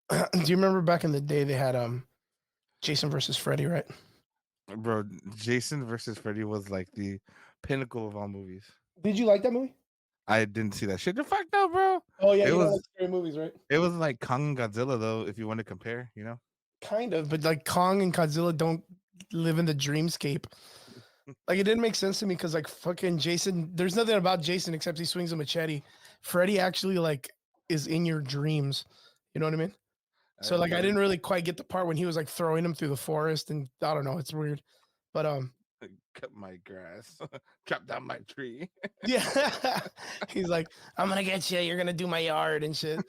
Do you remember back in the day they had Jason versus Freddy, right? Bro, Jason versus Freddy was like the pinnacle of all movies. Did you like that movie? I didn't see that shit. The fuck no, bro. Oh yeah, It you don't like was scary movies, right? it was like Kong and Godzilla though, if you want to compare, you know. Kind of, but like Kong and Godzilla don't live in the dreamscape. Like it didn't make sense to me because like fucking Jason, there's nothing about Jason except he swings a machete. Freddy actually like is in your dreams. You know what I mean? So like I Bro, didn't really quite get the part when he was like throwing him through the forest and I don't know, it's weird. But cut my grass, chop down my tree. yeah. He's like, I'm gonna get you, you're gonna do my yard and shit.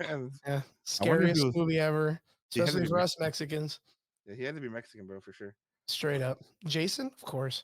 And Yeah. I wonder if Scariest movie ever, he had to especially be for us Mexicans. yeah, he had to be Mexican, bro, for sure. Straight up. Jason, of course.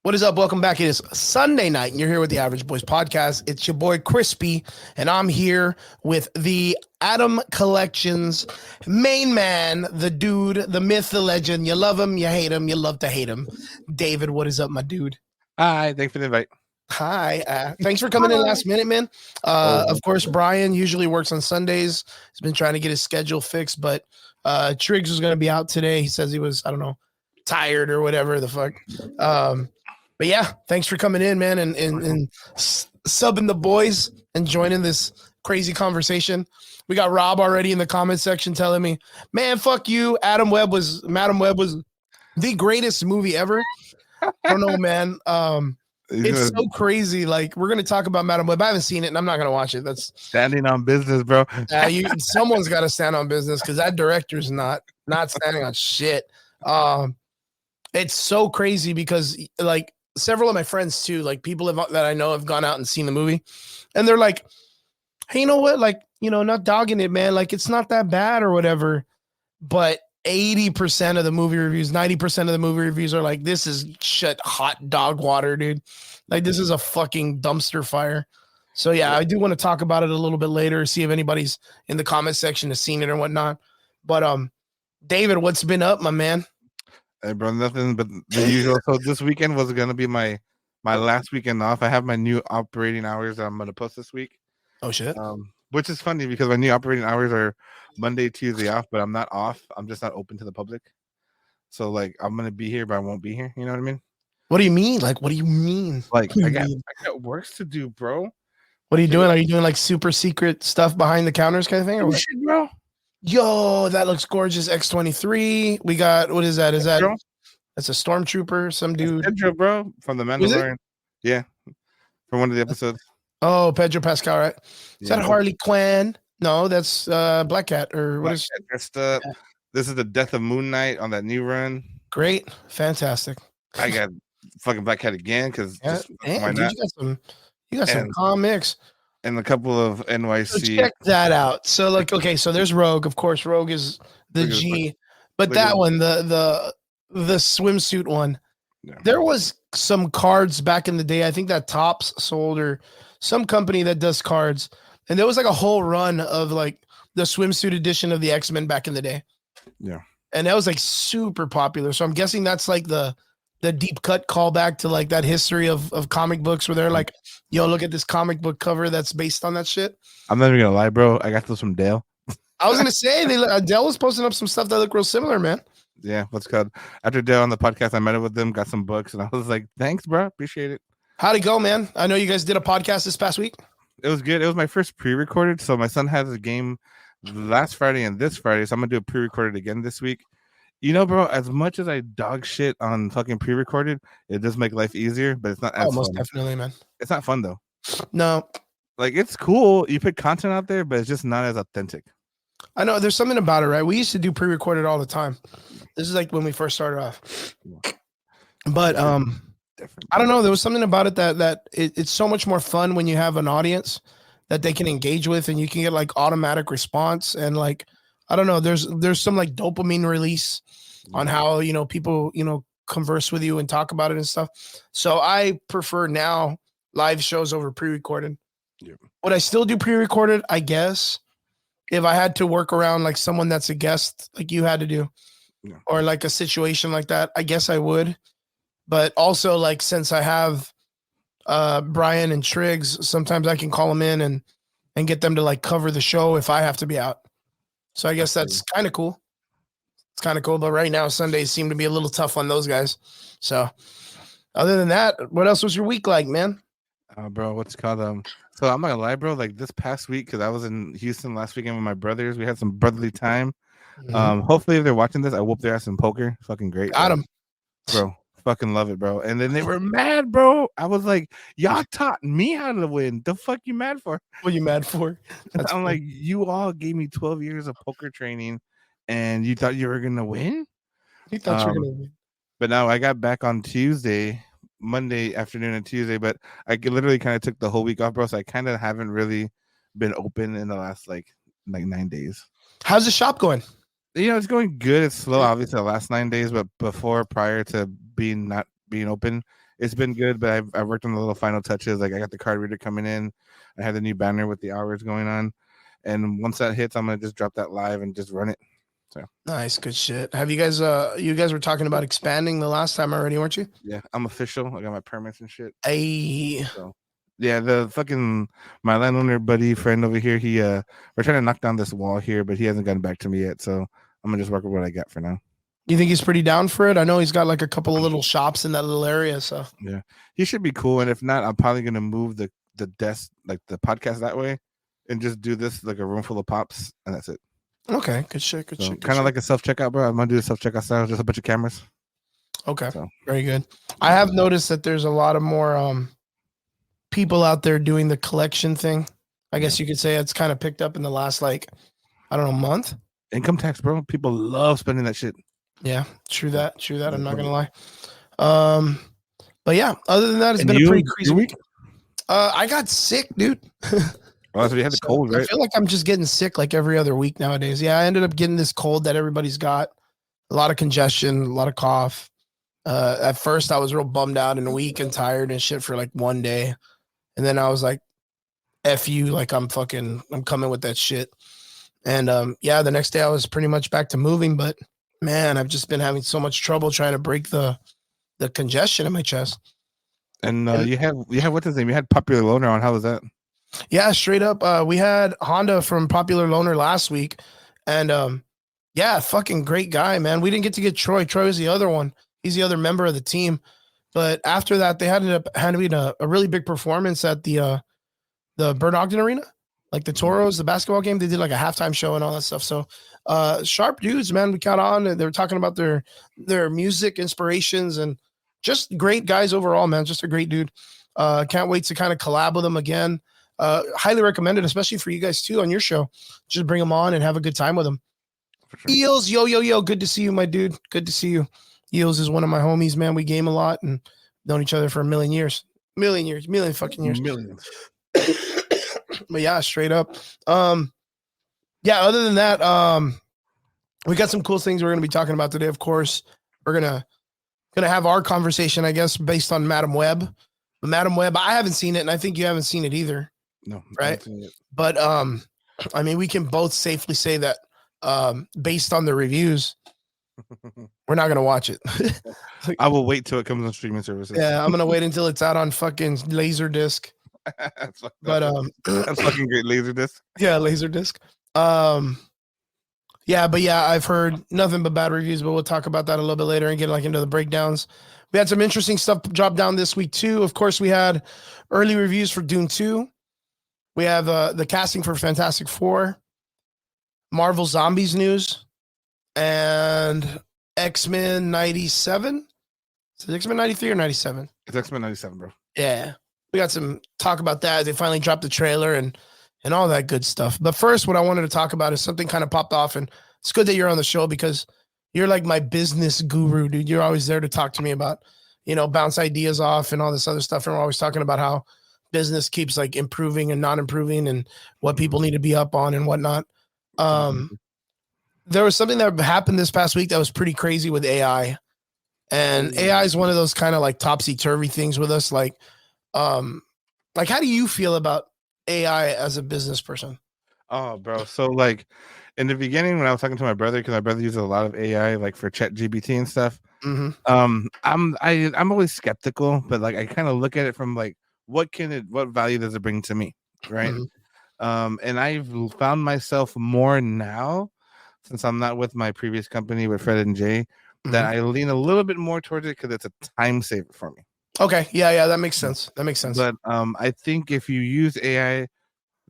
What is up? Welcome back. It is Sunday night, and you're here with the Average Boys Podcast. It's your boy Crispy, and I'm here with the Adam Collections main man, the dude, the myth, the legend. You love him, you hate him, you love to hate him. David, what is up, my dude? Hi, thanks for the invite. Hi. Thanks for coming in last minute, man. Of course, Brian usually works on Sundays. He's been trying to get his schedule fixed, but Triggs was going to be out today. He says he was, I don't know, tired or whatever the fuck. But yeah, thanks for coming in, man, and subbing the boys and joining this crazy conversation. We got Rob already in the comment section telling me, man, fuck you. Madam Web was the greatest movie ever. I don't know, man. It's so crazy. Like, we're gonna talk about Madam Web. I haven't seen it, and I'm not gonna watch it. That's standing on business, bro. Someone's got to stand on business because that director's not standing on shit. It's so crazy because like several of my friends too, like people that I know have gone out and seen the movie, and they're like, "Hey, you know what? Like, you know, not dogging it, man. Like, it's not that bad or whatever." But 80% of the movie reviews, 90% of the movie reviews are like, this is shit hot dog water, dude. Like, this is a fucking dumpster fire. So yeah, I do want to talk about it a little bit later, see if anybody's in the comment section has seen it or whatnot. But David, what's been up, my man? Hey, bro, nothing but the usual. So this weekend was gonna be my last weekend off. I have my new operating hours that I'm gonna post this week. Oh shit. Which is funny because my new operating hours are Monday, Tuesday off, but I'm not off. I'm just not open to the public. So like I'm gonna be here, but I won't be here. You know what I mean? What do you mean? Like, what do you mean? Like I got works to do, bro. What are you doing? Are you doing like super secret stuff behind the counters kind of thing? Or what? Shit, bro. Yo, that looks gorgeous. X-23. We got, what is that? Is that, that's a stormtrooper, some dude. Pedro, bro, from the Mandalorian. Yeah, from one of the episodes. Oh, Pedro Pascal, right? Is that Harley Quinn? No, that's Black Cat, or what is? That's the. Yeah. This is the Death of Moon Knight on that new run. Great, fantastic. I got fucking Black Cat again because why not? You got some comics and a couple of NYC. So check that out. So like, okay, so there's Rogue. Of course, Rogue is the G, but that one, the swimsuit one. Yeah. There was some cards back in the day. I think that Topps sold or some company that does cards, and there was like a whole run of like the swimsuit edition of the X-Men back in the day. Yeah, and that was like super popular. So I'm guessing that's like the deep cut callback to like that history of comic books where they're like, yo, look at this comic book cover that's based on that shit. I'm not even gonna lie, bro. I got those from Dale. I was gonna say Dale was posting up some stuff that looked real similar, man. Yeah, what's called after Dale on the podcast, I met up with them, got some books, and I was like, thanks, bro. Appreciate it. How'd it go, man? I know you guys did a podcast this past week. It was good. It was my first pre-recorded. So my son has a game last Friday and this Friday, so I'm gonna do a pre-recorded again this week. You know, bro, as much as I dog shit on fucking pre-recorded, it does make life easier, but it's not as most fun. Definitely, man. It's not fun though. No. Like, it's cool. You put content out there, but it's just not as authentic. I know there's something about it, right? We used to do pre-recorded all the time. This is like when we first started off. But different. I don't know. There was something about it that it's so much more fun when you have an audience that they can engage with, and you can get like automatic response, and like I don't know. There's some like dopamine release on how people converse with you and talk about it and stuff. So I prefer now live shows over pre-recorded. Yeah. Would I still do pre-recorded? I guess if I had to work around like someone that's a guest, like you had to do, or like a situation like that, I guess I would. But also, like, since I have Brian and Triggs, sometimes I can call them in and get them to like cover the show if I have to be out. So I guess that's kind of cool. It's kind of cool. But right now, Sundays seem to be a little tough on those guys. So other than that, what else was your week like, man? Bro, what's it called? So I'm not gonna lie, bro. Like this past week, because I was in Houston last weekend with my brothers, we had some brotherly time. Hopefully, if they're watching this, I whoop their ass in poker. Fucking great. Got him, bro. Fucking love it, bro. And then they were mad, bro. I was like, y'all taught me how to win. The fuck you mad for? What are you mad for? I'm funny. Like, you all gave me 12 years of poker training, and you thought you were gonna win. You thought you were gonna win. But now I got back on Monday afternoon and Tuesday, but I literally kind of took the whole week off, bro. So I kind of haven't really been open in the last like 9 days. How's the shop going? It's going good. It's slow, obviously, the last 9 days, but prior to not being open, it's been good. But I've worked on the little final touches. Like I got the card reader coming in. I had the new banner with the hours going on, and once that hits, I'm gonna just drop that live and just run it. So nice, good shit. Have you guys? You guys were talking about expanding the last time already, weren't you? Yeah, I'm official. I got my permits and shit. Hey. So, yeah, my landowner buddy friend over here. We're trying to knock down this wall here, but he hasn't gotten back to me yet. So I'm gonna just work with what I got for now. You think he's pretty down for it? I know he's got like a couple of little shops in that little area. So yeah, he should be cool. And if not, I'm probably gonna move the desk, like the podcast, that way, and just do this like a room full of pops, and that's it. Okay, good shit. Good shit. Kind of like a self checkout, bro. I'm gonna do a self checkout style, just a bunch of cameras. Okay, very good. I have noticed that there's a lot of more people out there doing the collection thing. I guess you could say it's kind of picked up in the last month. Income tax, bro. People love spending that shit. Yeah, true that. I'm not gonna lie. But yeah, other than that, it's been a pretty crazy week. I got sick, dude. Oh, so you had the cold, right? I feel like I'm just getting sick like every other week nowadays. Yeah, I ended up getting this cold that everybody's got. A lot of congestion, a lot of cough. At first, I was real bummed out and weak and tired and shit for like one day. And then I was like, F you, like I'm coming with that shit. And the next day I was pretty much back to moving. But man, I've just been having so much trouble trying to break the congestion in my chest. And you have what's his name? You had Popular Loner on. How was that? Yeah, straight up. We had Honda from Popular Loner last week, and fucking great guy, man. We didn't get to get Troy. Troy was the other one. He's the other member of the team. But after that, they ended up having a really big performance at the Burnt Ogden Arena, like the Toros, the basketball game. They did like a halftime show and all that stuff. So sharp dudes, man. We got on, and they were talking about their music inspirations and just great guys overall, man. Just a great dude. Can't wait to kind of collab with them again. Highly recommended, especially for you guys too on your show. Just bring them on and have a good time with them. Sure. Eels, yo. Good to see you, my dude. Good to see you. Eels is one of my homies, man. We game a lot and known each other for a million fucking years. Millions. But yeah, straight up. Other than that, we got some cool things we're going to be talking about today. Of course, we're going to have our conversation, I guess, based on Madam Web. Madam Web, I haven't seen it, and I think you haven't seen it either. No, right? But I mean, we can both safely say that based on the reviews, we're not gonna watch it. I will wait till it comes on streaming services. Yeah, I'm gonna wait until it's out on fucking Laserdisc. That's fucking great, Laserdisc. Yeah, Laserdisc. I've heard nothing but bad reviews, but we'll talk about that a little bit later and get into the breakdowns. We had some interesting stuff drop down this week too. Of course, we had early reviews for Dune 2. We have the casting for Fantastic Four, Marvel Zombies news, and X-Men 97. Is it X-Men 93 or 97? It's X-Men 97, bro. Yeah. We got some talk about that. They finally dropped the trailer and all that good stuff. But first, what I wanted to talk about is something kind of popped off, and it's good that you're on the show because you're like my business guru, dude. You're always there to talk to me about, bounce ideas off and all this other stuff. And we're always talking about how business keeps like improving and not improving and what people need to be up on and whatnot. There was something that happened this past week that was pretty crazy with AI. And AI is one of those kind of like topsy-turvy things with us. Like how do you feel about AI as a business person? Oh, bro. So like in the beginning when I was talking to my brother, because my brother uses a lot of AI like for chat GPT and stuff. I'm always skeptical, but like I kind of look at it from like what value does it bring to me? Right. And I've found myself more now since I'm not with my previous company with Fred and Jay that I lean a little bit more towards it because it's a time saver for me. Okay. Yeah, that makes sense. But I think if you use AI,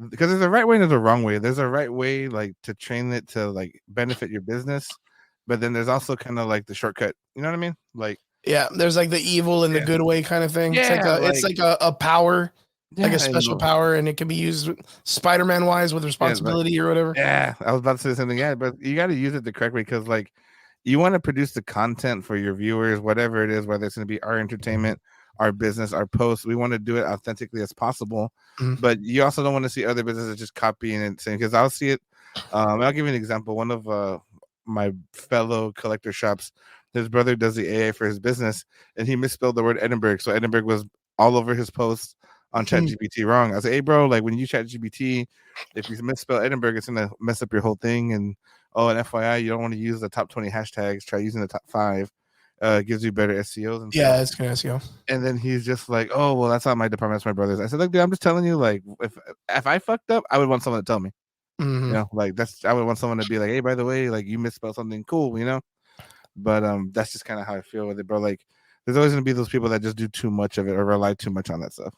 because there's a right way and there's a wrong way. There's a right way like to train it to like benefit your business, but then there's also kind of like the shortcut. You know what I mean? Like there's like the evil and the good way kind of thing. Yeah, it's like a power, like a Yeah, special power, and it can be used Spider-Man wise with responsibility or whatever. Yeah, I was about to say something. Yeah, but you got to use it the correct way because like you want to produce the content for your viewers, whatever it is, whether it's going to be our entertainment, our business, our posts. We want to do it authentically as possible, but you also don't want to see other businesses just copying and saying, because I'll see it. I'll give you an example. One of my fellow collector shops, his brother does the AI for his business, and he misspelled the word Edinburgh. So Edinburgh was all over his posts on ChatGPT wrong. I said, hey, bro, like when you ChatGPT, if you misspell Edinburgh, it's going to mess up your whole thing. And and FYI, you don't want to use the top 20 hashtags. Try using the top 5. It gives you better SEOs and stuff. It's good SEO. And then he's just like, oh, well, that's not my department. That's my brother's. I said, look, dude, I'm just telling you, like, if I fucked up, I would want someone to tell me. Like I would want someone to be like, hey, by the way, like you misspelled something cool, But that's just kind of how I feel with it, bro. Like there's always gonna be those people that just do too much of it or rely too much on that stuff.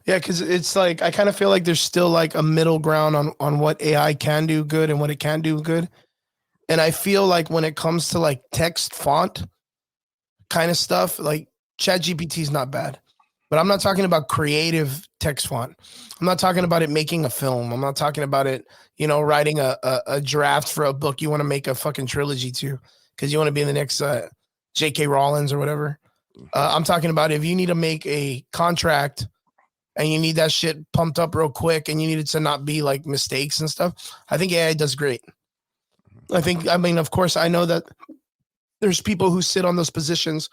Yeah, because it's like I kind of feel like there's still like a middle ground on what AI can do good and what it can do good. And I feel like when it comes to like text font kind of stuff, like ChatGPT is not bad. But I'm not talking about creative text font. I'm not talking about it making a film. I'm not talking about it, writing a draft for a book you want to make a fucking trilogy to because you want to be in the next J.K. Rowling or whatever. I'm talking about if you need to make a contract and you need that shit pumped up real quick and you need it to not be like mistakes and stuff, I think AI does great. Of course, I know that there's people who sit on those positions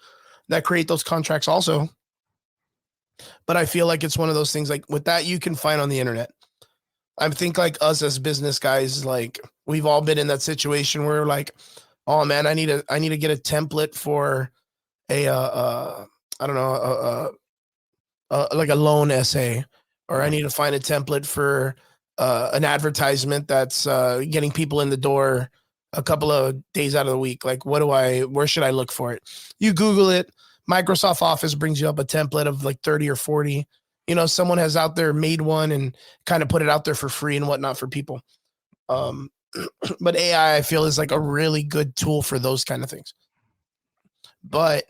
that create those contracts also. But I feel like it's one of those things like with that you can find on the internet. I think like us as business guys, like we've all been in that situation where like, oh man, I need to get a template for a like a loan essay, or I need to find a template for an advertisement that's getting people in the door a couple of days out of the week. Like, where should I look for it? You Google it. Microsoft Office brings you up a template of like 30 or 40. Someone has out there made one and kind of put it out there for free and whatnot for people. But AI, I feel, is like a really good tool for those kind of things. But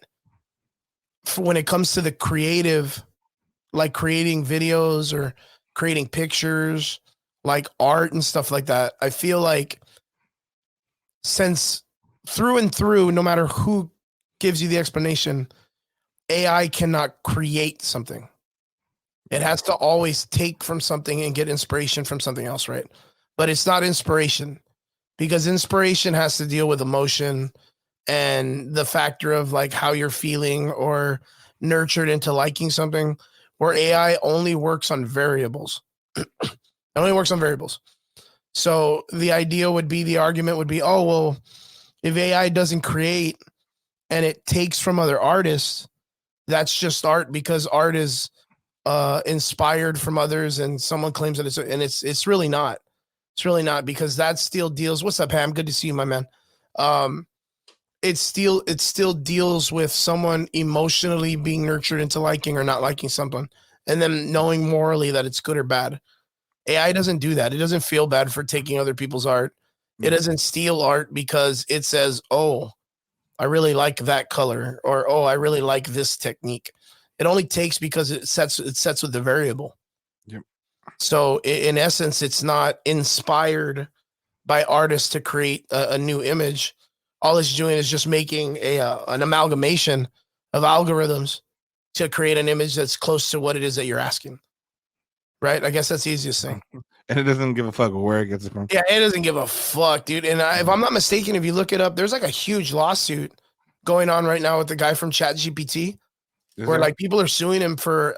when it comes to the creative, like creating videos or creating pictures, like art and stuff like that, I feel like since through and through, no matter who gives you the explanation, AI cannot create something. It has to always take from something and get inspiration from something else, right? But it's not inspiration, because inspiration has to deal with emotion and the factor of like how you're feeling or nurtured into liking something, where AI only works on variables. It only works on variables. So the argument would be, oh, well, if AI doesn't create and it takes from other artists, that's just art, because art is inspired from others, and someone claims that it's really not. It's really not, because that still deals. What's up, Pam? Good to see you, my man. It still deals with someone emotionally being nurtured into liking or not liking something, and then knowing morally that it's good or bad. AI doesn't do that. It doesn't feel bad for taking other people's art. It doesn't steal art because it says, oh, I really like that color, or, oh, I really like this technique. It only takes because it sets with the variable. Yep. So in essence, it's not inspired by artists to create a new image. All it's doing is just making an amalgamation of algorithms to create an image that's close to what it is that you're asking. Right? I guess that's the easiest thing. And it doesn't give a fuck where it gets it from. Yeah, it doesn't give a fuck, dude. And if I'm not mistaken, if you look it up, there's like a huge lawsuit going on right now with the guy from ChatGPT, where like people are suing him for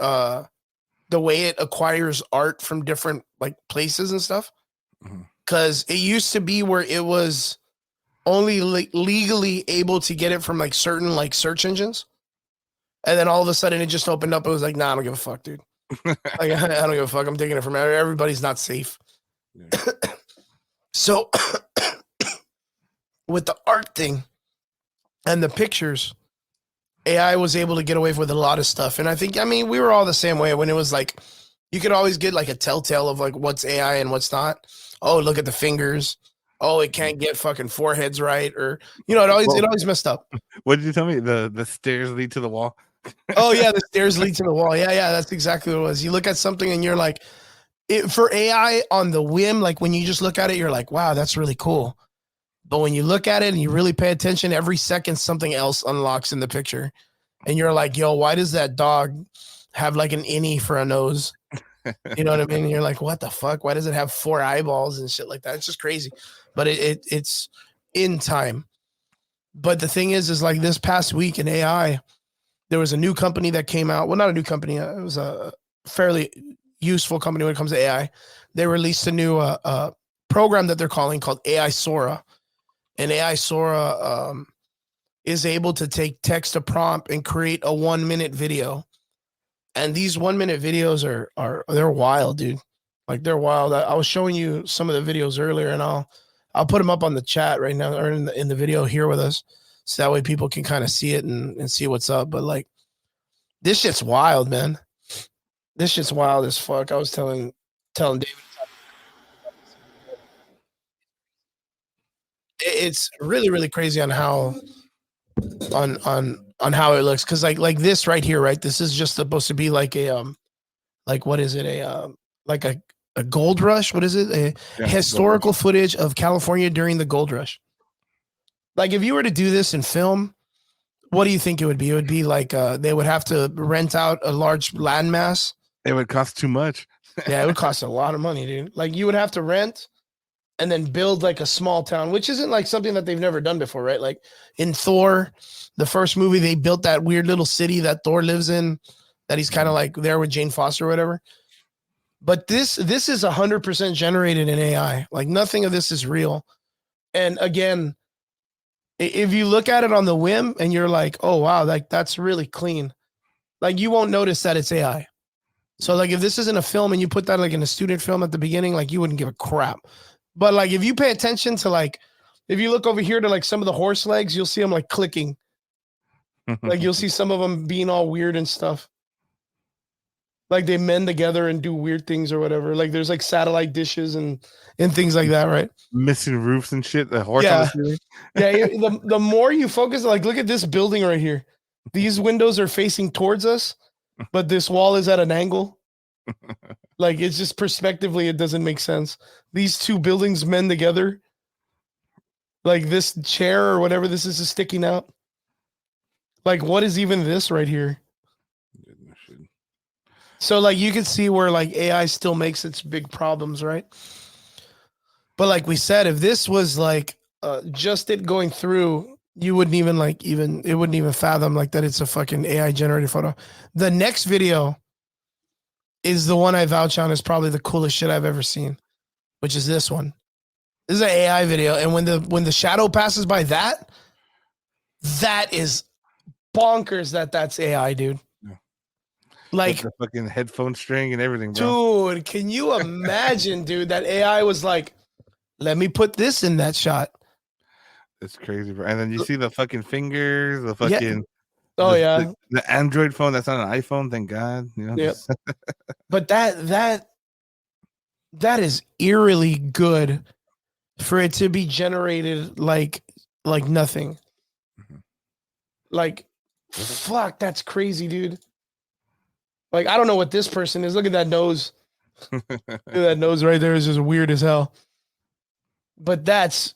the way it acquires art from different like places and stuff. Because it used to be where it was only legally able to get it from like certain like search engines, and then all of a sudden it just opened up. It was like, nah, I don't give a fuck, dude. Like I don't give a fuck. I'm taking it from everybody's not safe. Yeah. So with the art thing and the pictures, AI was able to get away with a lot of stuff. And I mean, we were all the same way when it was like, you could always get like a telltale of like what's AI and what's not. Oh, look at the fingers. Oh, it can't get fucking foreheads right. Or, it always messed up. What did you tell me? The stairs lead to the wall. Oh yeah. The stairs lead to the wall. Yeah. That's exactly what it was. You look at something and you're like, for AI on the whim, like when you just look at it, you're like, wow, that's really cool. But when you look at it and you really pay attention, every second something else unlocks in the picture. And you're like, yo, why does that dog have like an innie for a nose? You know what I mean? And you're like, what the fuck? Why does it have 4 eyeballs and shit like that? It's just crazy. But it's in time. But the thing is like this past week in AI, there was a new company that came out. Well, not a new company. It was a fairly useful company when it comes to AI. They released a new program that they're called AI Sora. And AI Sora is able to take text to prompt and create a 1-minute video. And these 1-minute videos they're wild, dude. Like they're wild. I was showing you some of the videos earlier, and I'll put them up on the chat right now or in the video here with us, so that way people can kind of see it and see what's up. But like, this shit's wild, man. This shit's wild as fuck. I was telling David. It's really, really crazy on how how it looks. Cause like this right here, right? This is just supposed to be like a like what is it? Like a gold rush. What is it? Historical footage of California during the gold rush. Like if you were to do this in film, what do you think it would be? It would be like they would have to rent out a large landmass. It would cost too much. Yeah, it would cost a lot of money, dude. Like you would have to rent and then build like a small town, which isn't like something that they've never done before, right? Like in Thor, the first movie, they built that weird little city that Thor lives in, that he's kind of like there with Jane Foster or whatever. But this is 100% generated in AI. Like nothing of this is real. And again, if you look at it on the whim and you're like, oh wow, like that's really clean, like you won't notice that it's AI. So like if this isn't a film and you put that like in a student film at the beginning, like you wouldn't give a crap. But like if you pay attention to like, if you look over here to like some of the horse legs, you'll see them like clicking. Like you'll see some of them being all weird and stuff. Like they mend together and do weird things or whatever. Like there's like satellite dishes and things like that, right? Missing roofs and shit. The horse on the ceiling. Yeah. The more you focus, like look at this building right here. These windows are facing towards us, but this wall is at an angle. Like it's just perspectively, it doesn't make sense. These two buildings mend together. Like this chair or whatever this is sticking out. Like what is even this right here? So like you can see where like AI still makes its big problems, right? But like we said, if this was like just it going through, you wouldn't even it wouldn't even fathom like that it's a fucking AI generated photo. The next video is the one I vouch on is probably the coolest shit I've ever seen, which is this one. This is an AI video, and when the shadow passes by that is bonkers that's AI, dude. Yeah. Like with the fucking headphone string and everything, bro. Dude, can you imagine, dude, that AI was like, let me put this in that shot. It's crazy, bro. And then you see the fucking fingers, the fucking the Android phone that's not an iPhone, thank God. You know? Yep. But that is eerily good for it to be generated like nothing. Mm-hmm. Like, fuck, that's crazy, dude. Like, I don't know what this person is. Look at that nose. Look at that nose right there is just weird as hell. But that's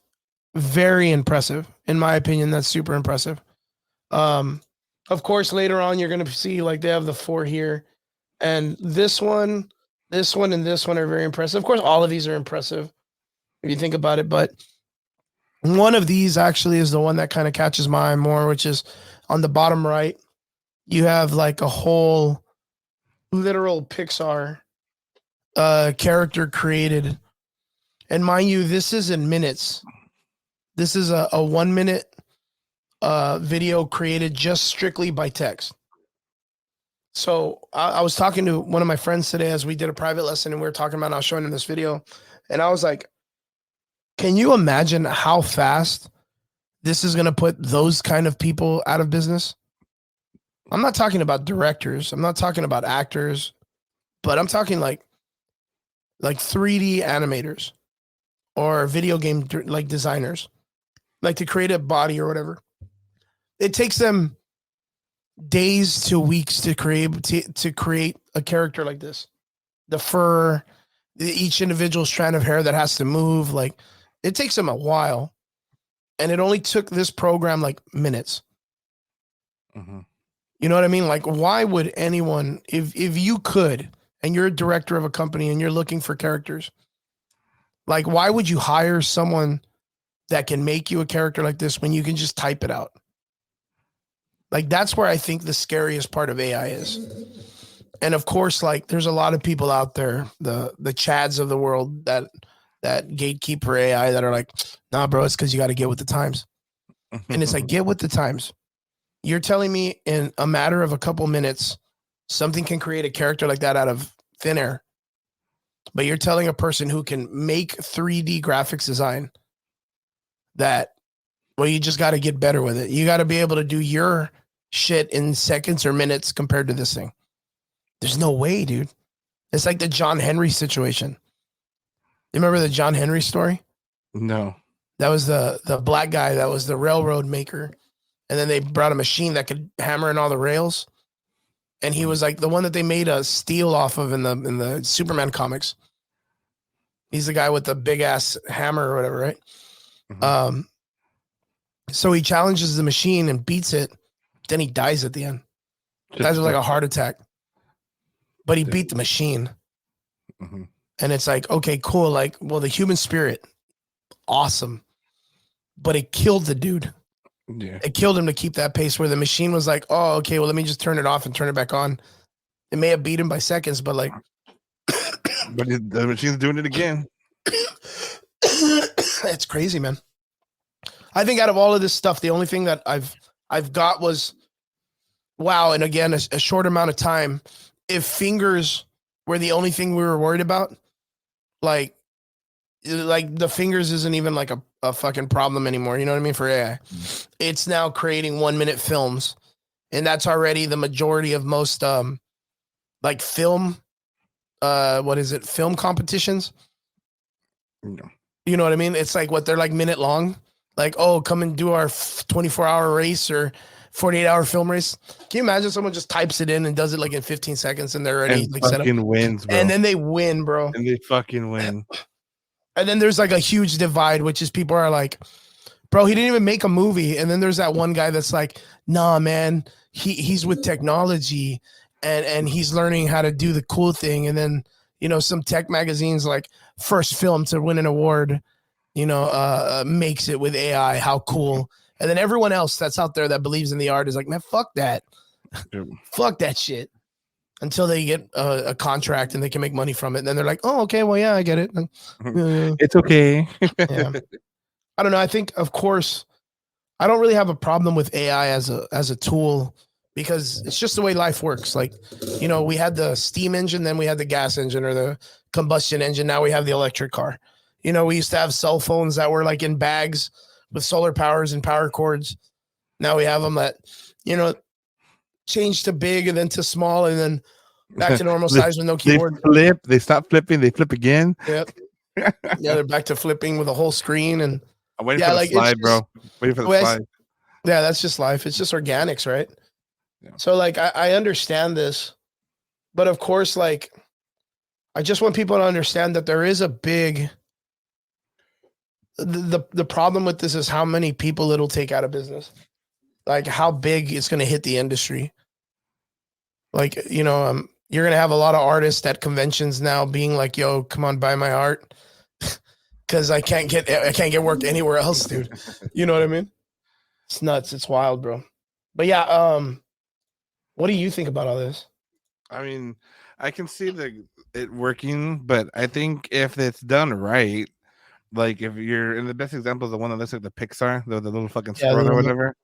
very impressive. In my opinion, that's super impressive. Of course, later on, you're going to see like they have the 4 here. And this one, and this one are very impressive. Of course, all of these are impressive if you think about it. But one of these actually is the one that kind of catches my eye more, which is on the bottom right. You have like a whole literal Pixar character created. And mind you, this is in minutes. This is a 1 minute video created just strictly by text. So I was talking to one of my friends today as we did a private lesson, and we were talking about, I was showing him this video, and I was like, can you imagine how fast this is going to put those kind of people out of business? I'm not talking about directors. I'm not talking about actors, but I'm talking like 3D animators or video game like designers, like to create a body or whatever. It takes them days to weeks to create a character like this. The fur, each individual strand of hair that has to move, like it takes them a while. And it only took this program like minutes. Mm-hmm. You know what I mean? Like, why would anyone, if you could, and you're a director of a company and you're looking for characters, like, why would you hire someone that can make you a character like this when you can just type it out? Like, that's where I think the scariest part of AI is. And of course, like, there's a lot of people out there, the Chads of the world that gatekeeper AI that are like, nah, bro, it's because you got to get with the times. And it's like, get with the times. You're telling me in a matter of a couple minutes, something can create a character like that out of thin air. But you're telling a person who can make 3D graphics design that, well, you just got to get better with it. You got to be able to do your shit in seconds or minutes compared to this thing. There's no way, dude. It's like the John Henry situation. You remember the John Henry story? No. That was the black guy that was the railroad maker. And then they brought a machine that could hammer in all the rails. And he was like the one that they made a steel off of in the Superman comics. He's the guy with the big ass hammer or whatever, right? Mm-hmm. So he challenges the machine and beats it. Then he dies at the end. Dies with like a heart attack. But he beat the machine. Mm-hmm. And it's like, okay, cool. Like, well, the human spirit, awesome. But it killed the dude. Yeah. It killed him to keep that pace where the machine was like, oh, okay, well, let me just turn it off and turn it back on. It may have beat him by seconds, but like. But the machine's doing it again. It's crazy, man. I think out of all of this stuff, the only thing that I've got was, wow. And again, a short amount of time. If fingers were the only thing we were worried about, like the fingers isn't even like a fucking problem anymore. You know what I mean? For AI, it's now creating 1 minute films, and that's already the majority of most like film. What is it? Film competitions. No. You know what I mean? It's like what they're like minute long. Like, oh, come and do our 24-hour race or 48-hour film race. Can you imagine someone just types it in and does it like in 15 seconds and they're already and like fucking set up. Wins, bro. And then they win, bro. And they fucking win. And then there's like a huge divide, which is people are like, bro, he didn't even make a movie. And then there's that one guy that's like, nah, man, he's with technology and he's learning how to do the cool thing. And then, you know, some tech magazines like first film to win an award, you know, makes it with AI. How cool. And then everyone else that's out there that believes in the art is like, man, fuck that. Fuck that shit. Until they get a contract and they can make money from it. And then they're like, oh, okay, well, yeah, I get it. It's okay. Yeah. I don't know. I think, of course, I don't really have a problem with AI as a tool because it's just the way life works. Like, you know, we had the steam engine, then we had the gas engine or the combustion engine. Now we have the electric car. You know, we used to have cell phones that were like in bags with solar powers and power cords. Now we have them that, you know, change to big and then to small and then back to normal size with no keyboard. They flip, they stop flipping, they flip again. Yep. Yeah, they're back to flipping with a whole screen. And I'm waiting for the slide, bro. Waiting for the slide. Yeah, that's just life. It's just organics, right? Yeah. So like I understand this, but of course, like I just want people to understand that there is a big the problem with this is how many people it'll take out of business. like how big it's going to hit the industry. Like, you know, you're going to have a lot of artists at conventions now being like, yo, come on, buy my art. Cause I can't get work anywhere else, dude. You know what I mean? It's nuts. It's wild, bro. But yeah, what do you think about all this? I mean, I can see it working, but I think if it's done right, like if you're in the best example is the one that looks like the Pixar, the little fucking squirrel or whatever.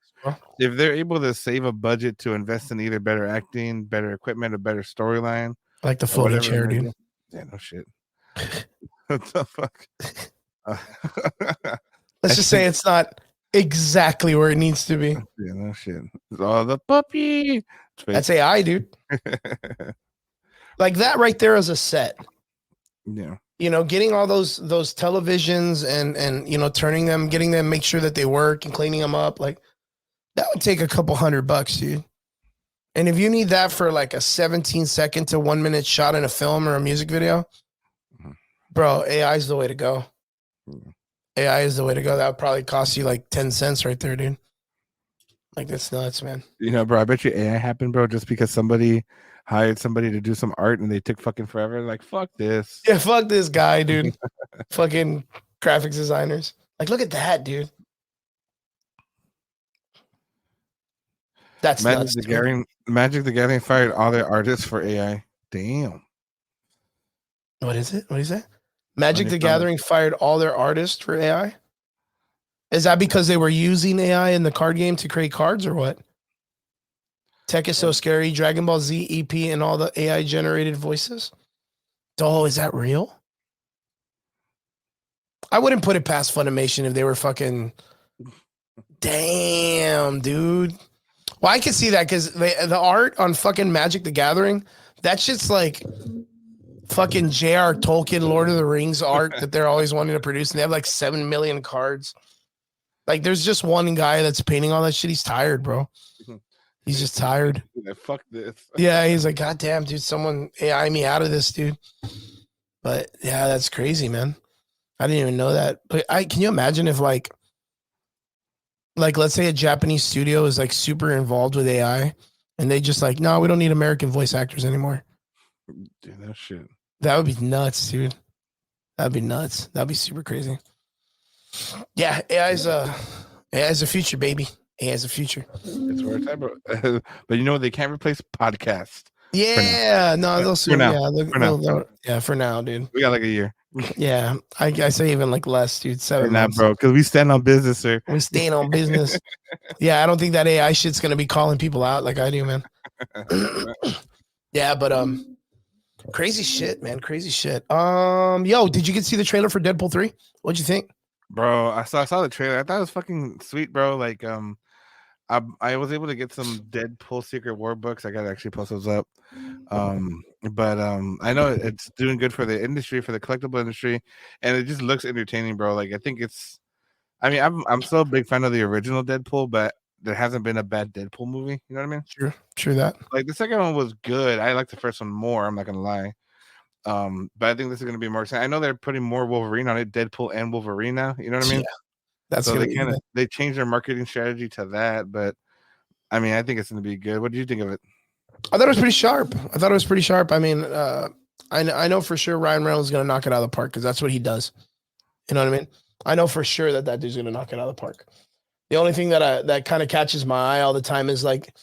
If they're able to save a budget to invest in either better acting, better equipment, or better storyline, like the floating chair, dude. Yeah, no shit. What the fuck? Let's just say it's not exactly where it needs to be. Yeah, no shit. Oh, the puppy. That's AI, dude. Like that right there is a set. Yeah. You know, getting all those televisions and you know, turning them, getting them, make sure that they work and cleaning them up, like that would take a couple $100, dude. And if you need that for like a 17-second to 1 minute shot in a film or a music video, bro, AI is the way to go. AI is the way to go. That would probably cost you like 10 cents right there, dude. Like that's nuts, man. You know, bro, I bet you AI happened, bro, just because somebody hired somebody to do some art and they took fucking forever. Like, fuck this. Yeah, fuck this guy, dude. Fucking graphics designers. Like, look at that, dude. That's nuts. Magic the Gathering fired all their artists for AI. Damn. What is it? What is that? Magic the Gathering fired all their artists for AI? Is that because they were using AI in the card game to create cards or what? Tech is so scary. Dragon Ball Z EP and all the AI generated voices. Oh, is that real? I wouldn't put it past Funimation if they were fucking. Damn, dude. Well, I can see that because the art on fucking Magic the Gathering, that shit's like fucking J.R. Tolkien, Lord of the Rings art that they're always wanting to produce. And they have like 7 million cards. Like, there's just one guy that's painting all that shit. He's tired, bro. He's just tired. Yeah, fuck this. Yeah, he's like, God damn, dude, someone AI me out of this, dude. But yeah, that's crazy, man. I didn't even know that. But can you imagine if like let's say a Japanese studio is like super involved with AI and they just like, no, we don't need American voice actors anymore. Dude, that shit. That would be nuts, dude. That'd be nuts. That'd be super crazy. Yeah, AI's a future, baby. AI's a future. It's where it's at, bro. But you know what? They can't replace podcast. Yeah, no, they'll soon. Yeah, for now, dude. We got like a year. Yeah, I say even like less, dude. 7 months, bro, because we stand on business, sir. We stand on business. Yeah, I don't think that AI shit's gonna be calling people out like I do, man. Yeah, but crazy shit, man. Crazy shit. Yo, did you get to see the trailer for Deadpool 3? What'd you think? Bro, I saw the trailer. I thought it was fucking sweet, bro. Like, I was able to get some Deadpool Secret War books. I gotta actually post those up. But I know it's doing good for the industry, for the collectible industry, and it just looks entertaining, bro. Like, I think I'm still a big fan of the original Deadpool, but there hasn't been a bad Deadpool movie. You know what I mean? True that. Like the second one was good. I like the first one more. I'm not gonna lie. But I think this is gonna be more exciting. I know they're putting more Wolverine on it, Deadpool and Wolverine now. You know what I mean? Yeah. That's so they changed their marketing strategy to that, but I mean, I think it's gonna be good. What do you think of it? I thought it was pretty sharp. I mean, I know for sure Ryan Reynolds is gonna knock it out of the park because that's what he does. You know what I mean? I know for sure that dude's gonna knock it out of the park. The only thing that kind of catches my eye all the time is like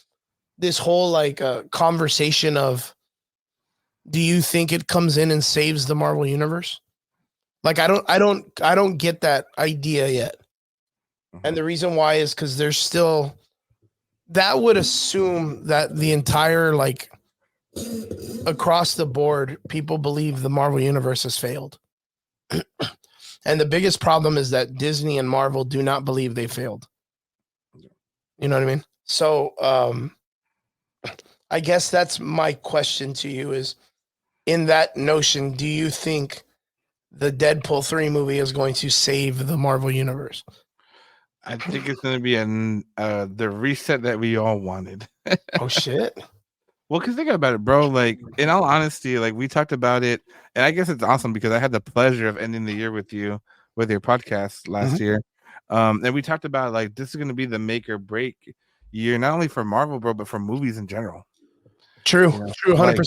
this whole like conversation of, do you think it comes in and saves the Marvel universe? Like I don't get that idea yet. And the reason why is because there's still, that would assume that the entire, like, across the board, people believe the Marvel universe has failed. And the biggest problem is that Disney and Marvel do not believe they failed. You know what I mean? So I guess that's my question to you is, in that notion, do you think the Deadpool 3 movie is going to save the Marvel universe? I think it's going to be the reset that we all wanted. Oh, shit. Well, because think about it, bro. Like, in all honesty, like, we talked about it, and I guess it's awesome because I had the pleasure of ending the year with you with your podcast last year. And we talked about, like, this is going to be the make or break year, not only for Marvel, bro, but for movies in general. True, You know, true, 100%.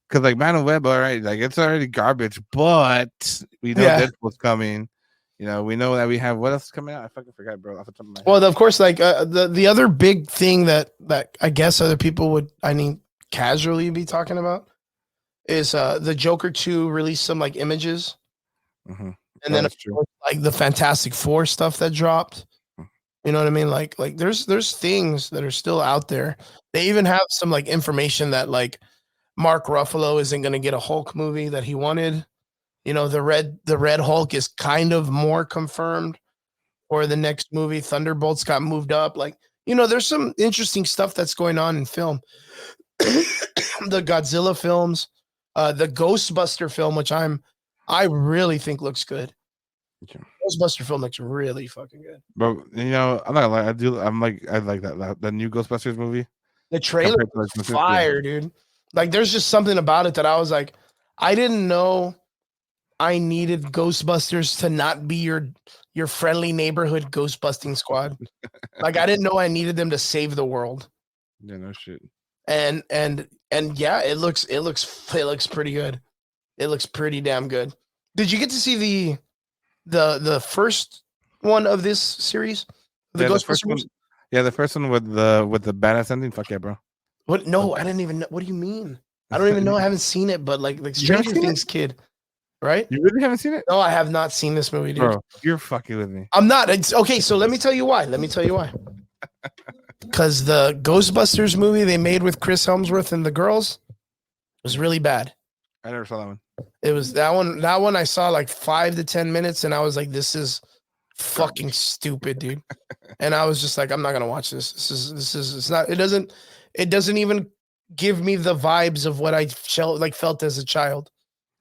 Because like Madam Web, all right, like it's already garbage, but we know Deadpool's coming. You know, we know that we have what else is coming out. I fucking forgot, bro. Off the top of my head. Well, of course, like the other big thing that I guess other people would, casually be talking about is the Joker 2 released some like images, and then like the Fantastic Four stuff that dropped. You know what I mean? Like there's things that are still out there. They even have some like information that like Mark Ruffalo isn't going to get a Hulk movie that he wanted. You know, the Red Hulk is kind of more confirmed for the next movie. Thunderbolts got moved up. Like, you know, there's some interesting stuff that's going on in film. The Godzilla films, the Ghostbuster film, which I really think looks good. Ghostbuster film looks really fucking good. But you know, I'm not gonna lie, I like that the new Ghostbusters movie. The trailer was fire, dude. Like, there's just something about it that I was like, I didn't know I needed Ghostbusters to not be your friendly neighborhood ghostbusting squad. Like, I didn't know I needed them to save the world. Yeah, no shit. And yeah, it looks pretty good. It looks pretty damn good. Did you get to see the first one of this series? The Ghostbusters one? Yeah, the first one with the badass ending. Fuck yeah, bro. What? No, I didn't even know. What do you mean? I don't even know. I haven't seen it, but like Stranger Things kid, right? You really haven't seen it? No, I have not seen this movie, dude. Bro, you're fucking with me. I'm not. Okay, so let me tell you why. Because the Ghostbusters movie they made with Chris Hemsworth and the girls was really bad. I never saw that one. It was that one. That one I saw like 5 to 10 minutes, and I was like, "This is fucking stupid, dude." And I was just like, "I'm not gonna watch this. This is. It's not. It doesn't even give me the vibes of what I felt as a child."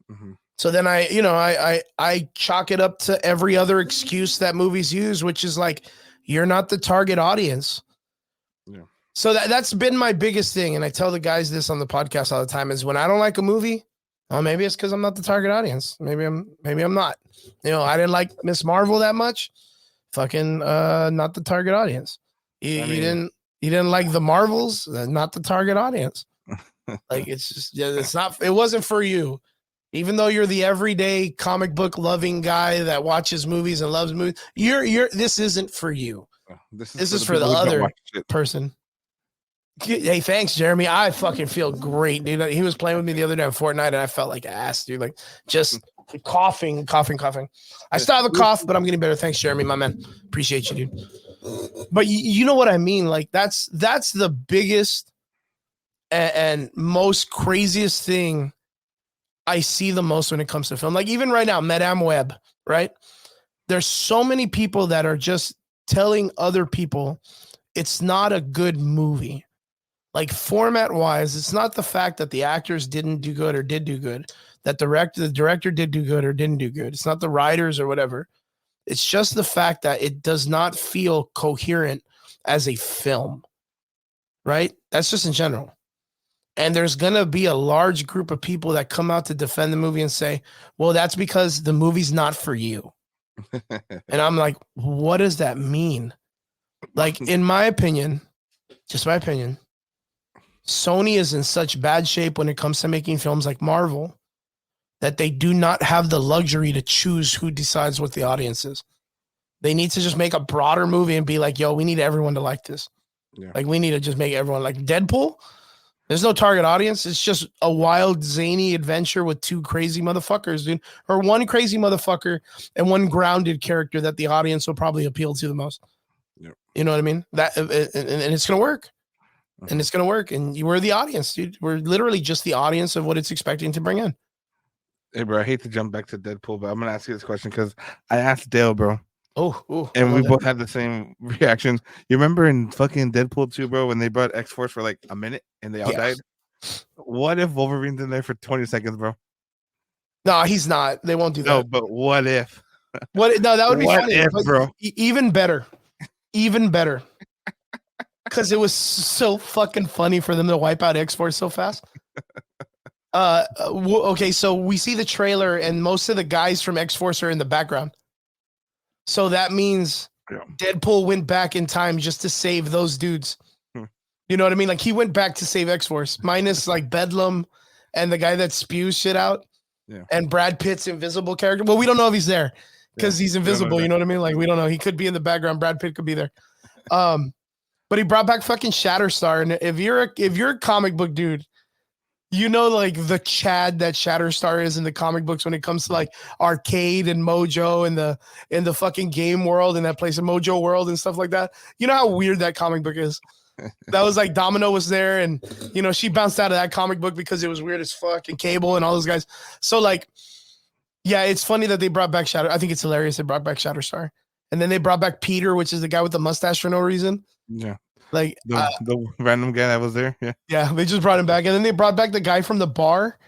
Mm-hmm. So then I chalk it up to every other excuse that movies use, which is like, you're not the target audience. Yeah. So that's been my biggest thing, and I tell the guys this on the podcast all the time: is when I don't like a movie, maybe it's because I'm not the target audience. Maybe I'm not. You know, I didn't like Miss Marvel that much. Fucking not the target audience. You didn't like the Marvels, not the target audience. Like, it's just, it's not. It wasn't for you. Even though you're the everyday comic book loving guy that watches movies and loves movies, this isn't for you. This is for the other person. Hey, thanks, Jeremy. I fucking feel great, dude. He was playing with me the other day on Fortnite, and I felt like ass, dude. Like, just coughing. I still have a cough, but I'm getting better. Thanks, Jeremy, my man. Appreciate you, dude. But you know what I mean? Like, that's the biggest and most craziest thing I see the most when it comes to film. Like, even right now, Madam Web, right? There's so many people that are just telling other people it's not a good movie. Like, format wise, it's not the fact that the actors didn't do good or did do good, that the director did do good or didn't do good. It's not the writers or whatever. It's just the fact that it does not feel coherent as a film, right? That's just in general. And there's going to be a large group of people that come out to defend the movie and say, well, that's because the movie's not for you. And I'm like, what does that mean? Like, in my opinion, just my opinion, Sony is in such bad shape when it comes to making films like Marvel that they do not have the luxury to choose who decides what the audience is. They need to just make a broader movie and be like, yo, we need everyone to like this. Yeah. Like, we need to just make everyone like Deadpool. There's no target audience. It's just a wild, zany adventure with two crazy motherfuckers, dude. Or one crazy motherfucker and one grounded character that the audience will probably appeal to the most. Yep. You know what I mean? That and it's going to work. And it's going to work. And we're the audience, dude. We're literally just the audience of what it's expecting to bring in. Hey, bro, I hate to jump back to Deadpool, but I'm going to ask you this question because I asked Dale, bro. And we both had the same reactions. You remember in fucking Deadpool 2, bro, when they brought X-Force for like a minute and they all died? What if Wolverine's in there for 20 seconds, bro? No, he's not. They won't do that. No, but what if? No, that would be funny. If, bro? Even better. Because it was so fucking funny for them to wipe out X-Force so fast. Okay, so we see the trailer and most of the guys from X-Force are in the background. So that means Deadpool went back in time just to save those dudes. You know what I mean? Like he went back to save X-Force, minus like Bedlam and the guy that spews shit out. Yeah. And Brad Pitt's invisible character. Well, we don't know if he's there because he's invisible. You know what I mean? Like we don't know. He could be in the background. Brad Pitt could be there. But he brought back fucking Shatterstar. And if you're a comic book dude, you know, like the Chad that Shatterstar is in the comic books when it comes to like arcade and Mojo and the fucking game world and that place in Mojo World and stuff like that. You know how weird that comic book is. That was like Domino was there, and you know she bounced out of that comic book because it was weird as fuck, and Cable and all those guys. So like, yeah, it's funny that they brought back Shatter. I think it's hilarious they brought back Shatterstar, and then they brought back Peter, which is the guy with the mustache for no reason. Yeah, like the random guy that was there. Yeah, they just brought him back, and then they brought back the guy from the bar,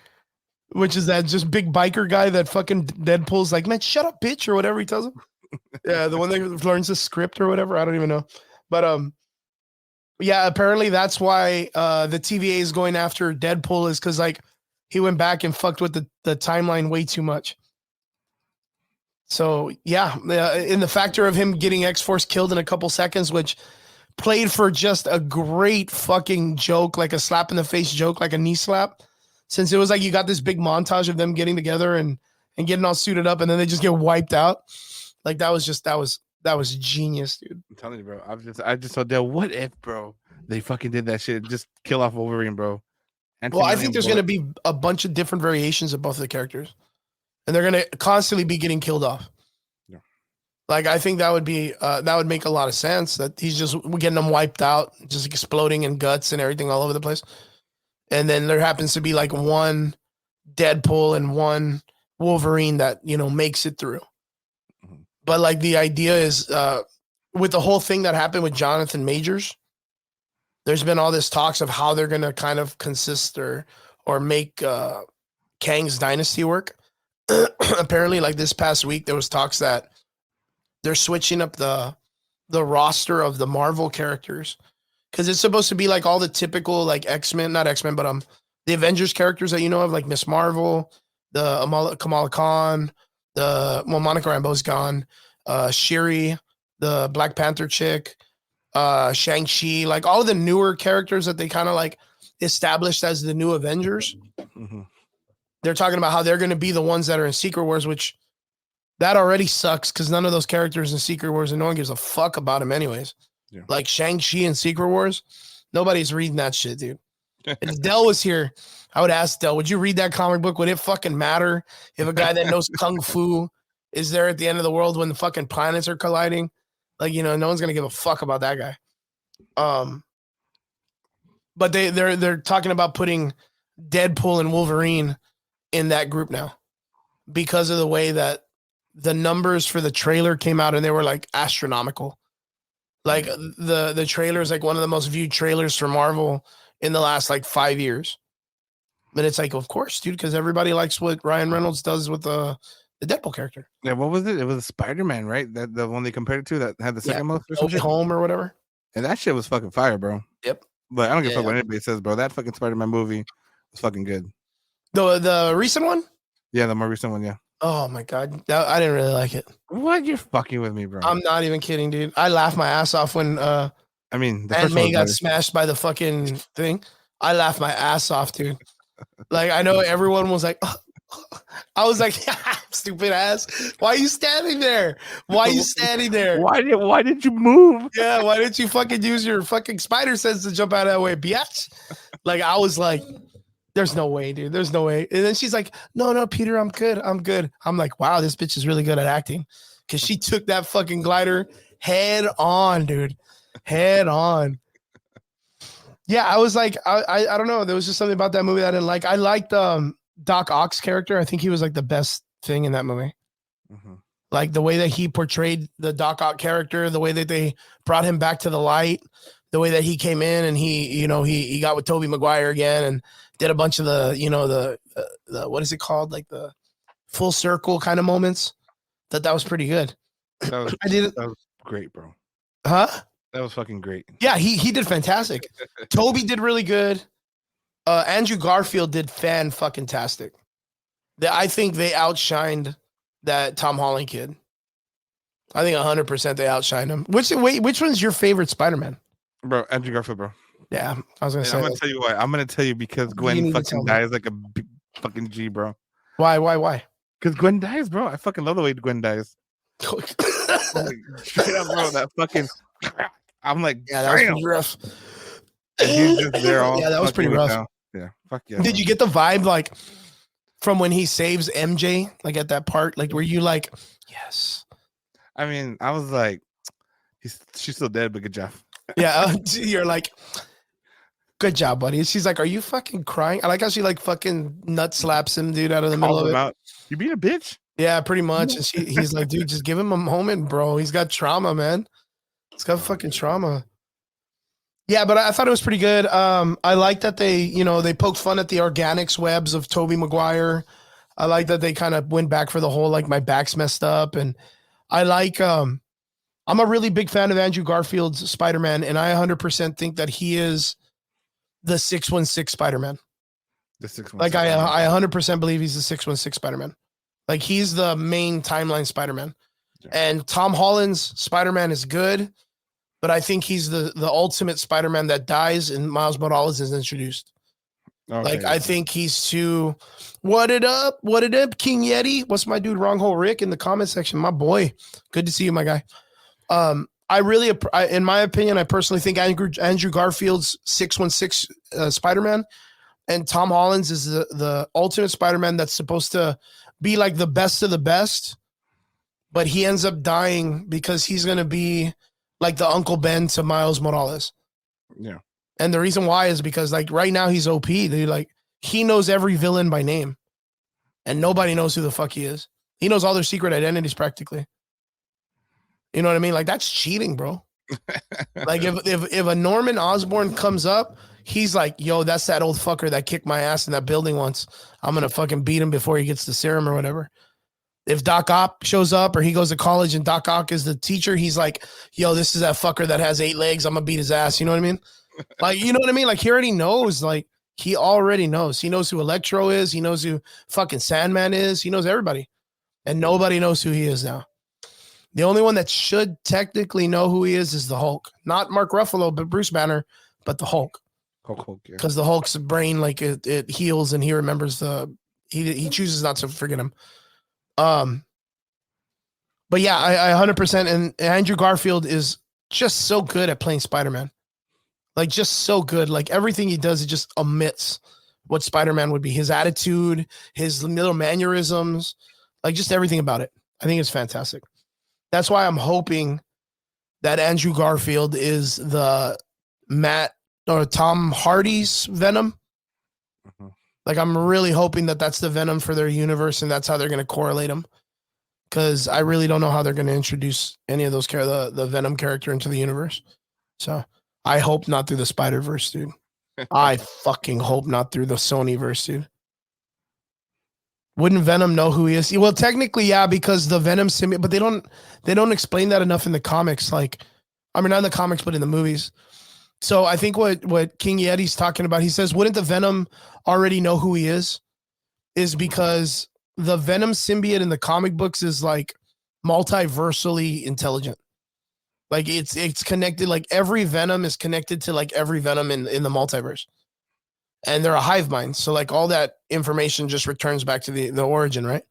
which is that just big biker guy that fucking Deadpool's like, man, shut up, bitch, or whatever he tells him. Yeah, the one that learns the script or whatever. I don't even know, but yeah, apparently that's why the TVA is going after Deadpool is because like he went back and fucked with the timeline way too much. So yeah, in the factor of him getting X-Force killed in a couple seconds, which played for just a great fucking joke, like a slap in the face joke, like a knee slap. Since it was like you got this big montage of them getting together and getting all suited up, and then they just get wiped out. Like that was genius, dude. I'm telling you, bro. I just thought that. What if, bro, they fucking did that shit? Just kill off Wolverine, bro. Well, I think there's going to be a bunch of different variations of both of the characters, and they're going to constantly be getting killed off. Yeah. Like I think that would make a lot of sense. That he's just getting them wiped out, just exploding in guts and everything all over the place, and then there happens to be like one Deadpool and one Wolverine that makes it through. But like the idea is with the whole thing that happened with Jonathan Majors, there's been all this talks of how they're going to kind of consist or make Kang's dynasty work. Apparently, like this past week, there was talks that they're switching up the roster of the Marvel characters because it's supposed to be like all the typical like not X-Men, but the Avengers characters that you know of, like Miss Marvel, the Kamala Khan, Monica Rambeau's gone, Shuri, the Black Panther chick, Shang-Chi, like all the newer characters that they kind of like established as the new Avengers. Mm-hmm. They're talking about how they're going to be the ones that are in Secret Wars, which that already sucks because none of those characters in Secret Wars and no one gives a fuck about them anyways. Yeah. Like Shang-Chi in Secret Wars, nobody's reading that shit, dude. If Dell was here, I would ask Dell, would you read that comic book? Would it fucking matter if a guy that knows Kung Fu is there at the end of the world when the fucking planets are colliding? Like, no one's going to give a fuck about that guy. But they're talking about putting Deadpool and Wolverine in that group now because of the way that the numbers for the trailer came out and they were like astronomical. Like the trailer is like one of the most viewed trailers for Marvel in the last like 5 years. But it's like, of course, dude, because everybody likes what Ryan Reynolds does with the Deadpool character. Yeah, what was it? It was a Spider-Man, right? That the one they compared it to that had the second most or something? Home or whatever. And that shit was fucking fire, bro. Yep. But I don't give a fuck what anybody says, bro. That fucking Spider-Man movie was fucking good. The recent one? Yeah, the more recent one, yeah. Oh my god, I didn't really like it. What? You're fucking with me, bro. I'm not even kidding, dude. I laughed my ass off when the Aunt May got smashed by the fucking thing. I laughed my ass off, dude. Like I know everyone was like, I was like, stupid ass. Why are you standing there? Why are you standing there? Why did you move? Yeah, why didn't you fucking use your fucking spider sense to jump out of that way, bitch? Like I was like, there's no way, dude. There's no way. And then she's like, no, Peter, I'm good. I'm like, wow, this bitch is really good at acting. Because she took that fucking glider head on, dude. Head on. Yeah, I was like, I don't know. There was just something about that movie that I didn't like. I liked Doc Ock's character. I think he was like the best thing in that movie. Mm-hmm. Like the way that he portrayed the Doc Ock character, the way that they brought him back to the light, the way that he came in and he got with Tobey Maguire again and did a bunch of the what is it called? Like the full circle kind of moments. That was pretty good. That was great, bro. Huh? That was fucking great. Yeah, he did fantastic. Toby did really good. Andrew Garfield did fan-fucking-tastic. I think they outshined that Tom Holland kid. I think 100% they outshined him. Which one's your favorite Spider-Man? Bro, Andrew Garfield, bro. Yeah, I was gonna And say. I'm gonna tell you why. I'm gonna tell you because You Gwen need to tell fucking me. dies like a fucking G, bro. Why? Because Gwen dies, bro. I fucking love the way Gwen dies. Like, straight up, bro. That fucking. I'm like, Yeah, that was damn. pretty rough. And he's just there all Yeah, that was fucking pretty me rough. down. Yeah, fuck yeah. Did you get the vibe like from when he saves MJ, like at that part, like were you like, yes? I mean, I was like, she's still dead, but good job. Yeah, you're like, good job, buddy. And she's like, are you fucking crying? I like how she like fucking nut slaps him, dude, out of the middle Calls of him it. out. You being a bitch? Yeah, pretty much. And he's like, dude, just give him a moment, bro. He's got trauma, man. He's got fucking trauma. Yeah, but I thought it was pretty good. I like that they poked fun at the organics webs of Tobey Maguire. I like that they kind of went back for the whole like my back's messed up, and I like I'm a really big fan of Andrew Garfield's Spider-Man, and I 100% think that he is the 616 Spider-Man. The 616. Like I 100% believe he's the 616 Spider-Man. Like he's the main timeline Spider-Man. Yeah. And Tom Holland's Spider-Man is good, but I think he's the ultimate Spider-Man that dies and Miles Morales is introduced. Okay, like, yeah. I think he's too. What it up, King Yeti? What's my dude, Wrong Hole Rick in the comment section? My boy, good to see you, my guy. In my opinion, I personally think Andrew Garfield's 616 Spider-Man, and Tom Holland's is the ultimate Spider-Man that's supposed to be like the best of the best, but he ends up dying because he's gonna be like the Uncle Ben to Miles Morales. Yeah. And the reason why is because like right now he's OP, dude. Like he knows every villain by name, and nobody knows who the fuck he is. He knows all their secret identities practically. You know what I mean? Like that's cheating, bro. Like if a Norman Osborn comes up, he's like, yo, that's that old fucker that kicked my ass in that building once. I'm gonna fucking beat him before he gets the serum or whatever. If Doc Ock shows up or he goes to college and Doc Ock is the teacher, he's like, yo, this is that fucker that has 8 legs. I'm gonna beat his ass. You know what I mean? Like, you know what I mean? Like he already knows. Like he already knows. He knows who Electro is. He knows who fucking Sandman is. He knows everybody, and nobody knows who he is now. The only one that should technically know who he is the Hulk. Not Mark Ruffalo, but Bruce Banner, but the Hulk. Hulk, yeah. Because the Hulk's brain, like it heals and he remembers he chooses not to forget him. But yeah, I 100%. And Andrew Garfield is just so good at playing Spider-Man. Like just so good. Like everything he does, it just omits what Spider-Man would be. His attitude, his little mannerisms, like just everything about it. I think it's fantastic. That's why I'm hoping that Andrew Garfield is the Matt or Tom Hardy's Venom. Mm-hmm. Like I'm really hoping that that's the Venom for their universe, and that's how they're going to correlate them. Because I really don't know how they're going to introduce any of those the Venom character into the universe. So I hope not through the Spider-Verse, dude. I fucking hope not through the Sony-verse, dude. Wouldn't Venom know who he is? Well, technically, yeah, because the Venom symbiote, but they don't explain that enough in the comics. Like, I mean, not in the comics, but in the movies. So I think what King Yeti's talking about, he says, wouldn't the Venom already know who he is? Is because the Venom symbiote in the comic books is like multiversally intelligent. Like it's connected. Like every Venom is connected to like every Venom in the multiverse. And they're a hive mind. So like all that information just returns back to the origin, right?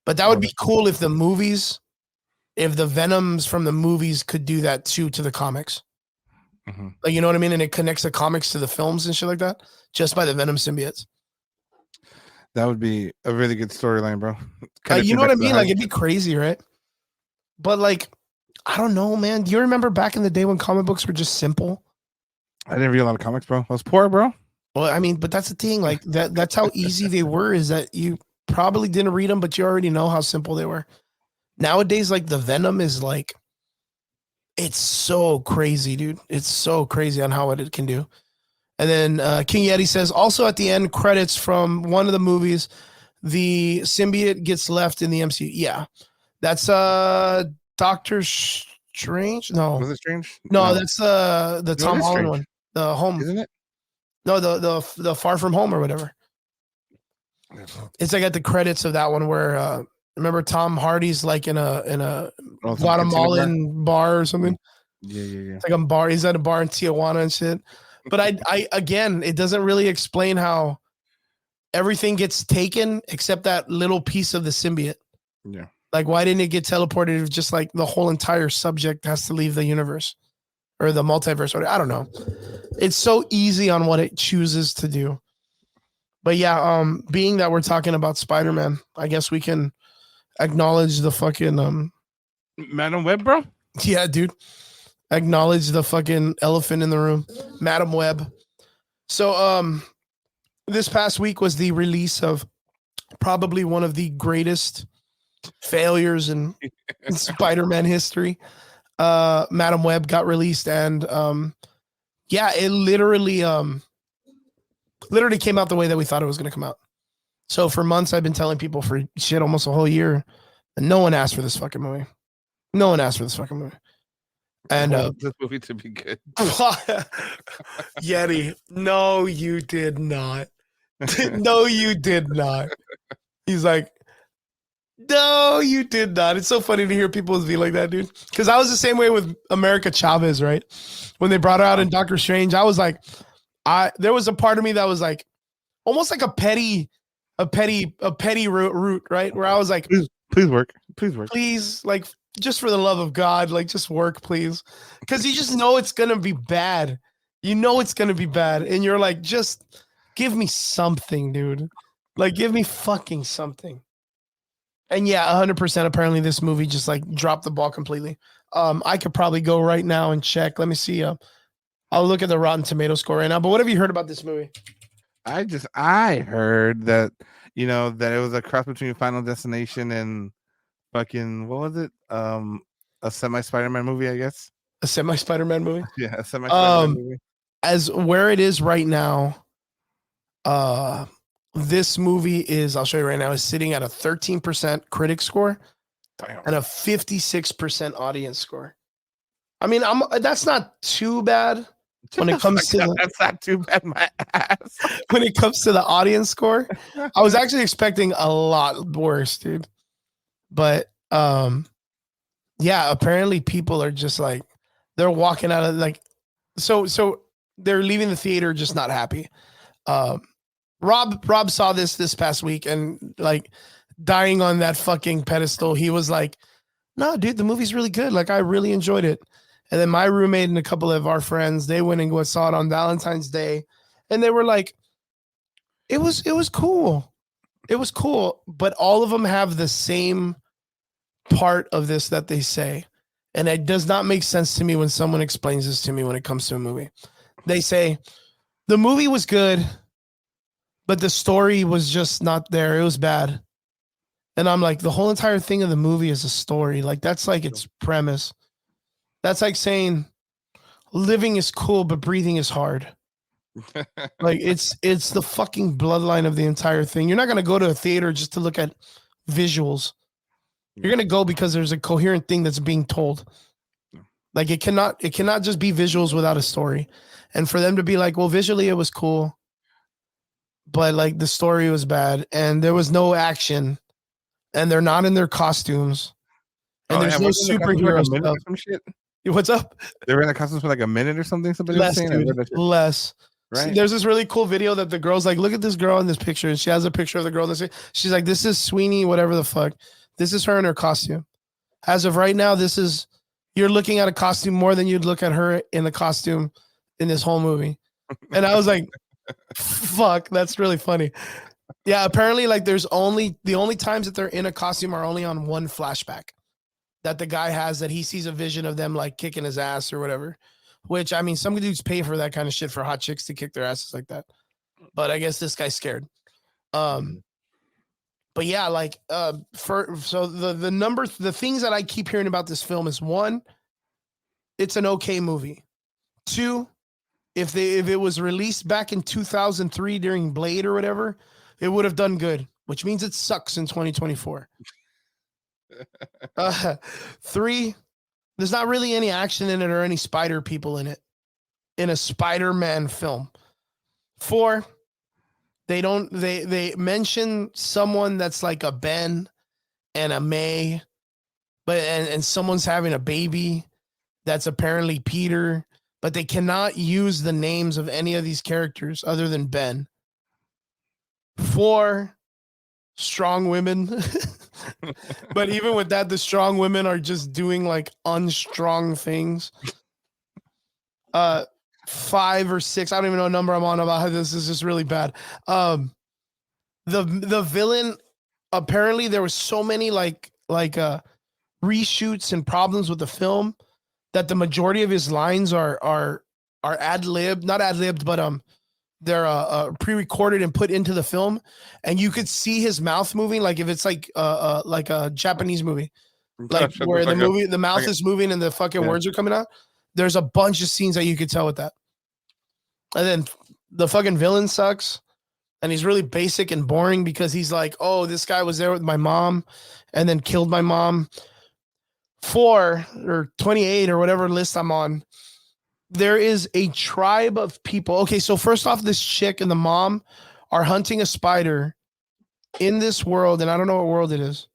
But that would be cool if the Venoms from the movies could do that too to the comics. Mm-hmm. Like, you know what I mean? And it connects the comics to the films and shit like that just by the Venom symbiotes. That would be a really good storyline, bro. You know what I mean? Like it'd be crazy, right? But like, I don't know, man. Do you remember back in the day when comic books were just simple? I didn't read a lot of comics, bro. I was poor, bro. Well, I mean, but that's the thing. Like that's how easy they were, is that you probably didn't read them, but you already know how simple they were. Nowadays, like the Venom is like, it's so crazy, dude. It's so crazy on how it can do. And then King Yeti says, also at the end credits from one of the movies, the symbiote gets left in the MCU. Yeah. That's Doctor Strange. No. Was it Strange? No, that's the Tom Holland one. The Home. Isn't it? No, the Far From Home or whatever. It's like at the credits of that one where remember Tom Hardy's like in a Guatemalan bar or something. Yeah. It's like a bar. He's at a bar in Tijuana and shit. But I again, it doesn't really explain how everything gets taken except that little piece of the symbiote. Yeah. Like, why didn't it get teleported if just like the whole entire subject has to leave the universe or the multiverse? I don't know. It's so easy on what it chooses to do. But yeah, being that we're talking about Spider-Man, I guess we can acknowledge the fucking Madam Web, bro. yeah, dude. Acknowledge the fucking elephant in the room, Madam Web. So this past week was the release of probably one of the greatest failures in Spider-Man history. Madam Web got released, and yeah, it literally came out the way that we thought it was going to come out. So for months, I've been telling people for shit almost a whole year, and no one asked for this fucking movie. No one asked for this fucking movie. And this movie to be good. Yeti, no, you did not. No, you did not. He's like, no, you did not. It's so funny to hear people be like that, dude. Because I was the same way with America Chavez, right? When they brought her out in Doctor Strange, I was like, there was a part of me that was like, almost like a petty root, right? Where I was like, please work, please, like, just for the love of God, like, just work, please, because you just know it's gonna be bad. You know it's gonna be bad, and you're like, just give me something, dude. Like, give me fucking something. And yeah, 100%. Apparently, this movie just like dropped the ball completely. I could probably go right now and check. Let me see. I'll look at the Rotten Tomato score right now. But what have you heard about this movie? I heard that that it was a cross between Final Destination and fucking what was it? A semi Spider-Man movie, I guess. A semi Spider-Man movie? Yeah, a semi Spider-Man movie. As where it is right now, this movie is, I'll show you right now, is sitting at a 13% critic score. Damn. And a 56% audience score. I mean, that's not too bad when it comes to that's not too bad, my ass. When it comes to the audience score. I was actually expecting a lot worse, dude. But yeah, apparently people are just like, they're walking out of like, so they're leaving the theater just not happy. Rob saw this past week and like dying on that fucking pedestal. He was like, no, dude, the movie's really good. Like, I really enjoyed it. And then my roommate and a couple of our friends, they went and saw it on Valentine's Day, and they were like, it was cool. It was cool. But all of them have the same part of this that they say. And it does not make sense to me when someone explains this to me when it comes to a movie. They say, the movie was good, but the story was just not there. It was bad. And I'm like, the whole entire thing of the movie is a story. Like, that's like its premise. That's like saying living is cool, but breathing is hard. Like, it's the fucking bloodline of the entire thing. You're not going to go to a theater just to look at visuals. You're going to go because there's a coherent thing that's being told. Like, it cannot just be visuals without a story. And for them to be like, well, visually it was cool, but like the story was bad and there was no action and they're not in their costumes and there's no superhero stuff. Some shit. What's up? They were in the costumes for like a minute or something. Somebody less, was saying dude, less. Right. See, there's this really cool video that the girl's like, look at this girl in this picture. And she has a picture of the girl. She's like, this is Sweeney, whatever the fuck. This is her in her costume. As of right now, you're looking at a costume more than you'd look at her in the costume in this whole movie. And I was like, fuck, that's really funny. Yeah, apparently like the only times that they're in a costume are only on one flashback that the guy has, that he sees a vision of them like kicking his ass or whatever. Which, I mean, some dudes pay for that kind of shit for hot chicks to kick their asses like that. But I guess this guy's scared. But yeah, like the things that I keep hearing about this film is, 1, it's an okay movie. 2, if it was released back in 2003 during Blade or whatever, it would have done good, which means it sucks in 2024. 3, there's not really any action in it or any spider people in it in a Spider-Man film. 4, they mention someone that's like a Ben and a May, but and someone's having a baby that's apparently Peter, but they cannot use the names of any of these characters other than Ben. 4, strong women. But even with that, the strong women are just doing like unstrong things. 5 or 6, I don't even know what number I'm on about how this is just really bad. The villain, apparently there was so many reshoots and problems with the film that the majority of his lines are ad-libbed, not ad-libbed, but they're pre-recorded and put into the film, and you could see his mouth moving, like if it's like a Japanese movie, like where the mouth is moving and the fucking words are coming out. There's a bunch of scenes that you could tell with that. And then the fucking villain sucks, and he's really basic and boring because he's like, oh, this guy was there with my mom and then killed my mom. 4 or 28 or whatever list I'm on, there is a tribe of people. Okay, so first off, this chick and the mom are hunting a spider in this world, and I don't know what world it is,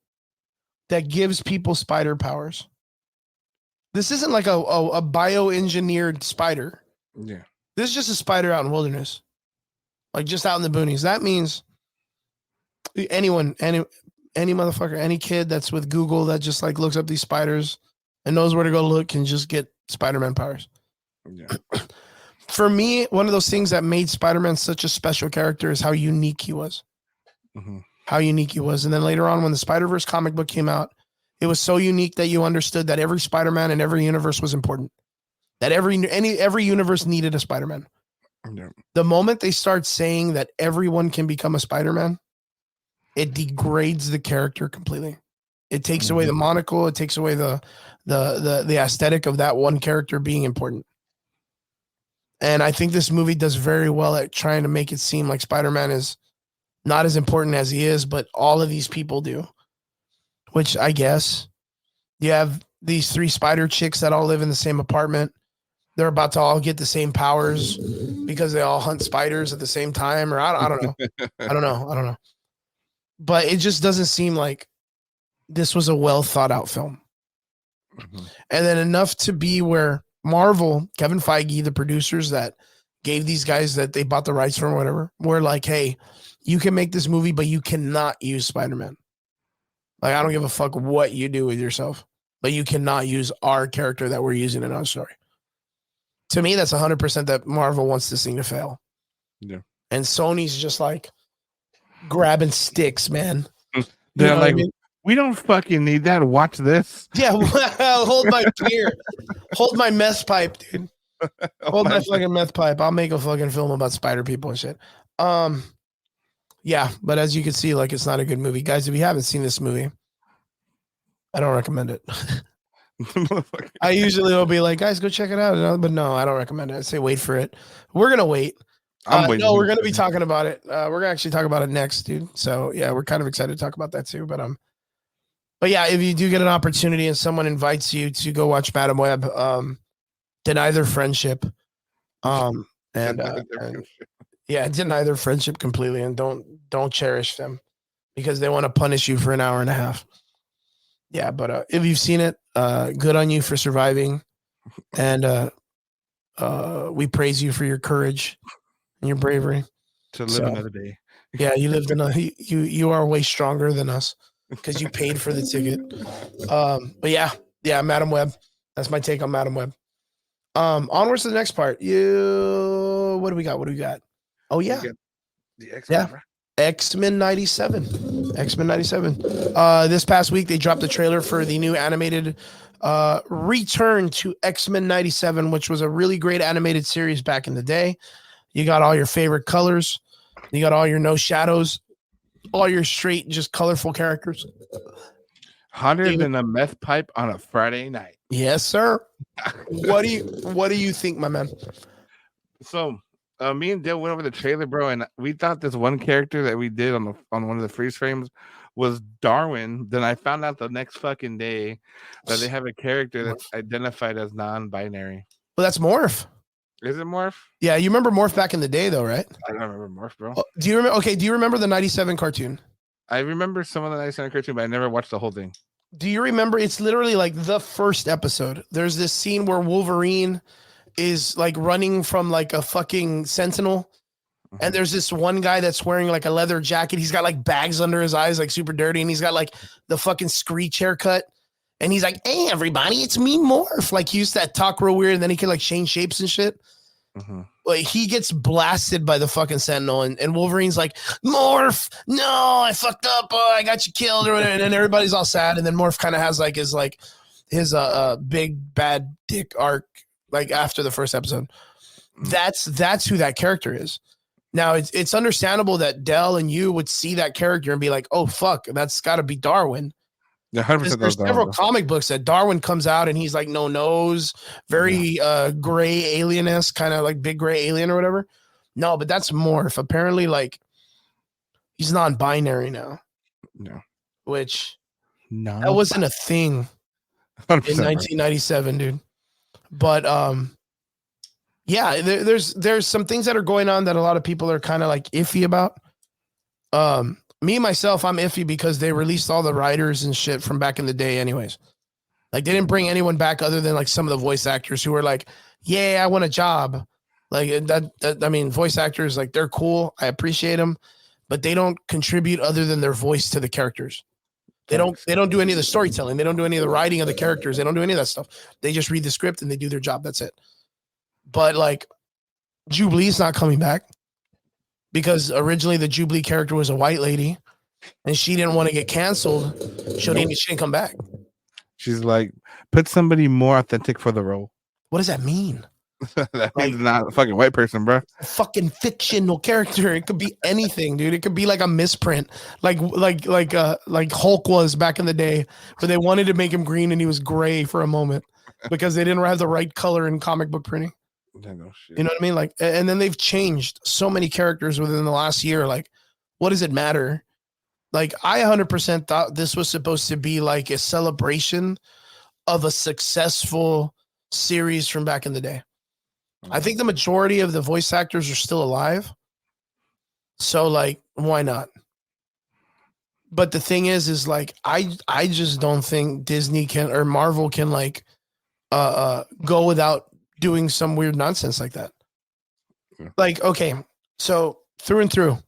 that gives people spider powers. This isn't like a bioengineered spider. Yeah. This is just a spider out in wilderness, like just out in the boonies. That means anyone, any motherfucker, any kid that's with Google that just like looks up these spiders and knows where to go look can just get Spider-Man powers. Yeah. For me, one of those things that made Spider-Man such a special character is how unique he was. Mm-hmm. How unique he was. And then later on, when the Spider-Verse comic book came out, it was so unique that you understood that every Spider-Man in every universe was important. That every universe needed a Spider-Man. Yeah. The moment they start saying that everyone can become a Spider-Man, it degrades the character completely. It takes away the monocle. It takes away the aesthetic of that one character being important. And I think this movie does very well at trying to make it seem like Spider-Man is not as important as he is, but all of these people do. Which I guess you have these 3 spider chicks that all live in the same apartment. They're about to all get the same powers because they all hunt spiders at the same time, or I don't know. I don't know. But it just doesn't seem like this was a well thought out film. Mm-hmm. And then enough to be where Marvel, Kevin Feige, the producers that gave these guys that they bought the rights from or whatever, were like, hey, you can make this movie, but you cannot use Spider-Man. Like, I don't give a fuck what you do with yourself, but you cannot use our character that we're using in our story. To me, that's 100% that Marvel wants this thing to fail. Yeah. And Sony's just like grabbing sticks, man. They're like, I mean? We don't fucking need that. Watch this. Yeah, hold my beer. Hold my meth pipe, dude. Hold my fucking meth pipe. I'll make a fucking film about spider people and shit. Yeah, but as you can see, like, it's not a good movie. Guys, if you haven't seen this movie, I don't recommend it. I usually will be like, guys, go check it out. But no, I don't recommend it. I say wait for it. We're going to wait. I'm waiting. No, we're going to be talking about it. We're going to actually talk about it next, dude. So, yeah, we're kind of excited to talk about that too. But yeah, if you do get an opportunity and someone invites you to go watch Madam Web, deny their friendship. Deny their friendship completely, and don't cherish them because they want to punish you for an hour and a half. Yeah, but if you've seen it, good on you for surviving, and we praise you for your courage and your bravery to live another day. Yeah, you lived you are way stronger than us because you paid for the ticket. But yeah, Madam Web. That's my take on Madam Web. Onwards to the next part. What do we got? Oh yeah, the X-Men, yeah. X-Men 97. X-Men 97. This past week they dropped the trailer for the new animated return to X-Men 97, which was a really great animated series back in the day. You got all your favorite colors. You got all your no shadows, all your straight, just colorful characters. Hotter than a meth pipe on a Friday night. Yes, sir. What do you think, my man? So me and Dale went over the trailer, bro, and we thought this one character that we did on one of the freeze frames was Darwin. Then I found out the next fucking day that they have a character that's identified as non-binary. Well, that's Morph. Is it Morph? Yeah, you remember Morph back in the day, though, right? I don't remember Morph, bro. Do you remember? Okay, do you remember the 97 cartoon? I remember some of the 97 cartoon, but I never watched the whole thing. Do you remember? It's literally like the first episode. There's this scene where Wolverine is like running from like a fucking sentinel. And there's this one guy that's wearing like a leather jacket. He's got like bags under his eyes, like super dirty. And he's got like the fucking screech haircut. And he's like, hey, everybody, it's me, Morph. Like he used to talk real weird. And then he can like change shapes and shit. Like he gets blasted by the fucking sentinel. And Wolverine's like, Morph, no, I fucked up. I got you killed. And then everybody's all sad. And then Morph kind of has like his big bad dick arc, like after the first episode. That's who that character is. Now, it's understandable that Dell and you would see that character and be like, oh, fuck, that's got to be Darwin. Yeah, 100%. There's several comic books that Darwin comes out and he's like no nose, very gray alien-esque, kind of like big gray alien or whatever. No, but that's Morph. Apparently, like, he's non-binary now. No. Which, that wasn't a thing 100%, in 1997, dude. But, yeah, there's some things that are going on that a lot of people are kind of like iffy about. Me myself, I'm iffy because they released all the writers and shit from back in the day anyways. Like they didn't bring anyone back other than like some of the voice actors who were like, yeah, I want a job. Like that I mean, voice actors, like they're cool. I appreciate them, but they don't contribute other than their voice to the characters. They don't do any of the storytelling. They don't do any of the writing of the characters. They don't do any of that stuff. They just read the script and they do their job. That's it. But like Jubilee's not coming back because originally the Jubilee character was a white lady and she didn't want to get canceled. She didn't come back. She's like, put somebody more authentic for the role. What does that mean? That means not a fucking white person, bro. A fucking fictional character. It could be anything, dude. It could be like a misprint, like Hulk was back in the day, where they wanted to make him green and he was gray for a moment because they didn't have the right color in comic book printing. No shit. You know what I mean? Like, and then they've changed so many characters within the last year. Like, what does it matter? Like, I 100% thought this was supposed to be like a celebration of a successful series from back in the day. I think the majority of the voice actors are still alive. So, like, why not? But the thing is like, I just don't think Disney can or Marvel can like go without doing some weird nonsense like that. Like, okay, so through and through,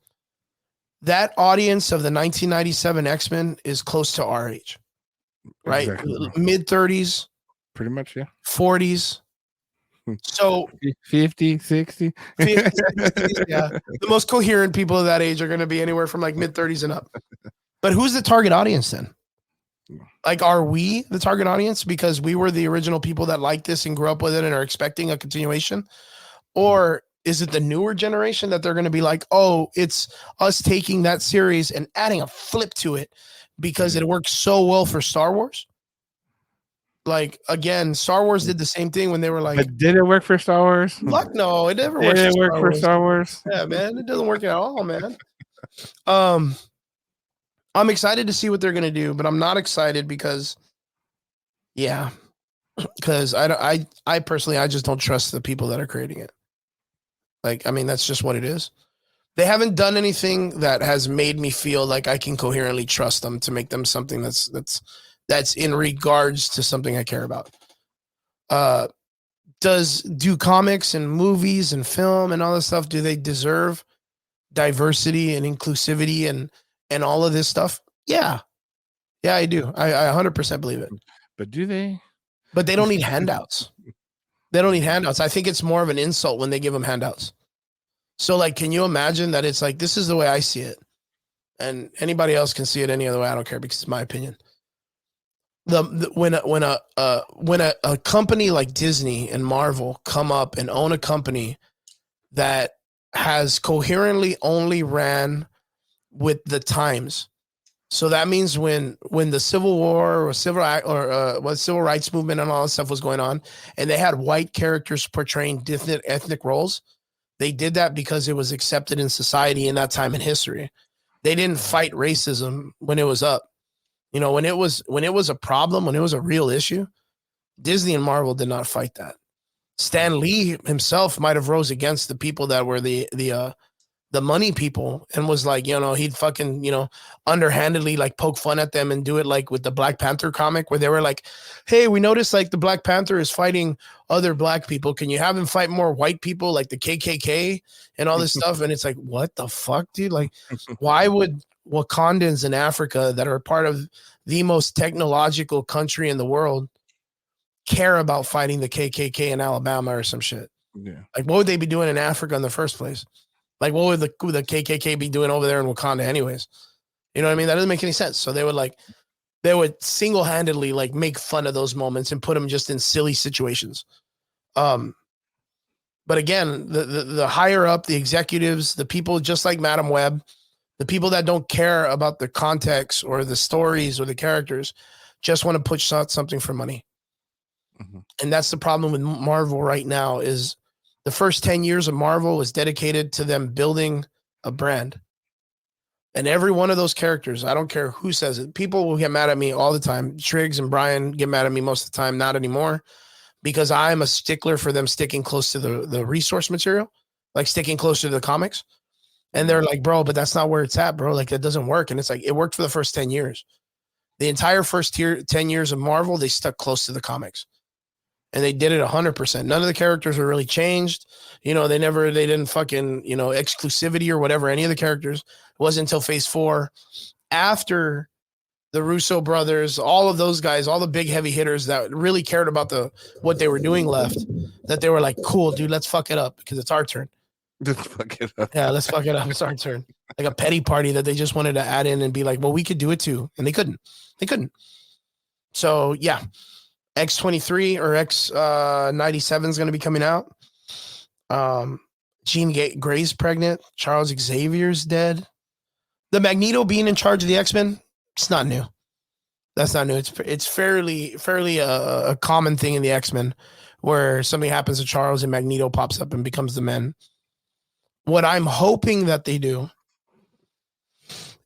that audience of the 1997 X-Men is close to our age, right? Exactly. Mid-30s. Pretty much, yeah. 40s. So 50, 60. 50, 60s, yeah. The most coherent people of that age are going to be anywhere from like mid-30s and up. But who's the target audience then? Like, are we the target audience because we were the original people that liked this and grew up with it and are expecting a continuation? Or is it the newer generation that they're going to be like, oh, it's us taking that series and adding a flip to it because it worked so well for Star Wars? Like, again, Star Wars did the same thing when they were like, but did it work for Star Wars? Fuck no, it never worked. Did it work for Star Wars? Yeah, man, it doesn't work at all, man. I'm excited to see what they're gonna do, but I'm not excited because I personally, I just don't trust the people that are creating it. Like, I mean, that's just what it is. They haven't done anything that has made me feel like I can coherently trust them to make them something that's in regards to something I care about. Do comics and movies and film and all this stuff, do they deserve diversity and inclusivity and all of this stuff? Yeah, I do. I 100% believe it. But do they? But they don't need handouts. They don't need handouts. I think it's more of an insult when they give them handouts. So, like, can you imagine that it's like, this is the way I see it, and anybody else can see it any other way? I don't care because it's my opinion. When a company like Disney and Marvel come up and own a company that has coherently only ran with the times. So that means when the Civil War or civil rights movement and all that stuff was going on, and they had white characters portraying different ethnic roles, they did that because it was accepted in society in that time in history. They didn't fight racism when it was up. You know, when it was a problem, when it was a real issue, Disney and Marvel did not fight that. Stan Lee himself might have rose against the people that were the the money people and was like, he'd fucking, underhandedly like poke fun at them and do it like with the Black Panther comic where they were like, hey, we noticed like the Black Panther is fighting other black people. Can you have him fight more white people like the KKK and all this stuff? And it's like, what the fuck, dude? Like, why would Wakandans in Africa that are part of the most technological country in the world care about fighting the KKK in Alabama or some shit? Yeah. Like, what would they be doing in Africa in the first place? Like, what would the KKK be doing over there in Wakanda anyways? You know what I mean? That doesn't make any sense. So they would single-handedly like make fun of those moments and put them just in silly situations. But again, the higher up, the executives, the people just like Madam Web, the people that don't care about the context or the stories or the characters, just want to push out something for money. Mm-hmm. And that's the problem with Marvel right now is the first 10 years of Marvel was dedicated to them building a brand. And every one of those characters, I don't care who says it, people will get mad at me all the time. Triggs and Brian get mad at me most of the time, not anymore, because I'm a stickler for them sticking close to the resource material, like sticking closer to the comics. And they're like, bro, but that's not where it's at, bro. Like, that doesn't work. And it's like, it worked for the first 10 years. The entire first 10 years of Marvel, they stuck close to the comics. And they did it 100%. None of the characters were really changed. They didn't fucking, exclusivity or whatever, any of the characters. It wasn't until phase 4 after the Russo brothers, all of those guys, all the big heavy hitters that really cared about what they were doing left, that they were like, cool, dude, let's fuck it up because it's our turn. Just fuck it up. Yeah, let's fuck it up. It's our turn. Like a petty party that they just wanted to add in and be like, well, we could do it too. And they couldn't. So, yeah. X-23 or X-97 is going to be coming out. Jean Grey's pregnant. Charles Xavier's dead. The Magneto being in charge of the X-Men, it's not new. That's not new. It's fairly a common thing in the X-Men where something happens to Charles and Magneto pops up and becomes the Men. What I'm hoping that they do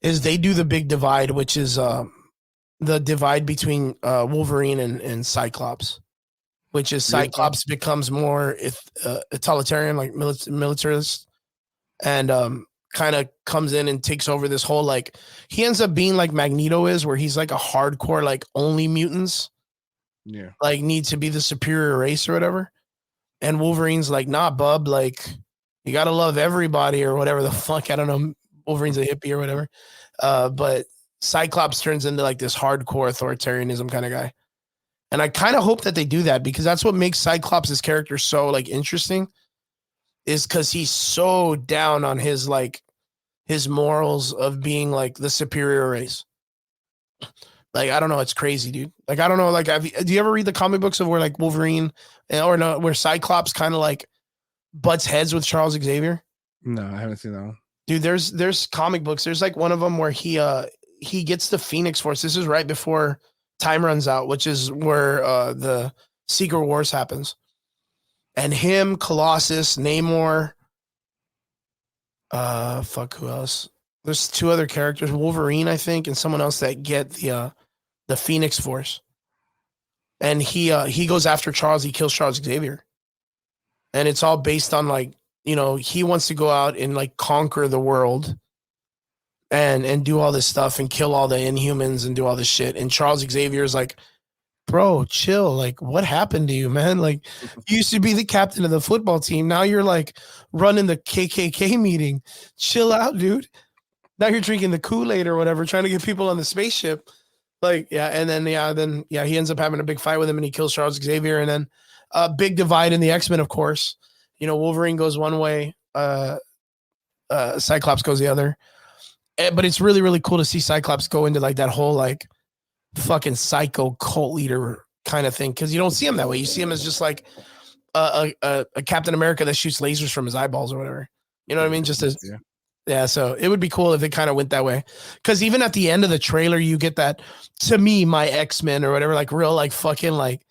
is they do the big divide, which is the divide between Wolverine and Cyclops, which is Cyclops becomes more totalitarian, like militarist, and kind of comes in and takes over this whole, like, he ends up being like Magneto is, where he's like a hardcore, like, only mutants, like, need to be the superior race or whatever. And Wolverine's like, nah, bub, like, you gotta love everybody or whatever the fuck. I don't know. Wolverine's a hippie or whatever. But Cyclops turns into like this hardcore authoritarianism kind of guy. And I kind of hope that they do that because that's what makes Cyclops' character so like interesting, is because he's so down on his morals of being like the superior race. Like, I don't know. It's crazy, dude. Like, I don't know. Like, do you ever read the comic books of where like Wolverine where Cyclops kind of like butts heads with Charles Xavier? No, I haven't seen that one. Dude, there's comic books. There's like one of them where he gets the Phoenix Force. This is right before time runs out, which is where the Secret Wars happens. And him, Colossus, Namor, who else? There's 2 other characters, Wolverine, I think, and someone else that get the Phoenix Force. And he goes after Charles. He kills Charles Xavier. And it's all based on like, he wants to go out and like conquer the world and do all this stuff and kill all the Inhumans and do all this shit. And Charles Xavier is like, bro, chill. Like, what happened to you, man? Like, you used to be the captain of the football team. Now you're like running the KKK meeting. Chill out, dude. Now you're drinking the Kool-Aid or whatever, trying to get people on the spaceship. Like, yeah. And then, he ends up having a big fight with him and he kills Charles Xavier. And then a big divide in the X-Men, of course. Wolverine goes one way. Cyclops goes the other. But it's really, really cool to see Cyclops go into like that whole like fucking psycho cult leader kind of thing, because you don't see him that way. You see him as just like a Captain America that shoots lasers from his eyeballs or whatever. You know what I mean? Just as yeah. So it would be cool if it kind of went that way, because even at the end of the trailer, you get that, to me, my X-Men or whatever, like real like fucking like,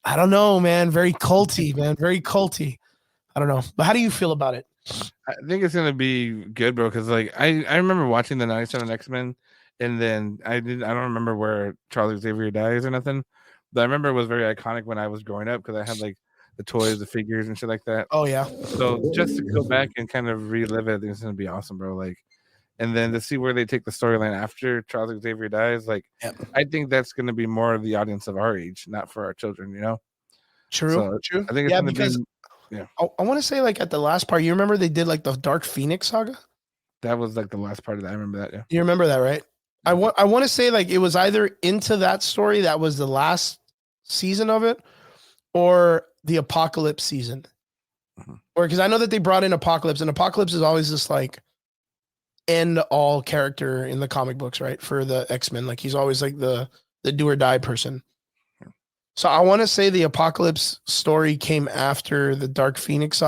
I don't know, man, very culty, man, very culty. I don't know, but how do you feel about it? I think it's gonna be good, bro. Because like I remember watching the 97 X-Men, and then I don't remember where Charles Xavier dies or nothing, but I remember it was very iconic when I was growing up because I had like the toys, the figures, and shit like that. Oh yeah. So just to go back and kind of relive it, I think it's gonna be awesome, bro. Like, and then to see where they take the storyline after Charles Xavier dies, like, Yep. I think that's gonna be more of the audience of our age, not for our children, you know. True. So True. I think it's gonna be. Yeah, I want to say like at the last part, you remember they did like the Dark Phoenix saga? that was like the last part of that. I remember that. Yeah. You remember that, right? I want to say like it was either into that story that was the last season of it or the Apocalypse season. Or because I know that they brought in Apocalypse, and Apocalypse is always this like end all character in the comic books, right? For the X-Men. Like he's always like the do or die person. So I want to say the Apocalypse story came after the Dark Phoenix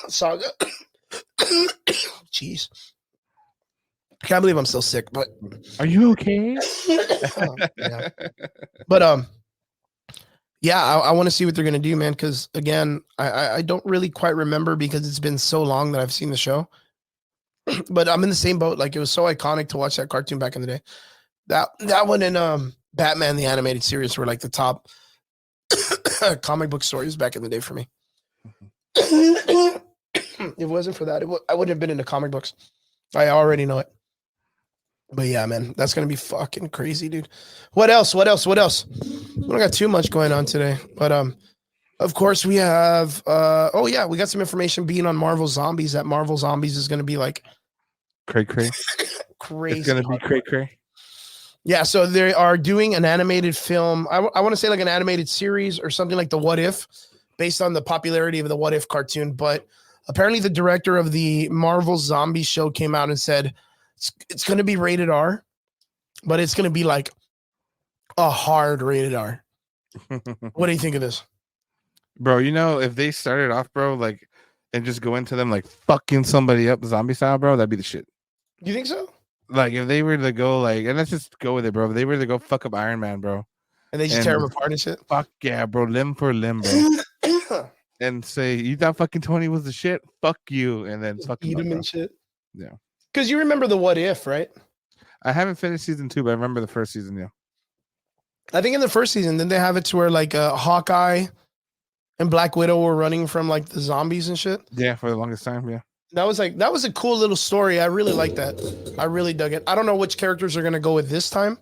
saga. Jeez. Can't believe I'm still sick, but are you okay? yeah. But yeah, I want to see what they're gonna do, man. Because again, I don't really quite remember because it's been so long that I've seen the show. But I'm in the same boat. Like it was so iconic to watch that cartoon back in the day. That one and Batman the animated series were like the top comic book stories back in the day for me. If it wasn't for that, I wouldn't have been into comic books. I already know it. But yeah, man, that's gonna be fucking crazy, dude. What else? We don't got too much going on today, but of course we have oh yeah, we got some information being on Marvel Zombies. That Marvel Zombies is gonna be like cray. Crazy. It's gonna be cray. Yeah, so they are doing an animated film. I want to say like an animated series or something like the What If, based on the popularity of the What If cartoon. But apparently, the director of the Marvel Zombie show came out and said it's going to be rated R, but it's going to be like a hard rated R. What do you think of this, bro? You know, if they started off, bro, like, and just go into them like fucking somebody up zombie style, bro, that'd be the shit. You think so? Like if they were to go like, and let's just go with it, bro. If they were to go fuck up Iron Man, bro, and they just tear him apart and shit. Fuck yeah, bro, limb for limb, bro. And say you thought fucking Tony was the shit. Fuck you, and then fuck eat him and shit. Yeah, because you remember the What If, right? I haven't finished season 2, but I remember the first season. Yeah, I think in the first season, then they have it to where like Hawkeye and Black Widow were running from like the zombies and shit. Yeah, for the longest time. Yeah. That was a cool little story. I really like that. I really dug it. I don't know which characters are gonna go with this time,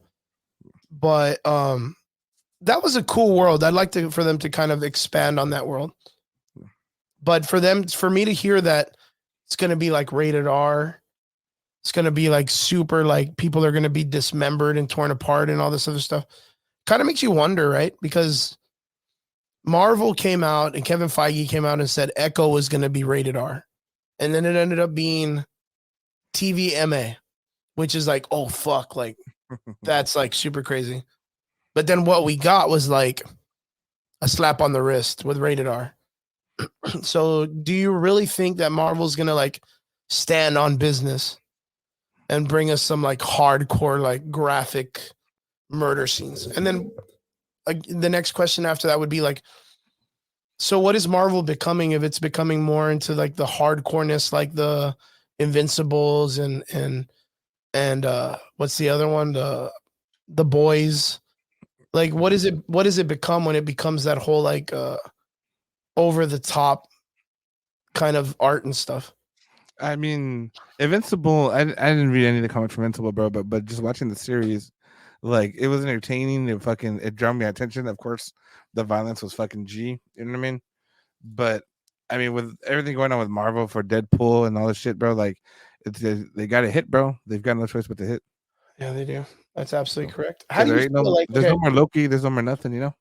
but that was a cool world. I'd like for them to kind of expand on that world. But for me to hear that it's gonna be like rated R, it's gonna be like super like people are gonna be dismembered and torn apart and all this other stuff, kind of makes you wonder, right? Because Marvel came out and Kevin Feige came out and said Echo was gonna be rated R. And then it ended up being TVMA, which is like, oh, fuck. Like, that's like super crazy. But then what we got was like a slap on the wrist with rated R. So do you really think that Marvel's going to like stand on business and bring us some like hardcore, like graphic murder scenes? And then like the next question after that would be like, so what is Marvel becoming if it's becoming more into like the hardcoreness, like the Invincibles and what's the other one? The Boys. Like what does it become when it becomes that whole like over the top kind of art and stuff? I mean, Invincible, I didn't read any of the comics from Invincible, bro, but just watching the series, like it was entertaining. It drew my attention. Of course, the violence was fucking G. You know what I mean? But I mean, with everything going on with Marvel for Deadpool and all this shit, bro, like they got to hit, bro. They've got no choice but to hit. Yeah, they do. That's absolutely correct. How do you feel there's no more Loki, there's no more nothing, you know?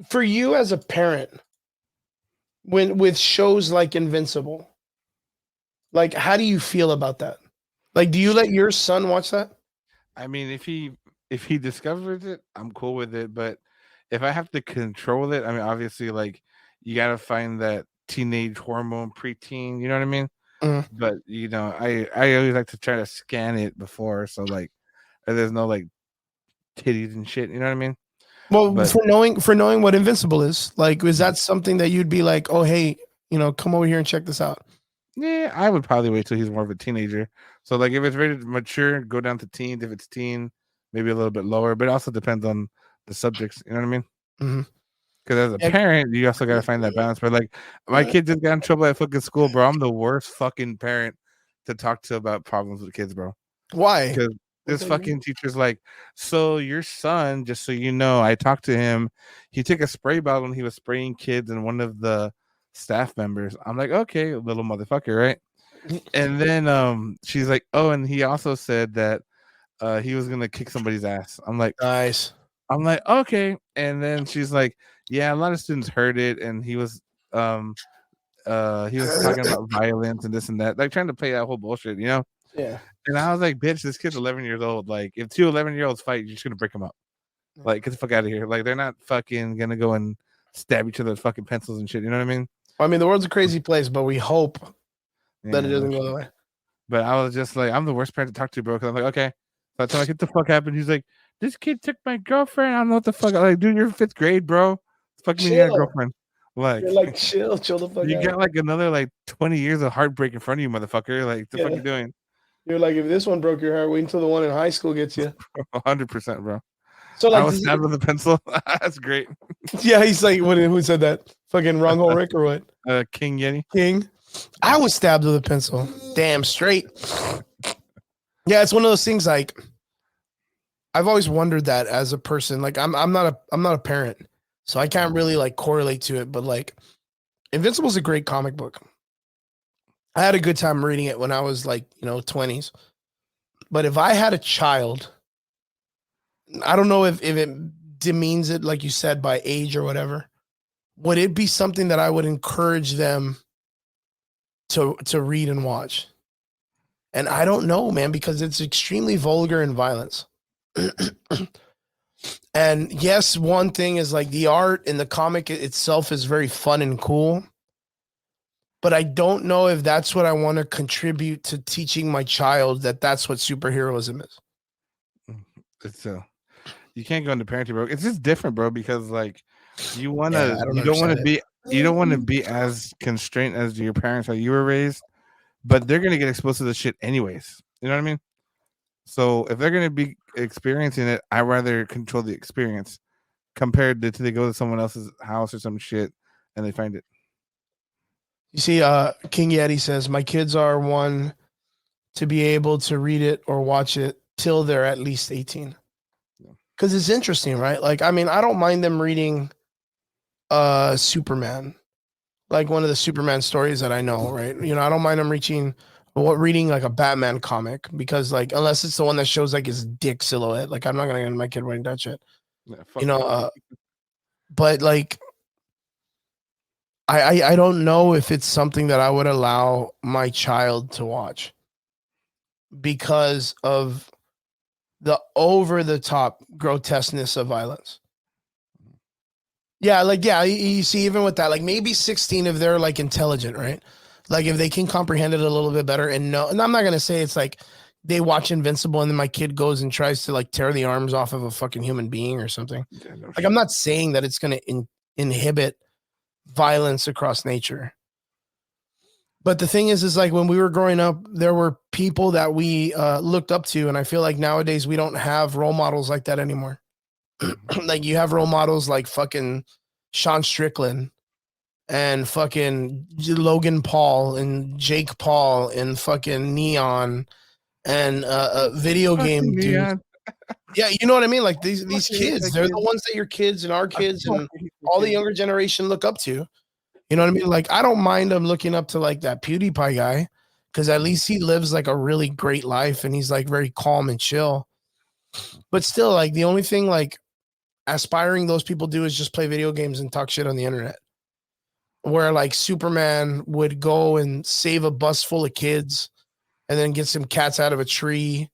For you as a parent, when with shows like Invincible, like how do you feel about that? Like, do you let your son watch that? I mean, if he discovers it, I'm cool with it. But if I have to control it, I mean, obviously, like you gotta find that teenage hormone preteen. You know what I mean? Mm-hmm. But you know, I always like to try to scan it before, so like there's no like titties and shit. You know what I mean? Well, for knowing what Invincible is, like, is that something that you'd be like, oh hey, come over here and check this out? Yeah, I would probably wait till he's more of a teenager. So like if it's rated mature, go down to teens. If it's teen, maybe a little bit lower. But it also depends on the subjects. You know what I mean? Mm-hmm. Because as a parent, you also gotta find that balance. But like, my kid just got in trouble at fucking school, bro. I'm the worst fucking parent to talk to about problems with kids, bro. Why? Because this fucking teacher's like, so your son, just so you know, I talked to him. He took a spray bottle and he was spraying kids and one of the staff members. I'm like, okay, little motherfucker, right? And then she's like, oh, and he also said that he was gonna kick somebody's ass. Nice. I'm like, okay. And then she's like, yeah, a lot of students heard it, and he was talking about violence and this and that, like trying to play that whole bullshit, you know? Yeah. And I was like, bitch, this kid's 11 years old. Like, if two 11-year-olds fight, you're just gonna break them up. Like, get the fuck out of here. Like, they're not fucking gonna go and stab each other with fucking pencils and shit. You know what I mean? I mean, the world's a crazy place, but we hope that it doesn't go that way. But I was just like, I'm the worst parent to talk to, bro. Because I'm like, okay. So I tell him, like, what the fuck happened? He's like, this kid took my girlfriend. I don't know what the fuck. I'm like, dude, you're 5th grade, bro. Fuck me, you got a girlfriend. Like, you're like, chill the fuck you out. got like another like 20 years of heartbreak in front of you, motherfucker. Like, the fuck you doing? You're like, if this one broke your heart, wait until the one in high school gets you. 100%, bro. So like, I was stabbed with a pencil. That's great. Yeah, he's like, who said that? Fucking wrong hole Rick or what? King Yeti. King. I was stabbed with a pencil. Damn straight. Yeah, it's one of those things. Like, I've always wondered that as a person. Like, I'm not a parent, so I can't really like correlate to it. But like, Invincible's a great comic book. I had a good time reading it when I was like, 20s. But if I had a child, I don't know if it demeans it, like you said, by age or whatever. Would it be something that I would encourage them to read and watch? And I don't know, man, because it's extremely vulgar and violence. And yes, one thing is like the art in the comic itself is very fun and cool. But I don't know if that's what I want to contribute to teaching my child that's what superheroism is. It's you can't go into parenting, bro. It's just different, bro, because like you don't want to be as constrained as your parents how you were raised, but they're gonna get exposed to this shit anyways. You know what I mean? So if they're gonna be experiencing it, I'd rather control the experience compared to they go to someone else's house or some shit and they find it. You see, King Yeti says, my kids are one to be able to read it or watch it till they're at least 18. Because it's interesting, right? Like, I mean, I don't mind them reading Superman, like one of the Superman stories that I know, right? I don't mind them reading like a Batman comic because, like, unless it's the one that shows like his dick silhouette, like I'm not gonna get my kid reading that shit, but like, I don't know if it's something that I would allow my child to watch because of the over-the-top grotesqueness of violence. Yeah, like, yeah, you see, even with that, like maybe 16 if they're like intelligent, right? Like if they can comprehend it a little bit better and know, and I'm not going to say it's like they watch Invincible and then my kid goes and tries to like tear the arms off of a fucking human being or something. Yeah, no, like, I'm not saying that it's going to inhibit violence across nature. But the thing is like when we were growing up, there were people that we looked up to. And I feel like nowadays we don't have role models like that anymore. Like you have role models like fucking Sean Strickland and fucking Logan Paul and Jake Paul and fucking Neon and a video game dude. Yeah, you know what I mean? Like these kids, they're the ones that your kids and our kids and all the younger generation look up to. You know what I mean? Like, I don't mind him looking up to like that PewDiePie guy because at least he lives like a really great life and he's like very calm and chill. But still, like the only thing like aspiring those people do is just play video games and talk shit on the internet. Where like Superman would go and save a bus full of kids and then get some cats out of a tree.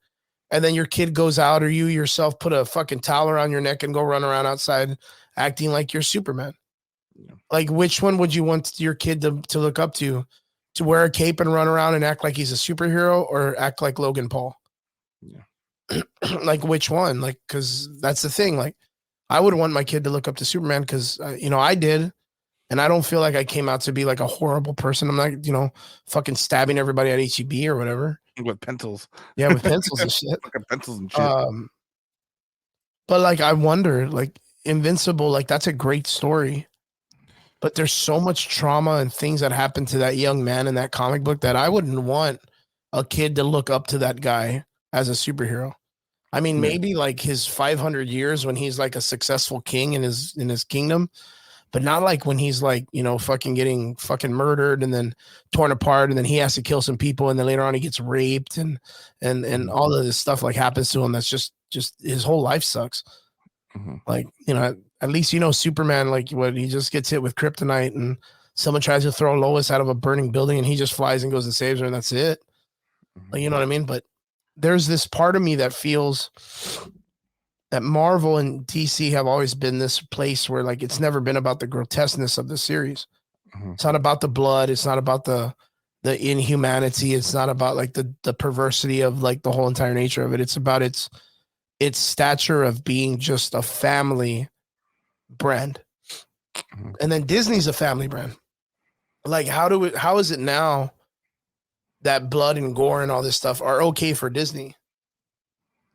And then your kid goes out or you yourself put a fucking towel around your neck and go run around outside acting like you're Superman. Like, which one would you want your kid to look up to wear a cape and run around and act like he's a superhero or act like Logan Paul? Yeah. Like, which one? Like, because that's the thing. Like, I would want my kid to look up to Superman because, I did. And I don't feel like I came out to be like a horrible person. I'm not, fucking stabbing everybody at HEB or whatever. With pencils. Yeah, with pencils and shit. Fucking pencils and shit. But like, I wonder, like, Invincible, like that's a great story. But there's so much trauma and things that happened to that young man in that comic book that I wouldn't want a kid to look up to that guy as a superhero. I mean, maybe like his 500 years when he's like a successful king in his kingdom, but not like when he's like, you know, fucking getting fucking murdered and then torn apart and then he has to kill some people and then later on he gets raped and all of this stuff like happens to him. That's just his whole life sucks. Like, you know, at least, you know, Superman, like what he just gets hit with kryptonite and someone tries to throw Lois out of a burning building and he just flies and goes and saves her and that's it. Like, you know what I mean? But there's this part of me that feels that Marvel and DC have always been this place where like it's never been about the grotesqueness of the series. It's not about the blood. It's not about the inhumanity. It's not about like the perversity of like the whole entire nature of it. It's about its stature of being just a family brand. And then Disney's a family brand. Like how is it now that blood and gore and all this stuff are okay for Disney?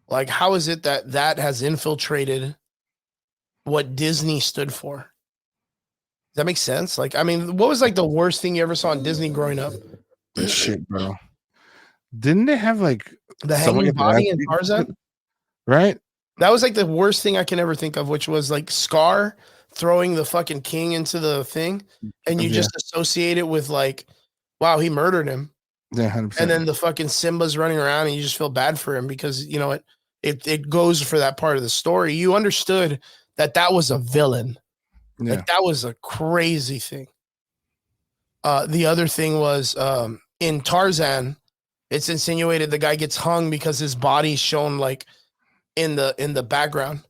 Like, how is it that has infiltrated what Disney stood for? Does that make sense? Like, I mean, what was like the worst thing you ever saw in Disney growing up? Shit, bro. Didn't they have like the hanging body in Tarzan? Right? That was like the worst thing I can ever think of, which was like Scar throwing the fucking king into the thing, and you just associate it with like, wow, he murdered him. Yeah, 100%. And then the fucking Simba's running around and you just feel bad for him because, you know, it goes for that part of the story. You understood that was a villain. Yeah. Like that was a crazy thing. The other thing was in Tarzan, it's insinuated the guy gets hung because his body's shown like in the background.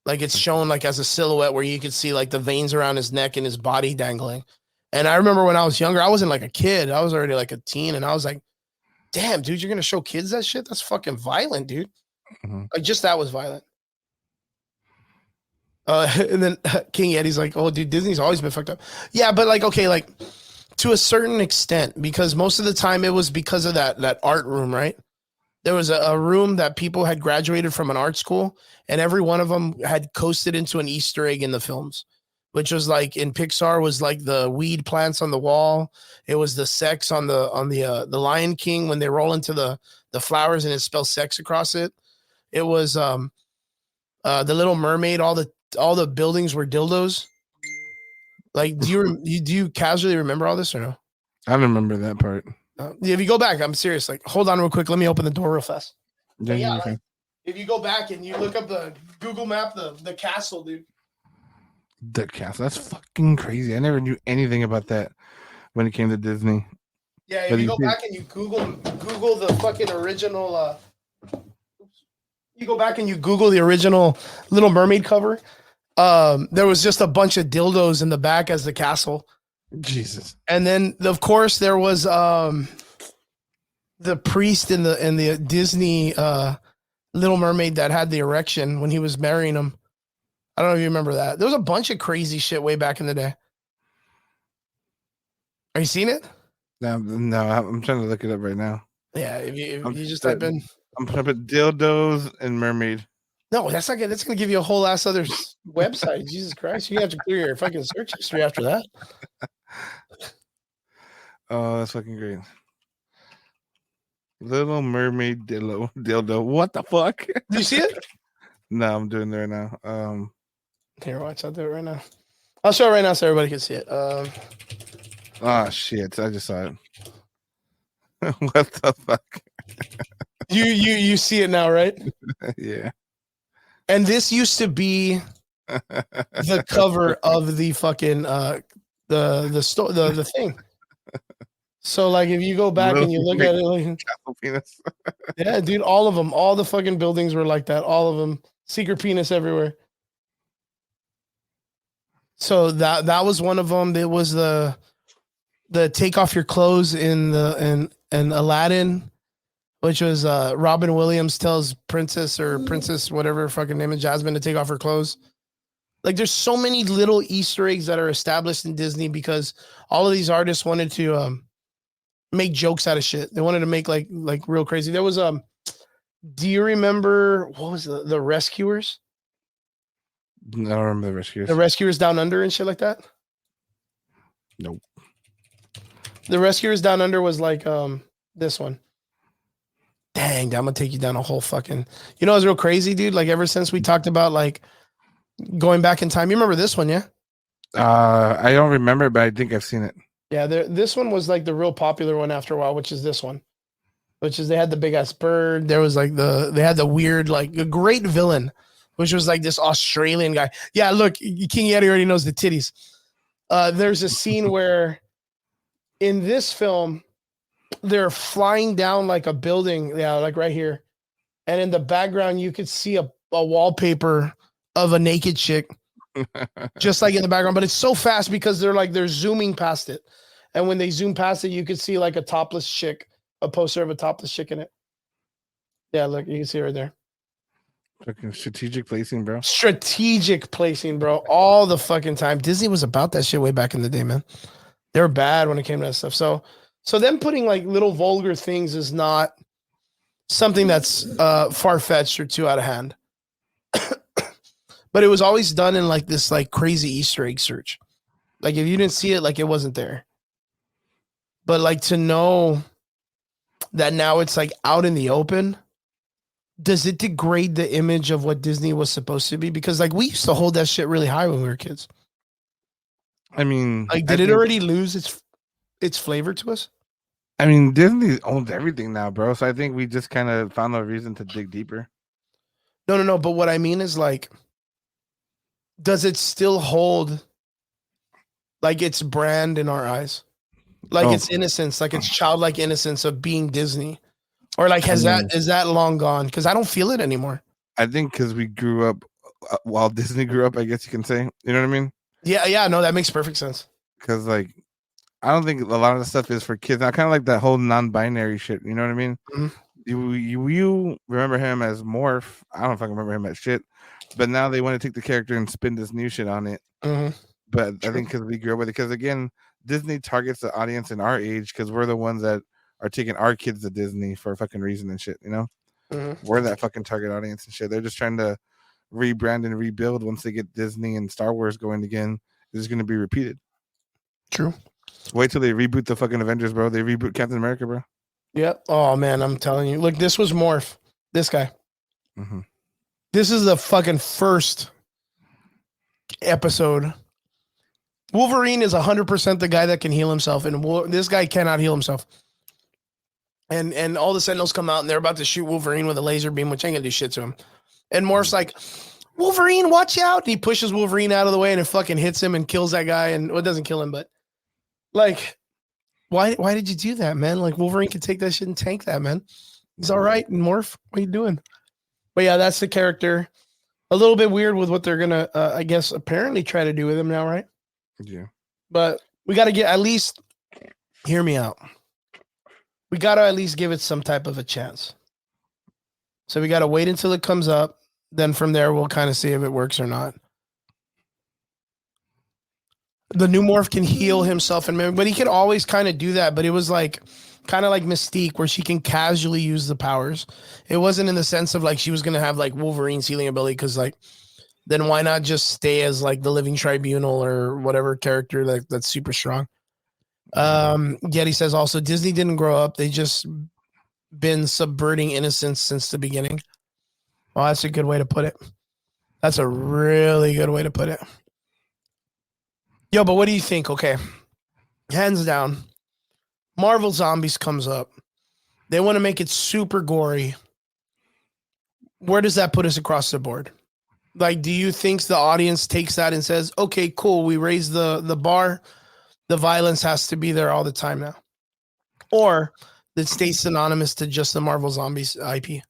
Like it's shown like as a silhouette where you could see like the veins around his neck and his body dangling. And I remember when I was younger, I wasn't like a kid. I was already like a teen. And I was like, damn, dude, you're going to show kids that shit? That's fucking violent, dude. Like just that was violent. And then King Eddie's like, oh, dude, Disney's always been fucked up. Yeah, but like, okay, like to a certain extent, because most of the time it was because of that art room, right? There was a room that people had graduated from an art school, and every one of them had coasted into an Easter egg in the films. Which was like in Pixar was like the weed plants on the wall. It was the sex on the Lion King when they roll into the flowers and it spells sex across it. It was the Little Mermaid. All the buildings were dildos. Like, do you casually remember all this or no? I remember that part. If you go back, I'm serious. Like, hold on real quick. Let me open the door real fast. Yeah, like, if you go back and you look up the Google map, the castle, dude. The castle. That's fucking crazy. I never knew anything about that when it came to Disney. Yeah, if you go back and you Google the fucking original you go back and you Google the original Little Mermaid cover, there was just a bunch of dildos in the back as the castle. Jesus. And then of course there was the priest in the Disney Little Mermaid that had the erection when he was marrying him. I don't know if you remember that. There was a bunch of crazy shit way back in the day. Are you seeing it? No, I'm trying to look it up right now. Yeah, if you just type in. I'm typing dildos and mermaid. No, that's not good. That's going to give you a whole ass other website. Jesus Christ. You have to clear your fucking search history after that. Oh, that's fucking great. Little Mermaid dildo. What the fuck? Do you see it? No, I'm doing it right now. Here, watch. I'll do it right now. I'll show it right now so everybody can see it. Oh, shit. I just saw it. What the fuck? You see it now, right? Yeah. And this used to be the cover of the fucking the thing. So like if you go back and you look at it, like, penis. Yeah, dude, all of them, all the fucking buildings were like that. All of them, secret penis everywhere. So that was one of them. It was the take off your clothes in Aladdin, which was Robin Williams tells Princess whatever fucking name is Jasmine to take off her clothes. Like there's so many little Easter eggs that are established in Disney because all of these artists wanted to make jokes out of shit. They wanted to make like real crazy. There was do you remember what was the Rescuers? I don't remember the Rescuers. The Rescuers Down Under and shit like that. Nope. The Rescuers Down Under was like this one. Dang, I'm gonna take you down a whole fucking. You know, it's real crazy, dude. Like ever since we talked about like going back in time, you remember this one, yeah? I don't remember, but I think I've seen it. Yeah, this one was like the real popular one after a while, which is this one, which is they had the big ass bird. There was like they had the weird like a great villain, which was like this Australian guy. Yeah, look, King Yeti already knows the titties. There's a scene where in this film they're flying down like a building, yeah, like right here, and in the background you could see a wallpaper of a naked chick. Just like in the background, but it's so fast because they're zooming past it, and when they zoom past it, you could see like a topless chick, a poster of a topless chick in it. Yeah, look, you can see it right there. Fucking strategic placing, bro. Strategic placing, bro. All the fucking time. Disney was about that shit way back in the day, man. They were bad when it came to that stuff. So them putting like little vulgar things is not something that's far-fetched or too out of hand. But it was always done in like this like crazy Easter egg search. Like if you didn't see it, like it wasn't there. But like to know that now it's like out in the open, does it degrade the image of what Disney was supposed to be? Because like we used to hold that shit really high when we were kids. I mean, like did it already lose its flavor to us? I mean, Disney owns everything now, bro. So I think we just kind of found a reason to dig deeper. No. But what I mean is like, does it still hold like its brand in our eyes? Like its innocence, like its childlike innocence of being Disney? Or like is that long gone? Because I don't feel it anymore. I think because we grew up while Disney grew up, I guess you can say. You know what I mean? Yeah, no, that makes perfect sense. Because like I don't think a lot of the stuff is for kids. I kind of like that whole non-binary shit. You know what I mean? Mm-hmm. You remember him as Morph. I don't fucking remember him as shit. But now they want to take the character and spin this new shit on it. Mm-hmm. But I think because we grew up with it, because again, Disney targets the audience in our age because we're the ones that are taking our kids to Disney for a fucking reason and shit, you know? Mm-hmm. We're that fucking target audience and shit. They're just trying to rebrand and rebuild once they get Disney and Star Wars going again. It's going to be repeated. True. Wait till they reboot the fucking Avengers, bro. They reboot Captain America, bro. Yep. Oh, man, I'm telling you. Look, this was Morph. This guy. Mm-hmm. This is the fucking first episode. Wolverine is 100% the guy that can heal himself, and this guy cannot heal himself. And all the Sentinels come out, and they're about to shoot Wolverine with a laser beam, which ain't gonna do shit to him. And Morph's like, Wolverine, watch out! And he pushes Wolverine out of the way, and it fucking hits him and kills that guy. And well, it doesn't kill him, but like, why did you do that, man? Like Wolverine could take that shit and tank that, man. He's all right. And Morph, what are you doing? But yeah, that's the character. A little bit weird with what they're gonna, I guess, apparently try to do with him now, right? Yeah. But we got to get at least. Hear me out. We got to at least give it some type of a chance. So we got to wait until it comes up. Then from there, we'll kind of see if it works or not. The new Morph can heal himself, but he can always kind of do that. But it was like kind of like Mystique, where she can casually use the powers. It wasn't in the sense of like she was going to have like Wolverine's healing ability, because like, then why not just stay as like the Living Tribunal or whatever character that's super strong? Getty says also Disney didn't grow up. They just been subverting innocence since the beginning. Well, that's a good way to put it. That's a really good way to put it. Yo, but what do you think? Okay. Hands down. Marvel Zombies comes up. They want to make it super gory. Where does that put us across the board? Like, do you think the audience takes that and says, okay, cool, we raised the bar. The violence has to be there all the time now? Or it stays synonymous to just the Marvel Zombies IP?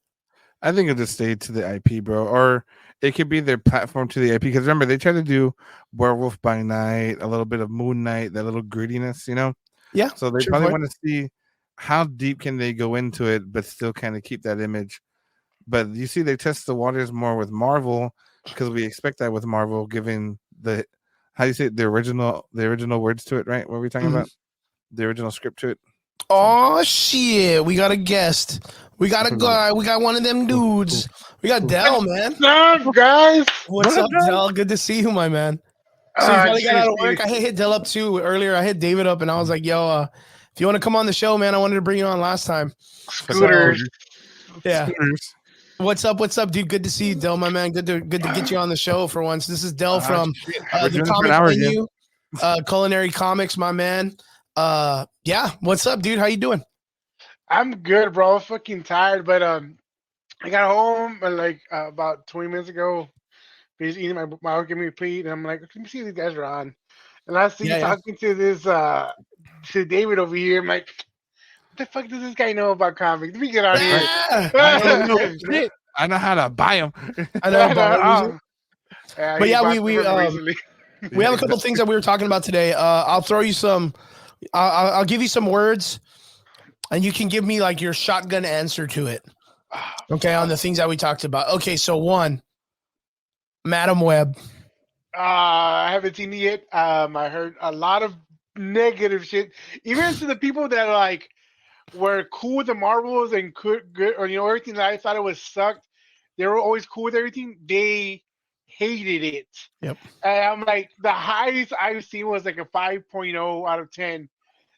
I think it'll just stay to the IP, bro. Or it could be their platform to the IP. Because remember, they tried to do Werewolf by Night, a little bit of Moon Knight, that little grittiness, you know? Yeah. So they probably want to see how deep can they go into it, but still kind of keep that image. But you see, they test the waters more with Marvel, because we expect that with Marvel, given the, how do you say it, the original words to it, right? What were we talking about? The original script to it. Oh shit! We got a guest. We got a guy. We got one of them dudes. We got Dell, man. What's up, guys? What's up, Dell? Good to see you, my man. So you finally got out of work. I hit Dell up too earlier. I hit David up and I was like, yo, if you want to come on the show, man, I wanted to bring you on last time. Scooters. So, yeah. What's up, dude? Good to see you, Dell, my man. Good to get you on the show for once. This is Dell from the Comic Menu, Culinary Comics, my man. Yeah. What's up, dude? How you doing? I'm good, bro. Fucking tired, but I got home like about 20 minutes ago. He's eating my wife gave me a plate, and I'm like, let me see if these guys are on. And I see talking to this to David over here. I'm like, what the fuck does this guy know about comics? Let me get out here. I know how to buy them. I know about them. But yeah, we have a couple things that we were talking about today. I'll throw you some. I'll give you some words, and you can give me like your shotgun answer to it. Okay, on the things that we talked about. Okay, so one. Madam Web. I haven't seen it yet. I heard a lot of negative shit. Even to the people that like were cool with the Marvels and good or everything that I thought it was sucked. They were always cool with everything. They hated it. Yep. And I'm like, the highest I've seen was like a 5.0 out of 10.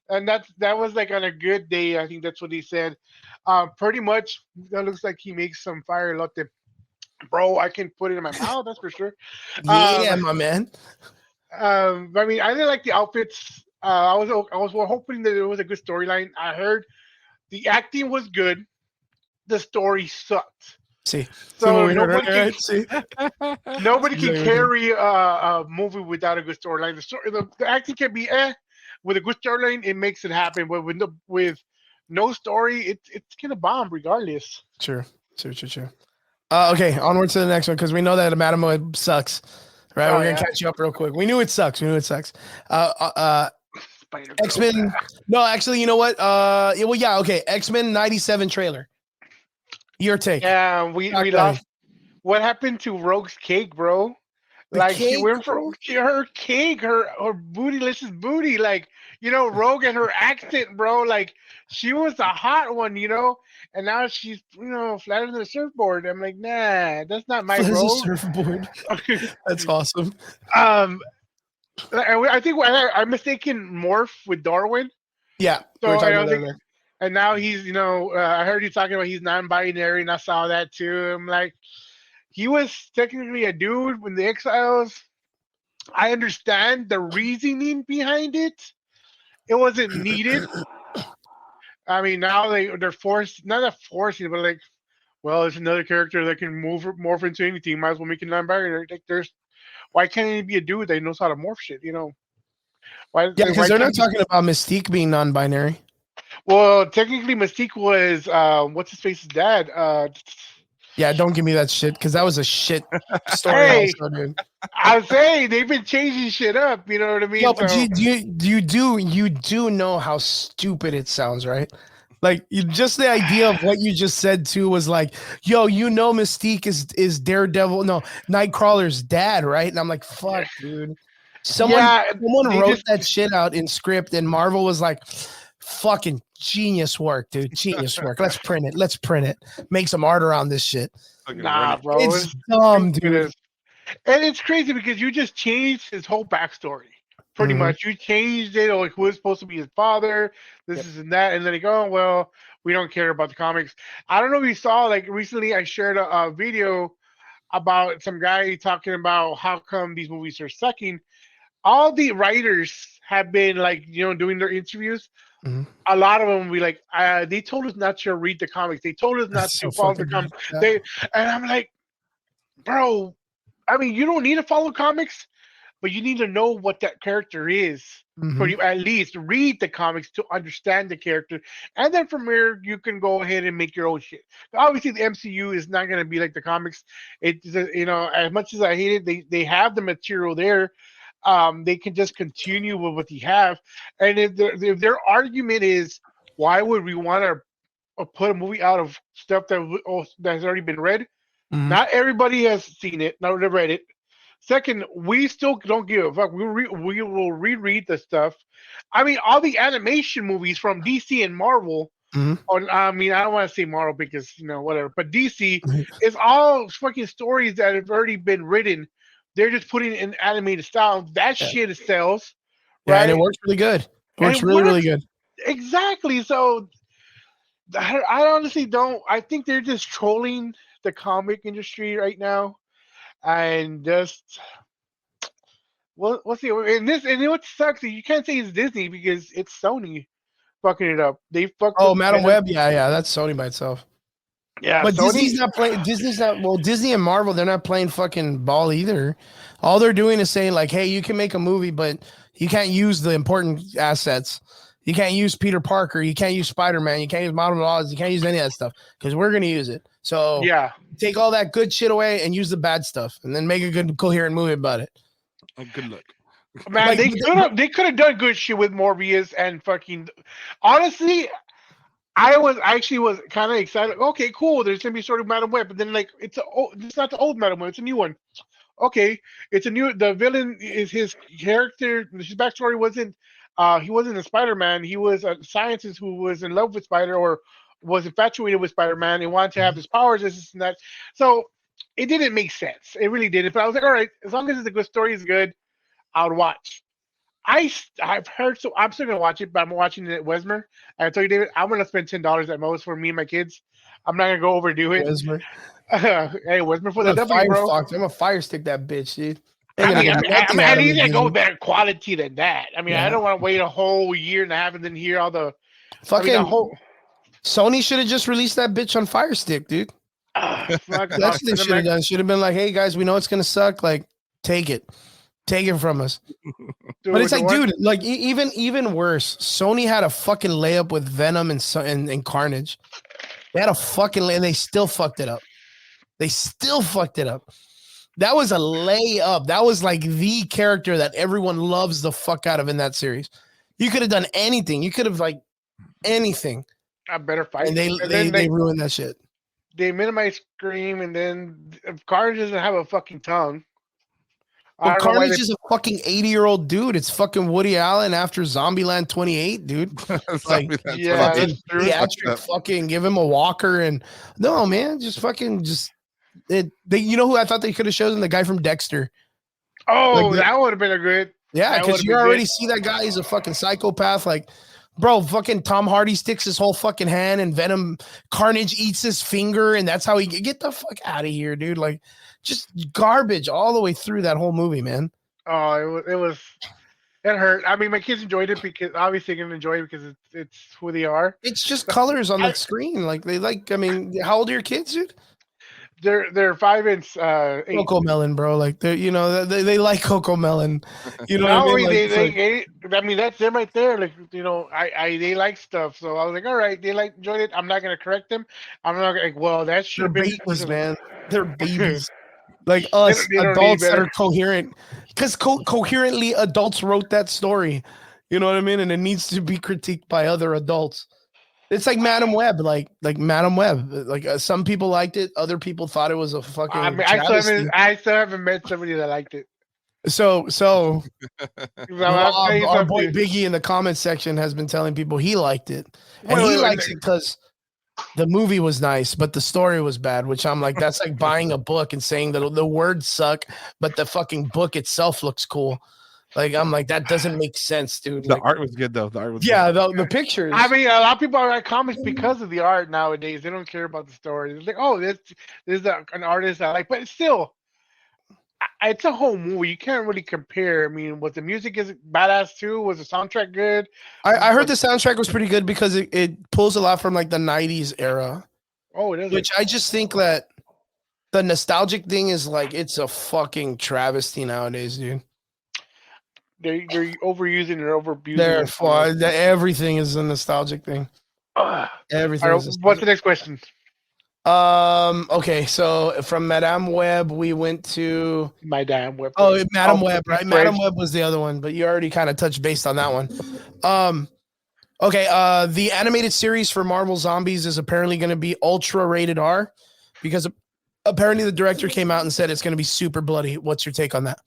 And that was like on a good day. I think that's what he said. Pretty much that looks like he makes some fire elote. Bro, I can put it in my mouth, that's for sure. Yeah, my man. I mean, I didn't like the outfits. I was hoping that it was a good storyline. I heard the acting was good. The story sucked. See, so nobody can carry a movie without a good storyline. The acting can be with a good storyline, it makes it happen. But with no story, it's gonna bomb regardless. True. Okay, onward to the next one because we know that Madam Web sucks. Right, we're gonna catch you up real quick. We knew it sucks. X-Men. No, actually, you know what? Okay. X-Men 97 trailer. Your take? Yeah, we lost. What happened to Rogue's cake, bro? Like she went for her cake, her bootylicious booty, like Rogue and her accent, bro. Like she was a hot one, and now she's flatter than a surfboard. I'm like, nah, that's not my Rogue. Surfboard. That's awesome. I think I'm mistaken Morph with Darwin. Yeah. So and now he's I heard you talking about he's non-binary, and I saw that too. I'm like, he was technically a dude in the Exiles. I understand the reasoning behind it. It wasn't needed. I mean, now they're forced, not forcing, but like, well, it's another character that can morph into anything. Might as well make it non-binary. Like, why can't it be a dude that knows how to morph shit? Why? Yeah, because they're not talking about Mystique being non-binary. Well, technically, Mystique was what's his face's dad. Yeah, don't give me that shit because that was a shit story. Hey, I'm saying they've been changing shit up. You know what I mean? No, but you do know how stupid it sounds, right? Like just the idea of what you just said too was like, yo, Mystique is Daredevil, no, Nightcrawler's dad, right? And I'm like, fuck, dude. Someone wrote that shit out in script, and Marvel was like, fucking genius work, dude. Genius work. Let's print it. Make some art around this shit. Nah, bro. It's dumb, dude. And it's crazy because you just changed his whole backstory. Pretty much. You changed it, like who was supposed to be his father, this is and that, and then they go, well, we don't care about the comics. I don't know if you saw, like recently I shared a video about some guy talking about how come these movies are sucking. All the writers have been like, doing their interviews. A lot of them be like, they told us not to read the comics. They told us not to follow the comics. And I'm like, bro, I mean, you don't need to follow comics, but you need to know what that character is. For you at least read the comics to understand the character, and then from there you can go ahead and make your own shit. Obviously, the MCU is not going to be like the comics. It's as much as I hate it, they have the material there. They can just continue with what they have. And if their argument is, why would we want to put a movie out of stuff that has already been read? Not everybody has seen it, not read it. Second, we still don't give a fuck. We will reread the stuff. I mean, all the animation movies from DC and Marvel Or I mean, I don't want to say Marvel because whatever, but DC is all fucking stories that have already been written. They're just putting it in animated style. That shit sells, Yeah, right? and it works really good. It And works it really, really works. good. Exactly. So I honestly don't. I think they're just trolling the comic industry right now, and just we'll see. And what sucks is you can't say it's Disney because it's Sony fucking it up. They fucked Oh, up Madam Venom. Web. Yeah, that's Sony by itself. Yeah, But Sony. Disney's not playing. Disney's not. Well, Disney and Marvel, they're not playing fucking ball either. All they're doing is saying like, "Hey, you can make a movie, but you can't use the important assets. You can't use Peter Parker. You can't use Spider-Man. You can't use Miles Morales. You can't use any of that stuff because we're gonna use it. So Yeah. take all that good shit away and use the bad stuff, and then make a good, coherent movie about it." Good luck. Man, Like, they could have done good shit with Morbius and fucking. Honestly, I actually was kind of excited. Okay, cool. There's gonna be sort of Madam Web, but then like it's not the old Madam Web. It's a new one. Okay, it's a new. The villain is his character. His backstory wasn't. He wasn't a Spider-Man. He was a scientist who was in love with Spider or was infatuated with Spider-Man and wanted to have his powers. This and that. So it didn't make sense. It really didn't. But I was like, all right, as long as it's a good story, is good. I'll watch. I've heard, so I'm still gonna watch it, but I'm watching it at Wesmer. I told you, David, I'm gonna spend $10 at most for me and my kids. I'm not gonna go overdo it. Wesmer. Hey, Wesmer for the I'm a W, bro. Firefox. I'm a fire stick that bitch, dude. At least I go better quality than that. I mean, Yeah. I don't want to wait a whole year and a half and then hear all the Fucking the whole. Sony should have just released that bitch on Fire Stick, dude. That's what they should have done. Should have been like, "Hey guys, we know it's gonna suck. Like, take it from us." But it's like, dude, like even worse. Sony had a fucking layup with Venom and Carnage. They had a fucking and they still fucked it up. That was a layup. That was like the character that everyone loves the fuck out of in that series. You could have done anything. You could have like anything. I better fight. And they ruined that shit. They minimize Scream, and then if Carnage doesn't have a fucking tongue. Well, Carnage is a fucking 80-year-old dude. It's fucking Woody Allen after Zombieland 28, dude. Like, yeah, theatric, fucking give him a walker and no, man, just fucking you know who I thought they could have chosen? The guy from Dexter. Oh, like that would have been a good. Yeah, because you already see that guy. He's a fucking psychopath. Like, bro, fucking Tom Hardy sticks his whole fucking hand and Venom Carnage eats his finger, and that's how he get the fuck out of here, dude. Like, just garbage all the way through that whole movie, man. Oh, it hurt. I mean, my kids enjoyed it because obviously they're gonna enjoy it because it's who they are. It's just colors on the screen. Like they like. I mean, how old are your kids, dude? They're 5 and 8. Coco Melon, bro. Like they like Coco Melon. You know what I mean? I mean that's them right there. Like they like stuff. So I was like, all right, they enjoyed it. I'm not gonna correct them. I'm not like, well, that should have been babies, man. They're babies. Like us adults that are coherent, because coherently adults wrote that story. You know what I mean? And it needs to be critiqued by other adults. It's like Madam Web, like Madam Web. Like some people liked it, other people thought it was a fucking. I mean, I still haven't met somebody that liked it. So our boy something. Biggie in the comments section has been telling people he liked it, and he likes it because the movie was nice, but the story was bad. Which I'm like, that's like buying a book and saying that the words suck, but the fucking book itself looks cool. Like, I'm like, that doesn't make sense, dude. The art was good though. The art was good. The pictures. I mean, a lot of people write comics because of the art nowadays. They don't care about the story. It's like, oh, this is an artist I like, but it's still, it's a whole movie. You can't really compare. I mean, was the music is badass too? Was the soundtrack good? I heard the soundtrack was pretty good because it pulls a lot from like the 90s era. Oh, it is. Which I just think that the nostalgic thing is like, it's a fucking travesty nowadays, dude. They're overusing and overabusing. Everything is a nostalgic thing. Everything. Right, what's the next question? Okay, so from Madame Web, we went to Madame Web. Oh, Madame Web, right? Madame Web was the other one, but you already kind of touched base on that one. Okay, the animated series for Marvel Zombies is apparently going to be ultra rated R because apparently the director came out and said it's going to be super bloody. What's your take on that?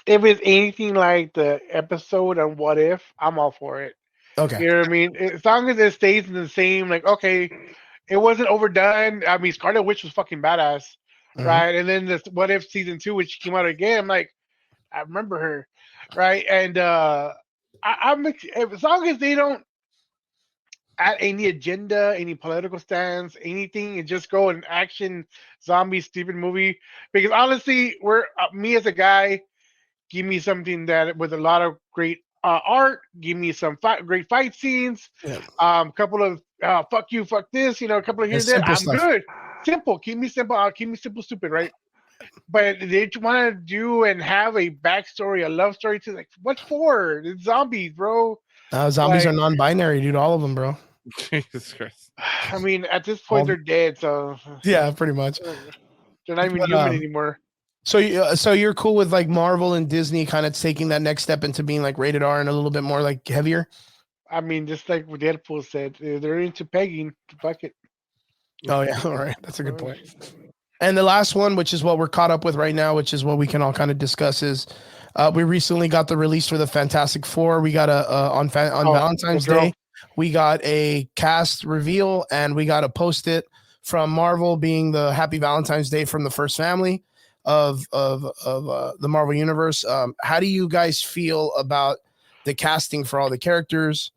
If it's anything like the episode on What If, I'm all for it. Okay. You know what I mean? As long as it stays in the same, like, okay, it wasn't overdone. I mean, Scarlet Witch was fucking badass, Mhm. right? And then this What If season 2, which came out again, I'm like, I remember her, right? And as long as they don't add any agenda, any political stance, anything, and just go an action zombie stupid movie. Because honestly, me as a guy, give me something that with a lot of great art. Give me some great fight scenes. Yeah. Couple of fuck you, fuck this. A couple of here and there. Simple I'm stuff. good. Simple. Keep me simple. Keep me simple, stupid, right? But they want to do and have a backstory, a love story to like what for? It's zombies, bro. Zombies Like, are non-binary, dude. All of them, bro. Jesus Christ. I mean, at this point, they're dead, so Yeah, pretty much. they're not even But, human anymore. So you're cool with like Marvel and Disney kind of taking that next step into being like rated R and a little bit more like heavier? I mean, just like what Deadpool said, they're into pegging. Fuck it. Oh yeah, all right. That's a good point. And the last one, which is what we're caught up with right now, which is what we can all kind of discuss, is we recently got the release for the Fantastic Four. We got on Valentine's Day, we got a cast reveal, and we got a post-it from Marvel, being the Happy Valentine's Day from the first family of the Marvel Universe. How do you guys feel about the casting for all the characters?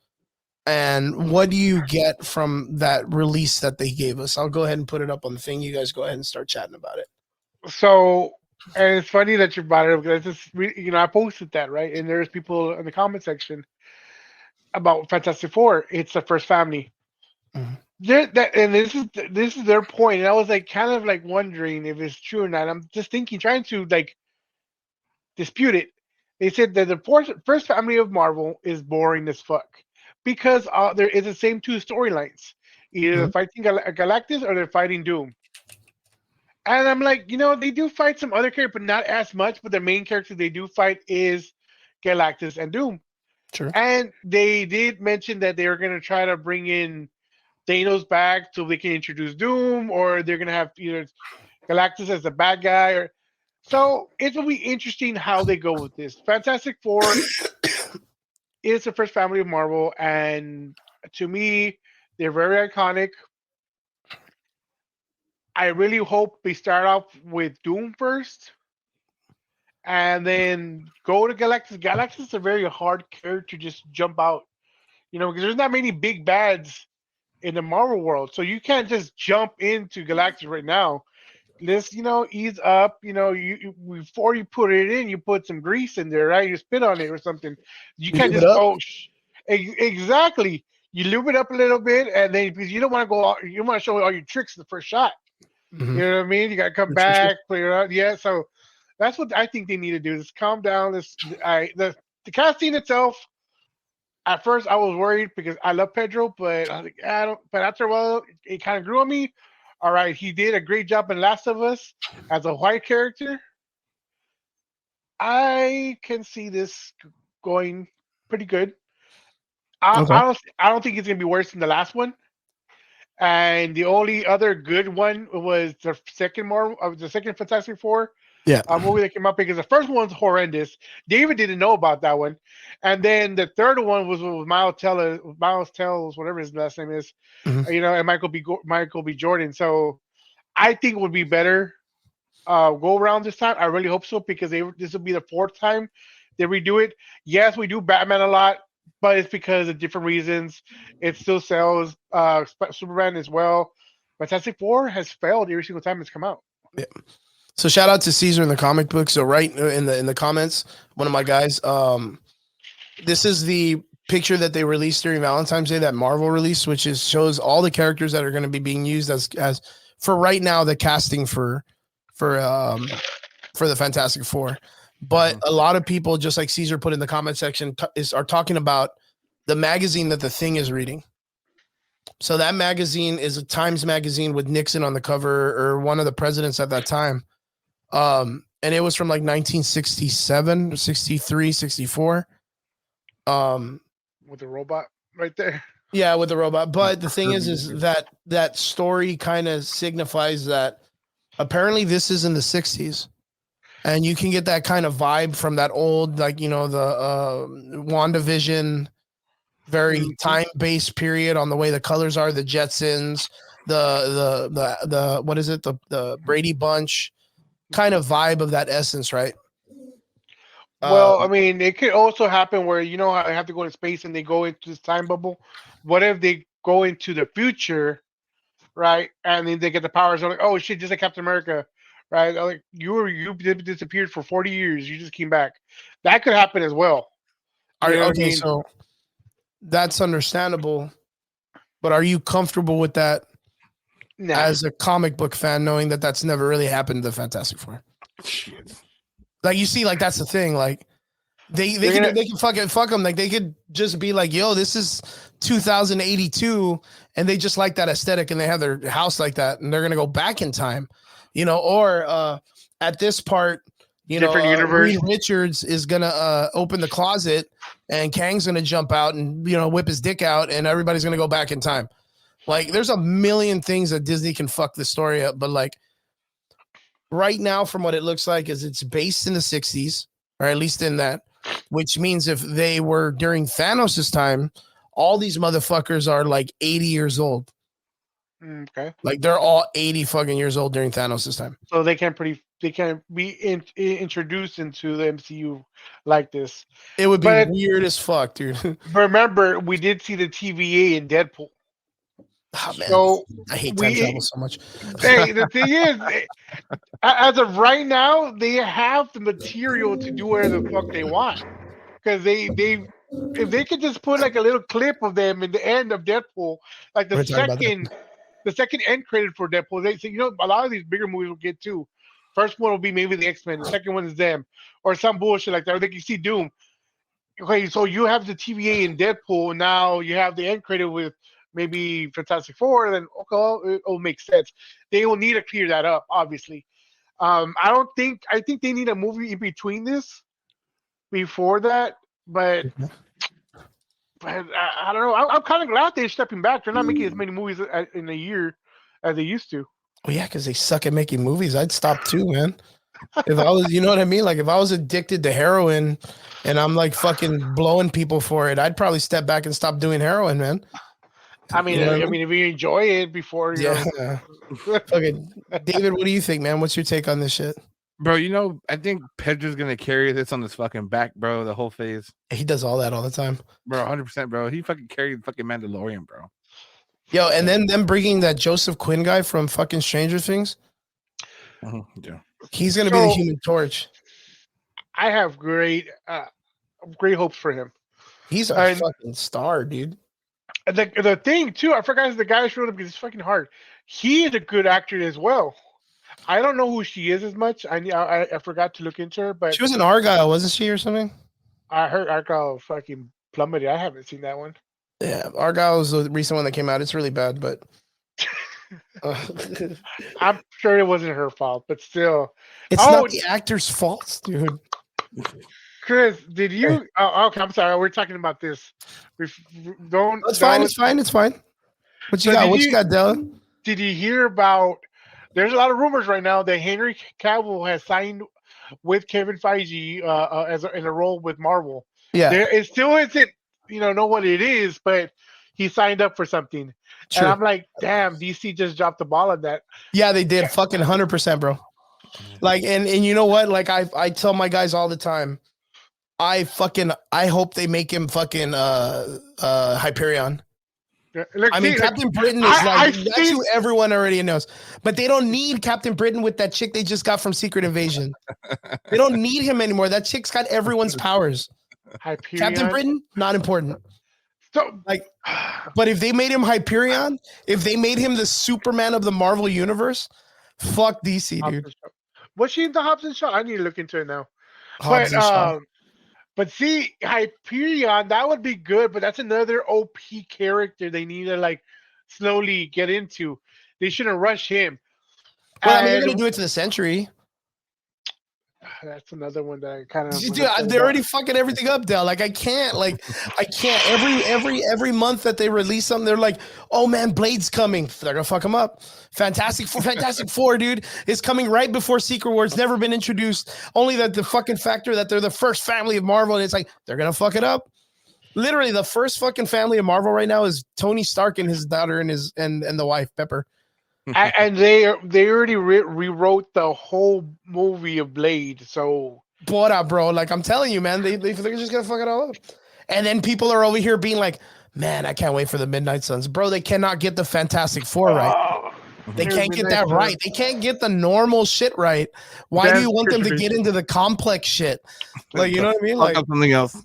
And what do you get from that release that they gave us? I'll go ahead and put it up on the thing. You guys go ahead and start chatting about it. So, and it's funny that you brought it up because I posted that, right? And there's people in the comment section about Fantastic Four. It's the first family. Mhm. And this is their point. And I was like, kind of like wondering if it's true or not. I'm just thinking, trying to like dispute it. They said that the first family of Marvel is boring as fuck because there is the same two storylines. Either they're fighting Galactus or they're fighting Doom. And I'm like, they do fight some other characters, but not as much. But the main character they do fight is Galactus and Doom. Sure. And they did mention that they were going to try to bring in Thanos back so they can introduce Doom, or they're going to have either Galactus as the bad guy. So it will be interesting how they go with this. Fantastic Four is the first family of Marvel, and to me, they're very iconic. I really hope they start off with Doom first, and then go to Galactus. Galactus is a very hard character to just jump out, because there's not many big bads in the Marvel world, so you can't just jump into Galactus right now. Let's ease up. You before you put it in, you put some grease in there, right? You spit on it or something. You can't just exactly. You lube it up a little bit, and then because you don't want to go, you want to show all your tricks in the first shot. Mm-hmm. You know what I mean? You got to come back, clear out. Yeah, so that's what I think they need to do. Is calm down. The casting itself. At first, I was worried because I love Pedro, but I was like, I don't. But after a while, it kind of grew on me. All right, he did a great job in Last of Us as a white character. I can see this going pretty good. I don't think it's gonna be worse than the last one. And the only other good one was the second Fantastic Four movie that came out, because the first one's horrendous. David didn't know about that one, and then the third one was with Miles Tells, whatever his last name is, and Michael B. Jordan. So I think it would be better go around this time. I really hope so, because this will be the fourth time they redo it. Yes, we do Batman a lot, but it's because of different reasons. It still sells. Superman as well. Fantastic Four has failed every single time it's come out. Yeah. So shout out to Caesar in the comic book. So right in the comments, one of my guys. This is the picture that they released during Valentine's Day that Marvel released, which shows all the characters that are going to be being used as for right now the casting for the Fantastic Four. But a lot of people, just like Caesar put in the comment section, are talking about the magazine that the Thing is reading. So that magazine is a Times magazine with Nixon on the cover, or one of the presidents at that time. And it was from like 1967, 63, 64. With the robot right there. Yeah, with the robot. But the thing is that story kind of signifies that apparently this is in the 60s. And you can get that kind of vibe from that old, like, the WandaVision very time-based period on the way the colors are, the Jetsons, the what is it, the Brady Bunch kind of vibe of that essence, right? Well, I mean, it could also happen where how I have to go to space and they go into this time bubble. What if they go into the future, right? And then they get the powers. They're like, oh shit, just like Captain America, right? They're like you disappeared for 40 years, you just came back. That could happen as well. Okay, so that's understandable, but are you comfortable with that as a comic book fan, knowing that that's never really happened to the Fantastic Four? Shit. Like, you see, like, that's the thing. Like, they can fuck them. Like, they could just be like, yo, this is 2082, and they just like that aesthetic, and they have their house like that, and they're gonna go back in time, or at this part, different universe. Reed Richards is gonna open the closet, and Kang's gonna jump out and whip his dick out, and everybody's gonna go back in time. Like, there's a million things that Disney can fuck the story up, but like right now, from what it looks like, is it's based in the 60s, or at least in that, which means if they were during Thanos' time, all these motherfuckers are like 80 years old. Okay. Like, they're all 80 fucking years old during Thanos' time. So they can be introduced into the MCU like this. It would be weird as fuck, dude. But remember, we did see the TVA in Deadpool. Oh, man. So I hate time travel so much. Hey, the thing is, as of right now, they have the material to do whatever the fuck they want. Because if they could just put like a little clip of them in the end of Deadpool, like the second end credit for Deadpool, they say, a lot of these bigger movies will get two. First one will be maybe the X-Men. The second one is them, or some bullshit like that. Or they can see Doom. Okay, so you have the TVA in Deadpool, and now you have the end credit with maybe Fantastic Four, then okay, it'll make sense. They will need to clear that up, obviously. I think they need a movie in between this, before that, but I don't know. I'm kind of glad they're stepping back. They're not making as many movies in a year as they used to. Oh yeah, because they suck at making movies. I'd stop too, man. If I was, you know what I mean? Like, if I was addicted to heroin and I'm like fucking blowing people for it, I'd probably step back and stop doing heroin, man. I mean, if you enjoy it before, Okay, David, what do you think, man? What's your take on this shit, bro? I think Pedro's gonna carry this on his fucking back, bro. The whole phase. He does all that all the time, bro. 100%, bro. He fucking carried fucking Mandalorian, bro. Yo, and then them bringing that Joseph Quinn guy from fucking Stranger Things. Yeah, he's gonna be the Human Torch. I have great hopes for him. He's a fucking star, dude. The thing too, I forgot the guy showed up because it's fucking hard. He is a good actor as well. I don't know who she is as much. I forgot to look into her, but she was in Argyle, wasn't she, or something? I heard Argyle fucking plummeted. I haven't seen that one. Yeah, Argyle was the recent one that came out. It's really bad, but I'm sure it wasn't her fault, but still, it's not the actor's fault, dude. Chris, did you? Okay, I'm sorry. We're talking about this. Don't. It's fine. It's fine. What you got? What you got, Della? Did you hear about? There's a lot of rumors right now that Henry Cavill has signed with Kevin Feige in a role with Marvel. Yeah, it still isn't. Know what it is, but he signed up for something, and I'm like, damn, DC just dropped the ball on that. Yeah, they did. Fucking 100%, bro. Like, and you know what? Like, I tell my guys all the time. I hope they make him fucking Hyperion. Look, I mean, Captain Britain is that's who everyone already knows. But they don't need Captain Britain with that chick they just got from Secret Invasion. They don't need him anymore. That chick's got everyone's powers. Hyperion? Captain Britain, not important. So, but if they made him Hyperion, if they made him the Superman of the Marvel Universe, fuck DC, dude. Was she in the Hobbs and Shaw? I need to look into it now. But see, Hyperion, that would be good, but that's another OP character they need to slowly get into. They shouldn't rush him. Well, they're going to do it to the Century. That's another one that I kind of. Dude, they're already fucking everything up, Dell. Like, I can't. Every month that they release something, they're like, "Oh man, Blade's coming." They're gonna fuck him up. Fantastic Four, dude, is coming right before Secret War. It's never been introduced. Only that the fucking factor that they're the first family of Marvel, and it's like they're gonna fuck it up. Literally, the first fucking family of Marvel right now is Tony Stark and his daughter and his and the wife Pepper. And they already rewrote the whole movie of Blade. So Bro, like I'm telling you, man, they're just gonna fuck it all up. And then people are over here being like, man, I can't wait for the Midnight Suns. Bro, they cannot get the Fantastic Four right. They can't get that right. They can't get the normal shit right. Why do you want them to get into the complex shit? Like, you know what I mean? Like something else.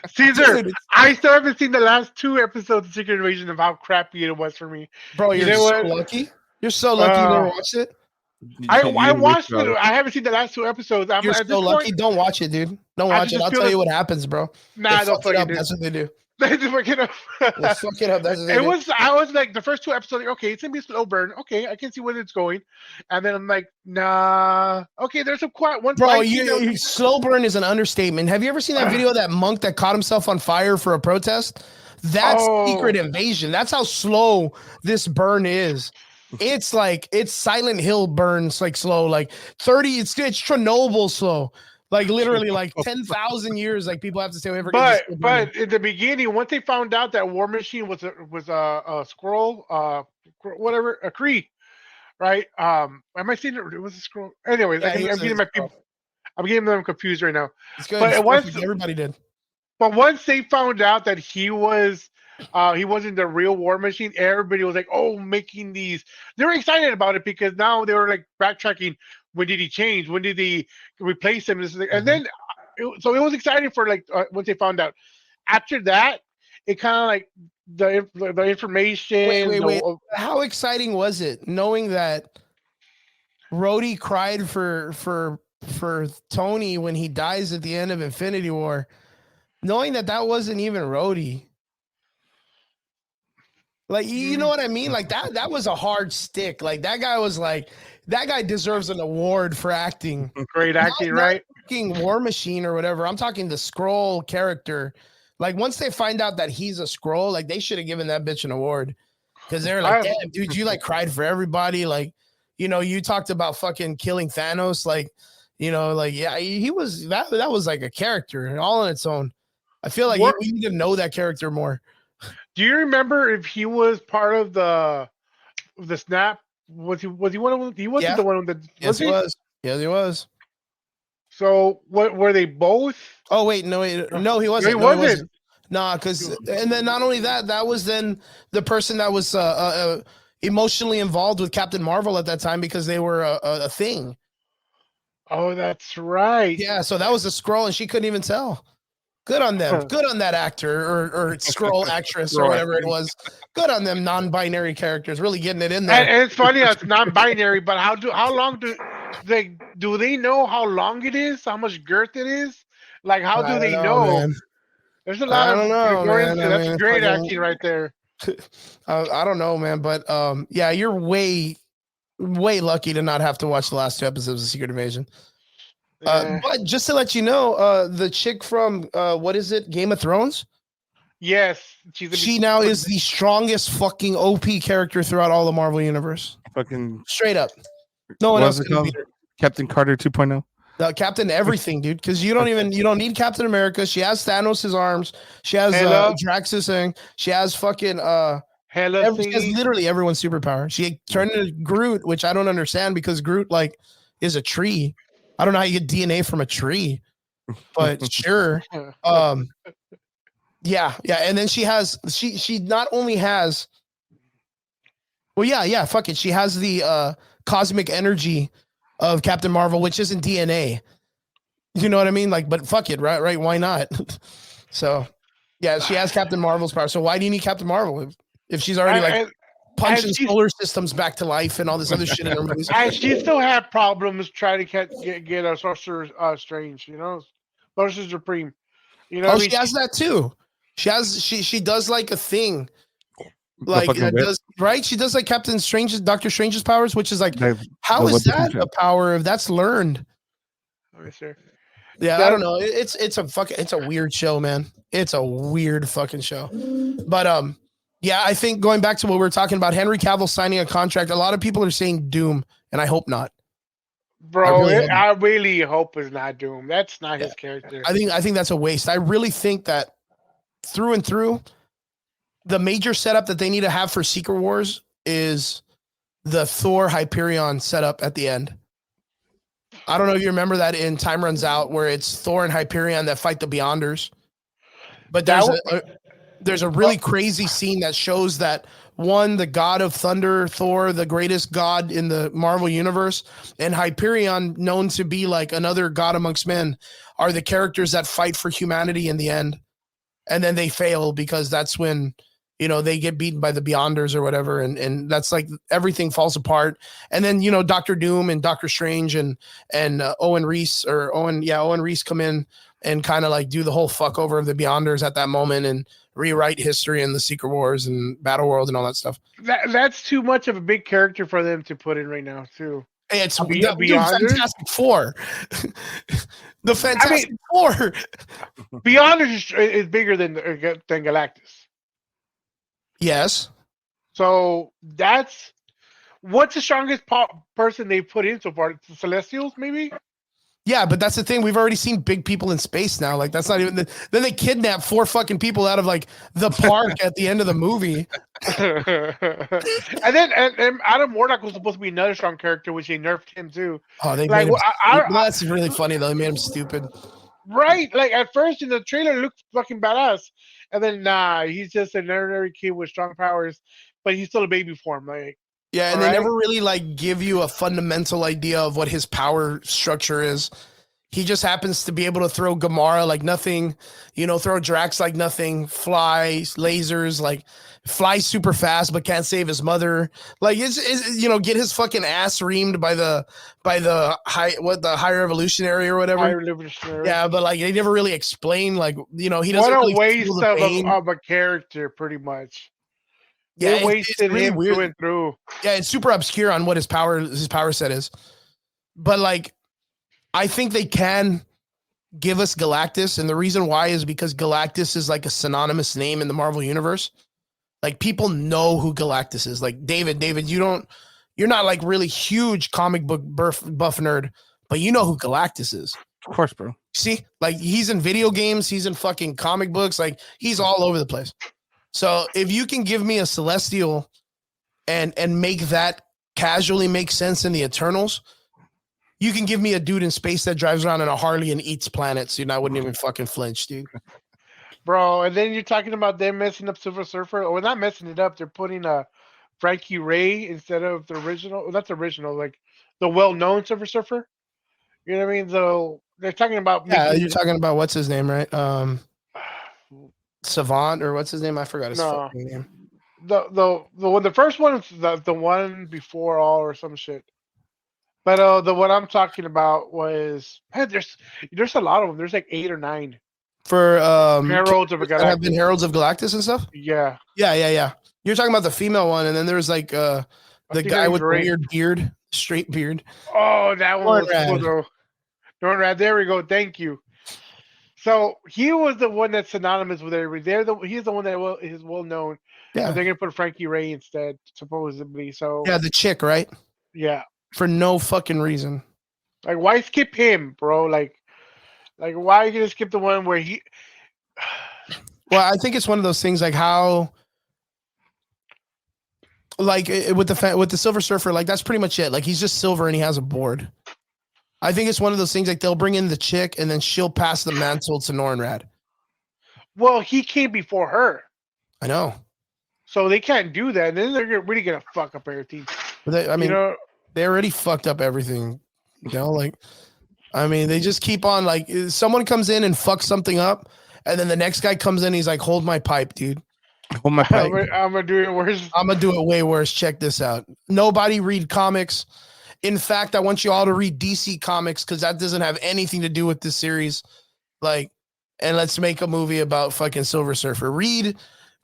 Caesar, I still haven't seen the last 2 episodes of Secret Invasion of how crappy it was for me. Bro, you're so lucky. You're so lucky you never watched it. I watched it. I haven't seen the last 2 episodes. You're so lucky. Don't watch it, dude. Don't watch it. I'll tell you what happens, bro. Nah, don't fucking do. That's what they do. They just fuck it up. They fuck it up. That's what they do. I was like the first 2 episodes. Like, okay, it's gonna be a slow burn. Okay, I can see where it's going. And then I'm like, nah. Okay, there's some quiet one. Bro, slow burn is an understatement. Have you ever seen that video of that monk that caught himself on fire for a protest? That's Secret Invasion. That's how slow this burn is. It's like it's Silent Hill burns like slow, like 30. It's Chernobyl slow, like literally like 10,000 years. Like people have to say, but in the beginning, once they found out that War Machine was a squirrel, whatever, a Kree, right? Am I seeing it? It was a scroll. Anyways, I'm getting my people. I'm getting them confused right now. It's good. But once everybody did. But once they found out that he wasn't the real War Machine, everybody was like, "Oh, making these." They were excited about it because now they were like backtracking. When did he change? When did they replace him? And then, so it was exciting for like once they found out. After that, it kind of like the information. Wait. How exciting was it knowing that Rhodey cried for Tony when he dies at the end of Infinity War, knowing that wasn't even Rhodey? Like, you know what I mean? Like that was a hard stick. Like that guy deserves an award for acting. Great acting, right? Not War Machine or whatever. I'm talking the Skrull character. Like once they find out that he's a Skrull, like they should have given that bitch an award. Because they're like, damn, dude, you like cried for everybody. Like, you know, you talked about fucking killing Thanos. Like, you know, like, yeah, he was that was like a character all on its own. I feel like we need to know that character more. Do you remember if he was part of the snap? Was he one of them? He wasn't the one that. Yes, he was. Yes, he was. So what were they both? Oh wait, no, he wasn't. No, he wasn't. Nah, because and then not only that was then the person that was emotionally involved with Captain Marvel at that time because they were a thing. Oh, that's right. Yeah, so that was a Skrull, and she couldn't even tell. Good on them. Good on that actor or Skrull actress or whatever it was. Good on them non-binary characters, really getting it in there. And it's funny it's non-binary, but how long do they know how long it is? How much girth it is? Like how do they know? Man. There's a lot of that's great acting right there. I don't know, man, but yeah, you're way lucky to not have to watch the last 2 episodes of Secret Invasion. But just to let you know, the chick from what is it, Game of Thrones? Yes, she now is the strongest fucking OP character throughout all the Marvel universe. Fucking straight up, no one else can beat her. Captain Carter 2.0. Captain everything, dude. Because you don't need Captain America. She has Thanos' arms. She has Drax's thing. She has fucking she has literally everyone's superpower. She turned into Groot, which I don't understand because Groot like is a tree. I don't know how you get DNA from a tree, but sure. Yeah. And then she not only has, fuck it. She has the cosmic energy of Captain Marvel, which isn't DNA. You know what I mean? Like, but fuck it, right? Why not? So, yeah, she has Captain Marvel's power. So why do you need Captain Marvel if she's already punching solar systems back to life and all this other shit in her movies? And she still had problems trying to get a Sorcerer Strange, you know, Sorcerer Supreme. You know, she has that too. She does like a thing, like right. She does like Doctor Strange's powers, which is like, how is that a power if that's learned? Yeah, I don't know. It's a weird show, man. It's a weird fucking show, but yeah, I think going back to what we were talking about, Henry Cavill signing a contract. A lot of people are saying Doom, and I hope not. Bro, I really hope it's not Doom. That's not his character. I think that's a waste. I really think that through and through, the major setup that they need to have for Secret Wars is the Thor Hyperion setup at the end. I don't know if you remember that in Time Runs Out, where it's Thor and Hyperion that fight the Beyonders. But there's a really crazy scene that shows that one, the god of thunder, Thor, the greatest god in the Marvel universe, and Hyperion, known to be like another god amongst men, are the characters that fight for humanity in the end. And then they fail because that's when, they get beaten by the Beyonders or whatever. And that's like everything falls apart. And then, Doctor Doom and Doctor Strange and Owen Reese come in and kind of like do the whole fuck over of the Beyonders at that moment and rewrite history and the Secret Wars and Battle World and all that stuff. That's too much of a big character for them to put in right now, too. Hey, it's Fantastic Four. The Fantastic Four. Beyonders is bigger than Galactus. Yes. So what's the strongest person they put in so far? The Celestials, maybe? Yeah, but that's the thing. We've already seen big people in space now. Like, that's not even then they kidnap 4 fucking people out of like the park at the end of the movie. and then Adam Warlock was supposed to be another strong character, which they nerfed him too. Oh, they like made him that's really funny though. They made him stupid. Right? Like at first in the trailer it looked fucking badass. And then he's just an ordinary kid with strong powers, but he's still a baby form. Like, yeah, and they never really like give you a fundamental idea of what his power structure is. He just happens to be able to throw Gamora like nothing, throw Drax like nothing, fly, lasers, like fly super fast but can't save his mother. Like it's get his fucking ass reamed by the higher evolutionary or whatever. Higher evolutionary. Yeah, but like they never really explain like he doesn't what really a waste of a character, pretty much. Yeah, they wasted really him weird. Through and through. Yeah, it's super obscure on what his power set is. But like I think they can give us Galactus, and the reason why is because Galactus is like a synonymous name in the Marvel universe. Like people know who Galactus is. Like David, you're not like really huge comic book buff nerd, but you know who Galactus is. Of course, bro. See, like he's in video games, he's in fucking comic books, like he's all over the place. So if you can give me a Celestial and make that casually make sense in the Eternals, you can give me a dude in space that drives around in a Harley and eats planets, dude. I wouldn't even fucking flinch, dude. Bro, and then you're talking about them messing up Silver Surfer. Or not messing it up. They're putting Frankie Ray instead of the original. Well, not the original, like the well-known Silver Surfer. You know what I mean? So they're talking about. You're talking about what's his name, right? Savant or what's his name? I forgot his fucking name. The first one is the one before all or some shit. But the one I'm talking about was there's a lot of them. There's like 8 or 9 for Heralds of Galactus. Have been Heralds of Galactus and stuff. Yeah. You're talking about the female one, and then there's like the guy with the weird beard, straight beard. Oh, that one was cool though. Norrad, there we go. Thank you. So he was the one that's synonymous with everybody. He's the one that is well known. Yeah. They're gonna put Frankie Ray instead, supposedly. So yeah, the chick, right? Yeah. For no fucking reason. Like, why skip him, bro? Like why are you gonna skip the one where he? Well, I think it's one of those things like how, like with the Silver Surfer, like that's pretty much it. Like he's just silver and he has a board. I think it's one of those things like they'll bring in the chick and then she'll pass the mantle to Norrad. Well, he came before her. I know. So they can't do that. And then they're really gonna fuck up everything. But they already fucked up everything. Like, I mean, they just keep on like someone comes in and fucks something up, and then the next guy comes in, he's like, "Hold my pipe, dude. Hold my pipe. I'm gonna do it worse. I'm gonna do it way worse. Check this out. Nobody read comics. In fact, I want you all to read DC Comics because that doesn't have anything to do with this series. Like, and let's make a movie about fucking Silver Surfer.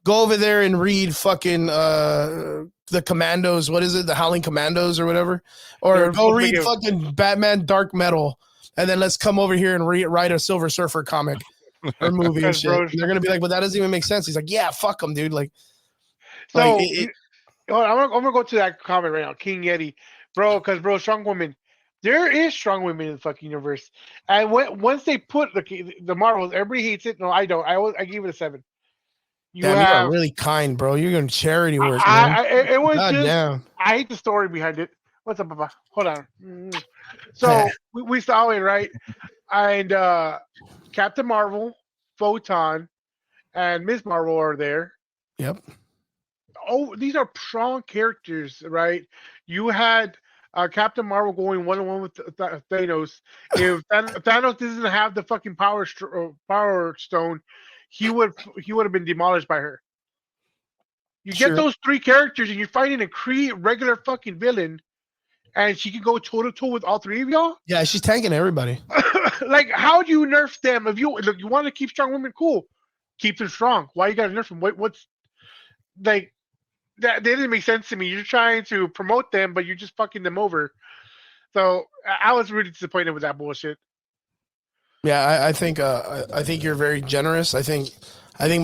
Go over there and read fucking the Commandos. What is it? The Howling Commandos or whatever. Or go read fucking Batman Dark Metal. And then let's come over here and write a Silver Surfer comic or movie and shit. And they're going to be like, well, that doesn't even make sense. He's like, yeah, fuck them, dude. Like, so I'm going to go to that comment right now. King Yeti. Bro, because, strong women. There is strong women in the fucking universe. And once they put the Marvels, everybody hates it. No, I don't. I give it a 7. Damn, you are really kind, bro. You're doing charity work, man. It was God just. damn. I hate the story behind it. What's up, Papa? Hold on. So we saw it, right? And Captain Marvel, Photon, and Miss Marvel are there. Yep. Oh, these are strong characters, right? You had Captain Marvel going one-on-one with Thanos. If Thanos doesn't have the fucking power stone, he would have been demolished by her. You get those three characters, and you're fighting a regular fucking villain, and she can go toe to toe with all three of y'all. Yeah, she's tanking everybody. Like, how do you nerf them? If you want to keep strong women, cool, keep them strong. Why you gotta nerf them? What's like? That didn't make sense to me. You're trying to promote them, but you're just fucking them over. So I was really disappointed with that bullshit. Yeah, I think you're very generous. I think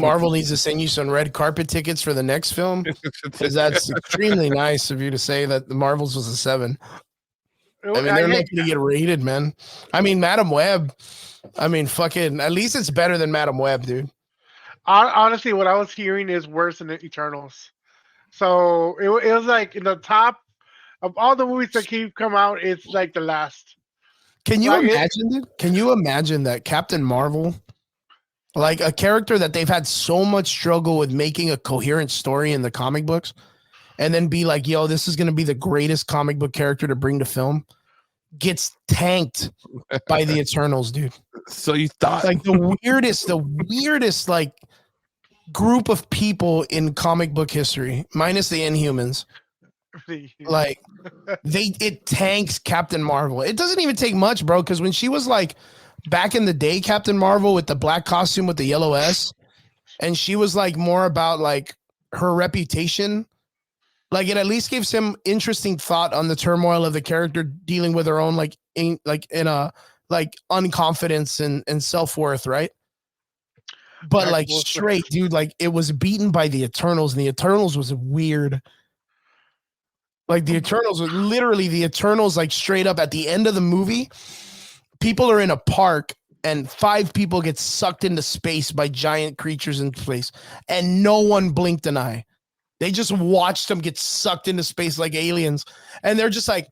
Marvel needs to send you some red carpet tickets for the next film, because that's extremely nice of you to say that the Marvels was a 7. I mean, they're lucky to get rated, man. I mean, Madam Web. I mean, fucking. At least it's better than Madam Web, dude. Honestly, what I was hearing is worse than the Eternals. So it was like in the top of all the movies that keep come out, it's like the last. Can you imagine it? Can you imagine that Captain Marvel, like a character that they've had so much struggle with making a coherent story in the comic books, and then be like, yo, this is going to be the greatest comic book character to bring to film, gets tanked by the Eternals, dude. So you thought like the weirdest like group of people in comic book history, minus the Inhumans. Like it tanks Captain Marvel. It doesn't even take much, bro, because when she was like back in the day, Captain Marvel with the black costume with the yellow S, and she was like more about like her reputation. Like it at least gave some interesting thought on the turmoil of the character dealing with her own like in a like unconfidence and self-worth, right? But like straight, dude, like it was beaten by the Eternals, and the Eternals was weird. Like the Eternals was literally the Eternals, like straight up at the end of the movie, people are in a park and 5 people get sucked into space by giant creatures in space, and no one blinked an eye. They just watched them get sucked into space like aliens, and they're just like,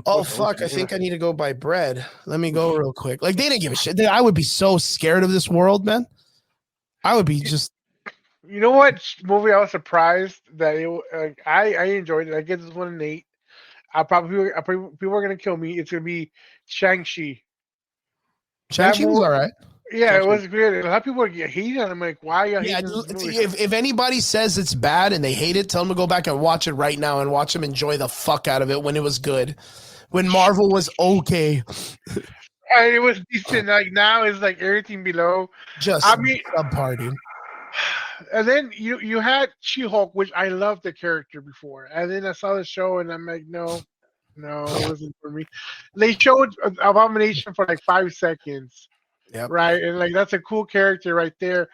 oh fuck, I think I need to go buy bread. Let me go real quick. Like they didn't give a shit. I would be so scared of this world, man. I would be just. You know what movie I was surprised that I enjoyed it. I get this one an 8. People are gonna kill me. It's gonna be Shang-Chi. Shang-Chi was all right. Yeah, it was good. A lot of people are hating it. I'm like, why? If anybody says it's bad and they hate it, tell them to go back and watch it right now and watch them enjoy the fuck out of it when it was good. When Marvel was okay. And it was decent. Like now it's like everything below. Just subpar, dude. And then you had She-Hulk, which I loved the character before. And then I saw the show and I'm like, no, it wasn't for me. They showed Abomination for like 5 seconds. Yep. Right. And like that's a cool character right there.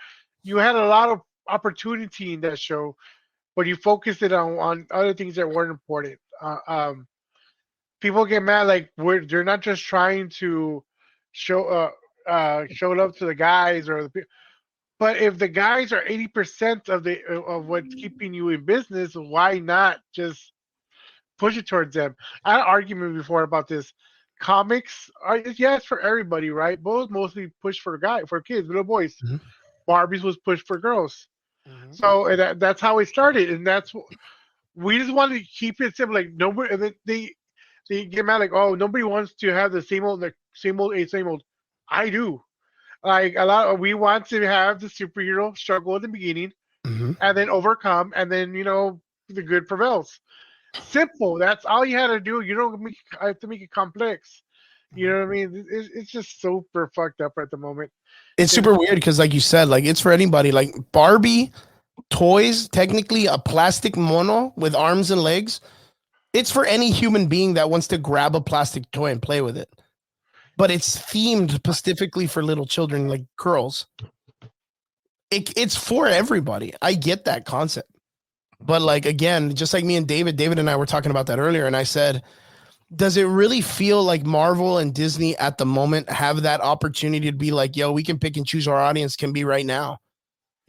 You had a lot of opportunity in that show, but you focused it on other things that weren't important. People get mad like they're not just trying to show love to the guys or the people. But if the guys are 80% of what's keeping you in business, why not just push it towards them? I had an argument before about this. Comics are it's for everybody, right? Both mostly pushed for kids, little boys. Mm-hmm. Barbies was pushed for girls. Mm-hmm. So that's how it started, and that's we just wanted to keep it simple. Like nobody, and then they get mad like, oh, nobody wants to have the same old. I do. Like we want to have the superhero struggle at the beginning, mm-hmm. and then overcome, and then the good prevails. Simple. That's all you had to do. You don't have to make it complex. You know what I mean? It's just super fucked up at the moment. It's super weird because, like you said, like it's for anybody. Like Barbie toys, technically a plastic mono with arms and legs. It's for any human being that wants to grab a plastic toy and play with it. But it's themed specifically for little children, like girls. It's for everybody. I get that concept. But like, again, just like me and David and I were talking about that earlier. And I said, does it really feel like Marvel and Disney at the moment have that opportunity to be like, yo, we can pick and choose our audience can be right now?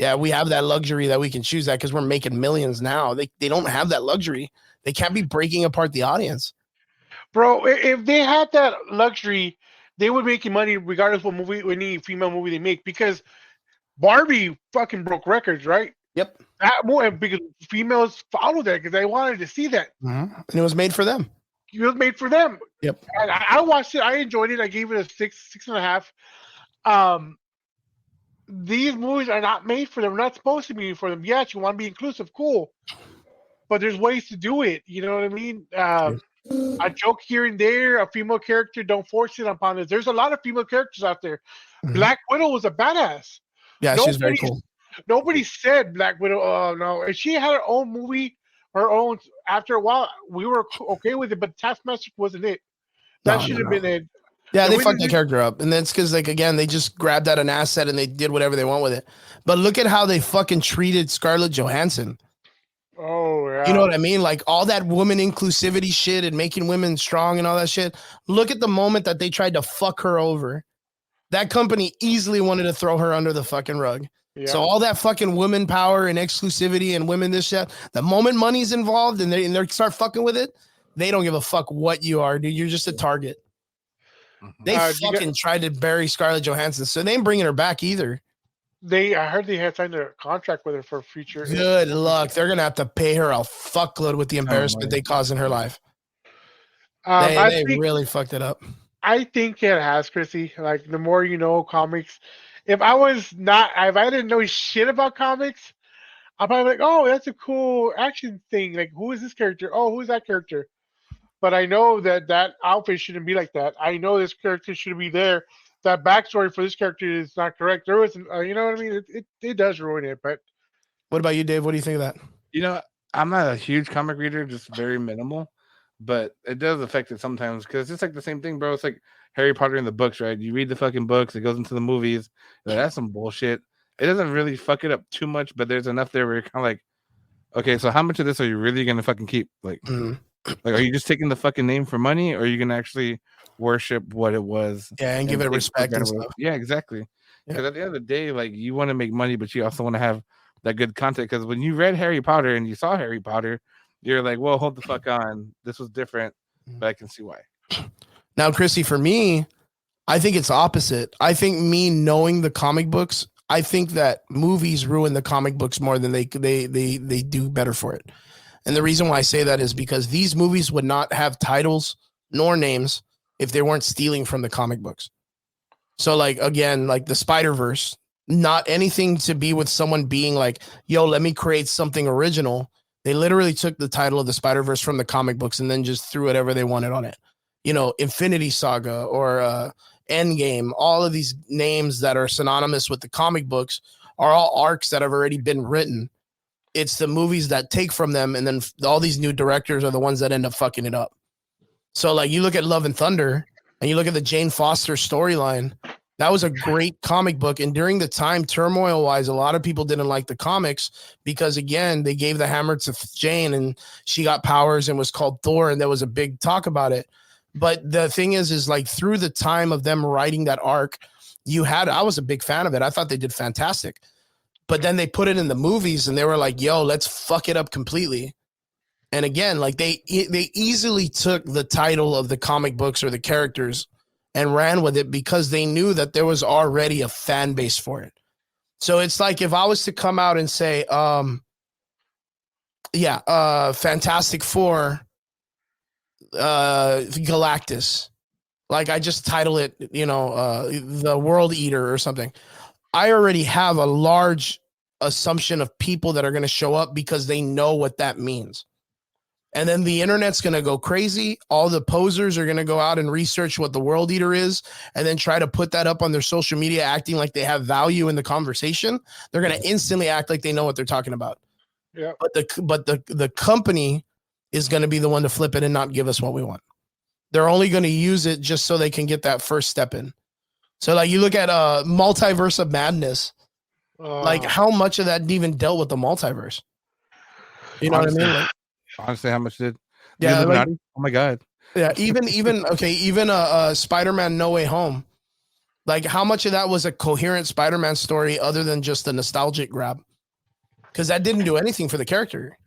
Yeah, we have that luxury that we can choose that because we're making millions now. They don't have that luxury. They can't be breaking apart the audience. Bro, if they had that luxury, they would make money regardless what movie, any female movie they make. Because Barbie fucking broke records, right? Yep. That more because females followed that because they wanted to see that. Mm-hmm. And it was made for them. It was made for them. Yep. And I watched it. I enjoyed it. I gave it a 6.5. These movies are not made for them. They're not supposed to be for them. Yes, you want to be inclusive, cool. But there's ways to do it. You know what I mean? A joke here and there, a female character, don't force it upon us. There's a lot of female characters out there. Mm-hmm. Black Widow was a badass. Yeah, she's very cool. Nobody said Black Widow. Oh no, if she had her own movie, her own. After a while, we were okay with it. But Taskmaster wasn't it. That should have been it. Yeah, they fucked the character up, and that's because, like, again, they just grabbed out an asset and they did whatever they want with it. But look at how they fucking treated Scarlett Johansson. Oh yeah, you know what I mean? Like all that woman inclusivity shit and making women strong and all that shit. Look at the moment that they tried to fuck her over. That company easily wanted to throw her under the fucking rug. Yeah. So all that fucking women power and exclusivity and women this shit. The moment money's involved and they start fucking with it, they don't give a fuck what you are, dude. You're just a target. They fucking tried to bury Scarlett Johansson, so they ain't bringing her back either. I heard they had signed a contract with her for future. Good luck. They're gonna have to pay her a fuckload with the embarrassment they caused in her life. They really fucked it up. I think it has, Chrissy. Like the more you know comics. If I didn't know shit about comics, I'd probably be like, oh, that's a cool action thing. Like, who is this character? Oh, who's that character? But I know that outfit shouldn't be like that. I know this character should be there. That backstory for this character is not correct. There wasn't, you know what I mean? It does ruin it. But what about you, Dave? What do you think of that? You know, I'm not a huge comic reader, just very minimal. But it does affect it sometimes because it's like the same thing, bro. It's like Harry Potter in the books, right? You read the fucking books, it goes into the movies. That's some bullshit. It doesn't really fuck it up too much, but there's enough there where you're kind of like, okay, so how much of this are you really gonna fucking keep? Like, like, are you just taking the fucking name for money, or are you gonna actually worship what it was? Yeah, and give it respect and stuff. Yeah, exactly. Because at the end of the day, like, you want to make money, but you also want to have that good content. Because when you read Harry Potter and you saw Harry Potter, you're like, well, hold the fuck on. This was different, but I can see why. Now, Chrissy, for me, I think it's opposite. I think me knowing the comic books, I think that movies ruin the comic books more than they do better for it. And the reason why I say that is because these movies would not have titles nor names if they weren't stealing from the comic books. So, like, again, like the Spider-Verse, not anything to be with someone being like, yo, let me create something original. They literally took the title of the Spider-Verse from the comic books and then just threw whatever they wanted on it. You know, Infinity Saga or Endgame, all of these names that are synonymous with the comic books are all arcs that have already been written. It's the movies that take from them, and then all these new directors are the ones that end up fucking it up. So, like, you look at Love and Thunder, and you look at the Jane Foster storyline. That was a great comic book, and during the time, turmoil-wise, a lot of people didn't like the comics because, again, they gave the hammer to Jane, and she got powers and was called Thor, and there was a big talk about it. But the thing is like, through the time of them writing that arc, I was a big fan of it. I thought they did fantastic. But then they put it in the movies and they were like, yo, let's fuck it up completely. And again, like they easily took the title of the comic books or the characters and ran with it because they knew that there was already a fan base for it. So it's like if I was to come out and say, Fantastic Four, Galactus, like I just title it, the World Eater or something. I already have a large assumption of people that are going to show up because they know what that means. And then the internet's going to go crazy. All the posers are going to go out and research what the World Eater is and then try to put that up on their social media, acting like they have value in the conversation. They're going to instantly act like they know what they're talking about. Yeah. But the company is going to be the one to flip it and not give us what we want. They're only going to use it just so they can get that first step in. So, like, you look at Multiverse of Madness, like how much of that even dealt with the multiverse? You know what I mean? Like, honestly, how much did? Yeah. Oh my God. Yeah. Even Spider-Man No Way Home. Like, how much of that was a coherent Spider-Man story other than just a nostalgic grab? Because that didn't do anything for the character.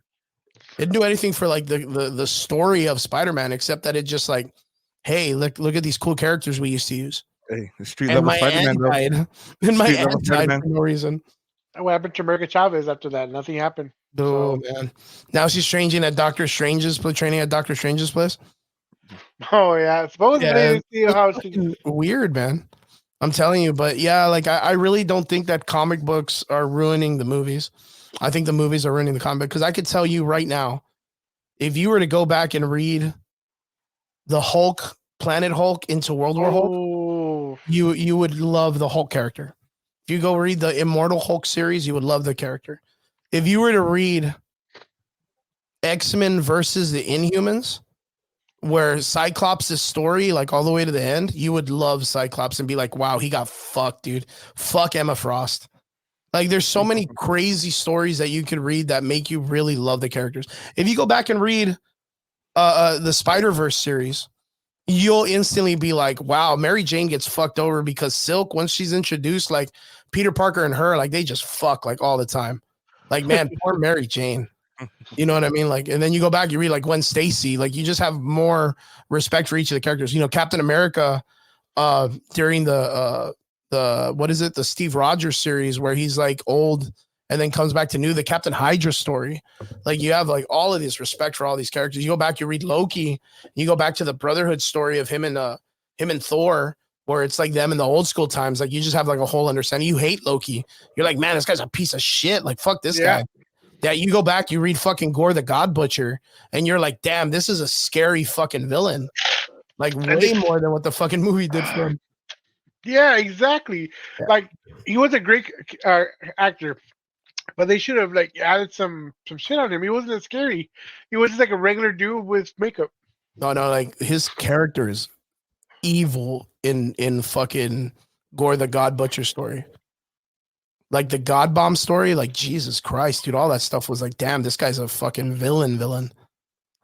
It didn't do anything for like the story of Spider-Man, except that it just like, hey, look at these cool characters we used to use. Hey, the street And level my Spider-Man. aunt died. And my aunt died for no reason. What happened to America Chavez after that? Nothing happened. Oh man! Now she's training at Doctor Strange's place. Oh yeah, supposedly see how weird, man. I'm telling you, but yeah, like I really don't think that comic books are ruining the movies. I think the movies are ruining the comic because I could tell you right now, if you were to go back and read the Hulk, Planet Hulk into World War Hulk, you would love the Hulk character. If you go read the Immortal Hulk series, you would love the character. If you were to read X-Men versus the Inhumans, where Cyclops' story, like all the way to the end, you would love Cyclops and be like, wow, he got fucked, dude. Fuck Emma Frost. Like, there's so many crazy stories that you could read that make you really love the characters. If you go back and read the Spider-Verse series, you'll instantly be like, wow, Mary Jane gets fucked over because Silk, once she's introduced, like Peter Parker and her, like they just fuck like all the time. Like, man, poor Mary Jane. You know what I mean? Like, and then you go back, you read like Gwen Stacy, like you just have more respect for each of the characters. You know, Captain America, during the what is it? The Steve Rogers series where he's like old and then comes back to new, the Captain Hydra story. Like you have like all of this respect for all these characters. You go back, you read Loki, you go back to the Brotherhood story of him and Thor, where it's like them in the old school times. Like you just have like a whole understanding. You hate Loki. You're like, man, this guy's a piece of shit. Like, fuck this guy. Yeah, you go back, you read fucking Gore the God Butcher, and you're like, damn, this is a scary fucking villain. Like way more than what the fucking movie did for him. Yeah, exactly. Yeah. Like he was a great actor, but they should have like added some shit on him. He wasn't that scary. He was just like a regular dude with makeup. No, like his character is evil in fucking Gore the God Butcher story. Like the God Bomb story, like Jesus Christ, dude, all that stuff was like, damn, this guy's a fucking villain.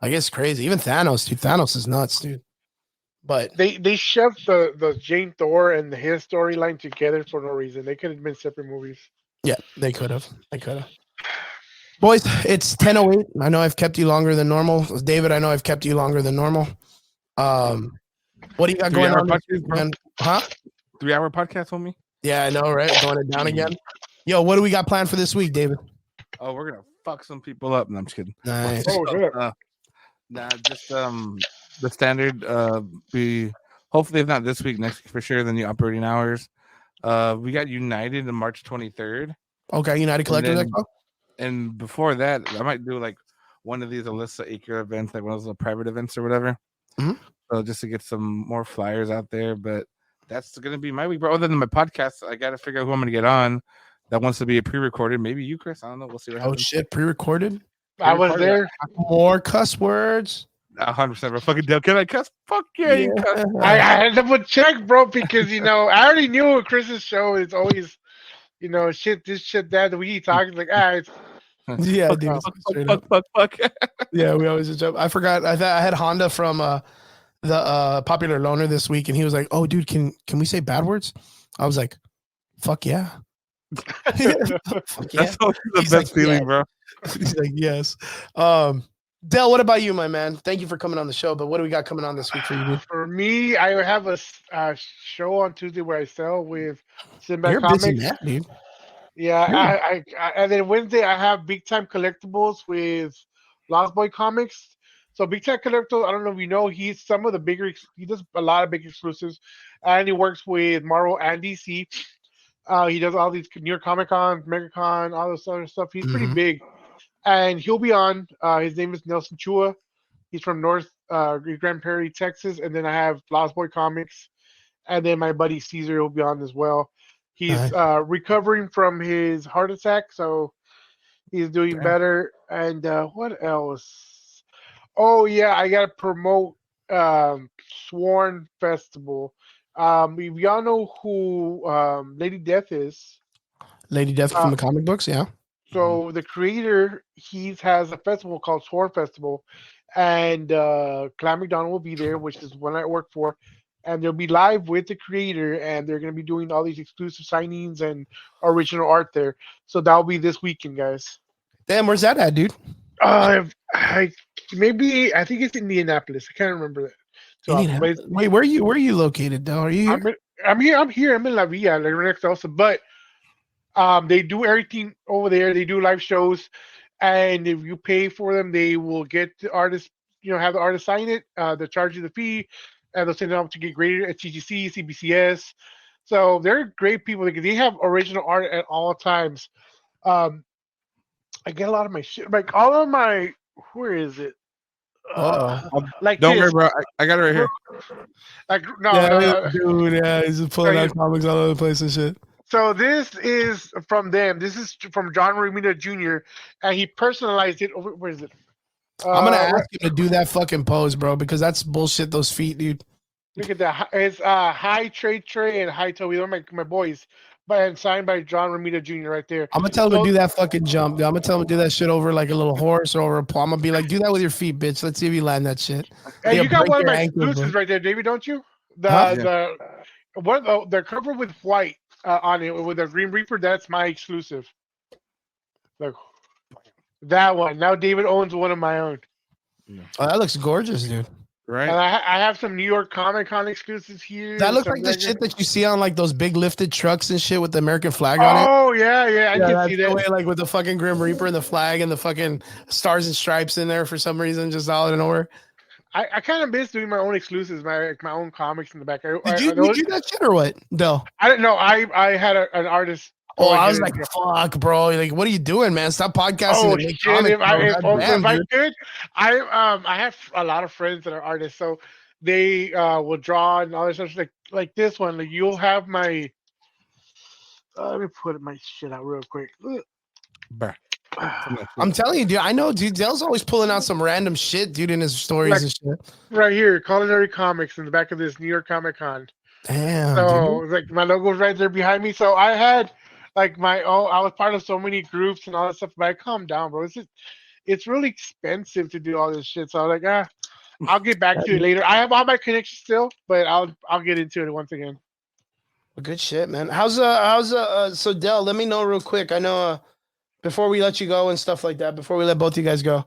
Like it's crazy. Even Thanos, dude. Thanos is nuts, dude. But they shoved the Jane Thor and his storyline together for no reason. They could have been separate movies. Yeah, they could have. Boys, it's 10:08. I know I've kept you longer than normal. David, I know I've kept you longer than normal. What do you got going on? Podcast, huh? 3-hour podcast, homie? Yeah, I know, right? Going it down again. Yo, what do we got planned for this week, David? Oh, we're gonna fuck some people up. No, I'm just kidding. Nice. Just the standard. Be hopefully if not this week, next week for sure. The new operating hours. We got United on March 23rd. Okay, United Collective Expo. And before that, I might do like one of these Alyssa Acre events, like one of those little private events or whatever. Mm-hmm. So just to get some more flyers out there, but. That's going to be my week, bro. Other than my podcast, I got to figure out who I'm going to get on that wants to be a pre-recorded. Maybe you, Chris. I don't know. We'll see what happens. Oh, shit. Pre-recorded? I was there. More cuss words. 100%, bro. Fucking deal. Can I cuss? Fuck yeah, you cuss. I had to put check, bro, because, I already knew Chris's show is always, shit, this, shit, that. We keep talking like, it's. Yeah, fuck. Yeah, we always joke. I forgot. I had Honda from the Popular Loner this week, and he was like, "Oh, dude, can we say bad words?" I was like, "Fuck yeah." Fuck yeah. That's the best feeling, bro. He's like, "Yes." Del, what about you, my man? Thank you for coming on the show, but what do we got coming on this week for you, dude? For me, I have a show on Tuesday where I sell with Simba You're Comics. busy, man, dude. Yeah, I and then Wednesday I have Big Time Collectibles with Lost Boy Comics. So Big Time Collectibles, I don't know if you know, he does a lot of big exclusives, and he works with Marvel and DC. He does all these New York Comic Con, MegaCon, all this other stuff. He's pretty big, and he'll be on. His name is Nelson Chua. He's from North Grand Prairie, Texas. And then I have Lost Boy Comics, and then my buddy Caesar will be on as well. He's recovering from his heart attack, so he's doing better. And what else? Oh yeah, I gotta promote Sworn Festival. If y'all know who Lady Death is. Lady Death from the comic books, yeah. So the creator, he has a festival called Sworn Festival, and Clam McDonald will be there, which is one I work for. He's gonna be and they'll be live with the creator, and they're going to be doing all these exclusive signings and original art there. So that'll be this weekend, guys. Damn, where's that at, dude? I think it's Indianapolis. I can't remember that. So Wait, where are you located though? Are you here? I'm here. I'm in La Villa, like right next to us. But they do everything over there. They do live shows, and if you pay for them, they will get the artist. Have the artist sign it. They'll charge you the fee, and they'll send it out to get graded at TGC, CBCS. So they're great people because they have original art at all times. I get a lot of my shit, like all of my. Where is it? Like don't worry, bro. I got it right here. Like no, dude, yeah, he's just pulling out comics all over the place and shit. So this is from them. This is from John Romita Jr. and he personalized it. Where is it? I'm gonna ask you to do that fucking pose, bro, because that's bullshit. Those feet, dude. Look at that. It's Hi Trey and Hi Toby. They're my boys. And signed by John Romita Jr. right there. I'm gonna tell him to do that fucking jump, dude. I'm gonna tell him to do that shit over like a little horse or over a pole. I'm gonna be like, do that with your feet, bitch. Let's see if you land that shit. Hey, you got one of my exclusives right there, David, don't you? They're covered with white on it with a Green Reaper. That's my exclusive. Look, that one. Now David owns one of my own. Oh, that looks gorgeous, dude. Right. And I have some New York Comic Con exclusives here. That looks like the shit that you see on like those big lifted trucks and shit with the American flag on it. Oh yeah, I can see that. Way, like with the fucking Grim Reaper and the flag and the fucking stars and stripes in there for some reason, just out of nowhere. I kind of miss doing my own exclusives, my own comics in the back. Did you do that shit or what? No, I don't know. I had an artist. Oh, I was like, fuck, bro. Like, what are you doing, man? Stop podcasting. Oh, shit. If I could, I have a lot of friends that are artists, so they will draw and all this stuff. Like this one, like you'll have my. Let me put my shit out real quick. I'm telling you, dude. I know, dude. Dale's always pulling out some random shit, dude, in his stories and shit. Right here, Culinary Comics in the back of this New York Comic Con. Damn. So dude. Like my logo's right there behind me. So I had. Like I was part of so many groups and all that stuff, but I calmed down, bro. It's really expensive to do all this shit. So I was like, I'll get back to it later. I have all my connections still, but I'll get into it once again. Well, good shit, man. So Del, let me know real quick. I know before we let you go and stuff like that, before we let both you guys go,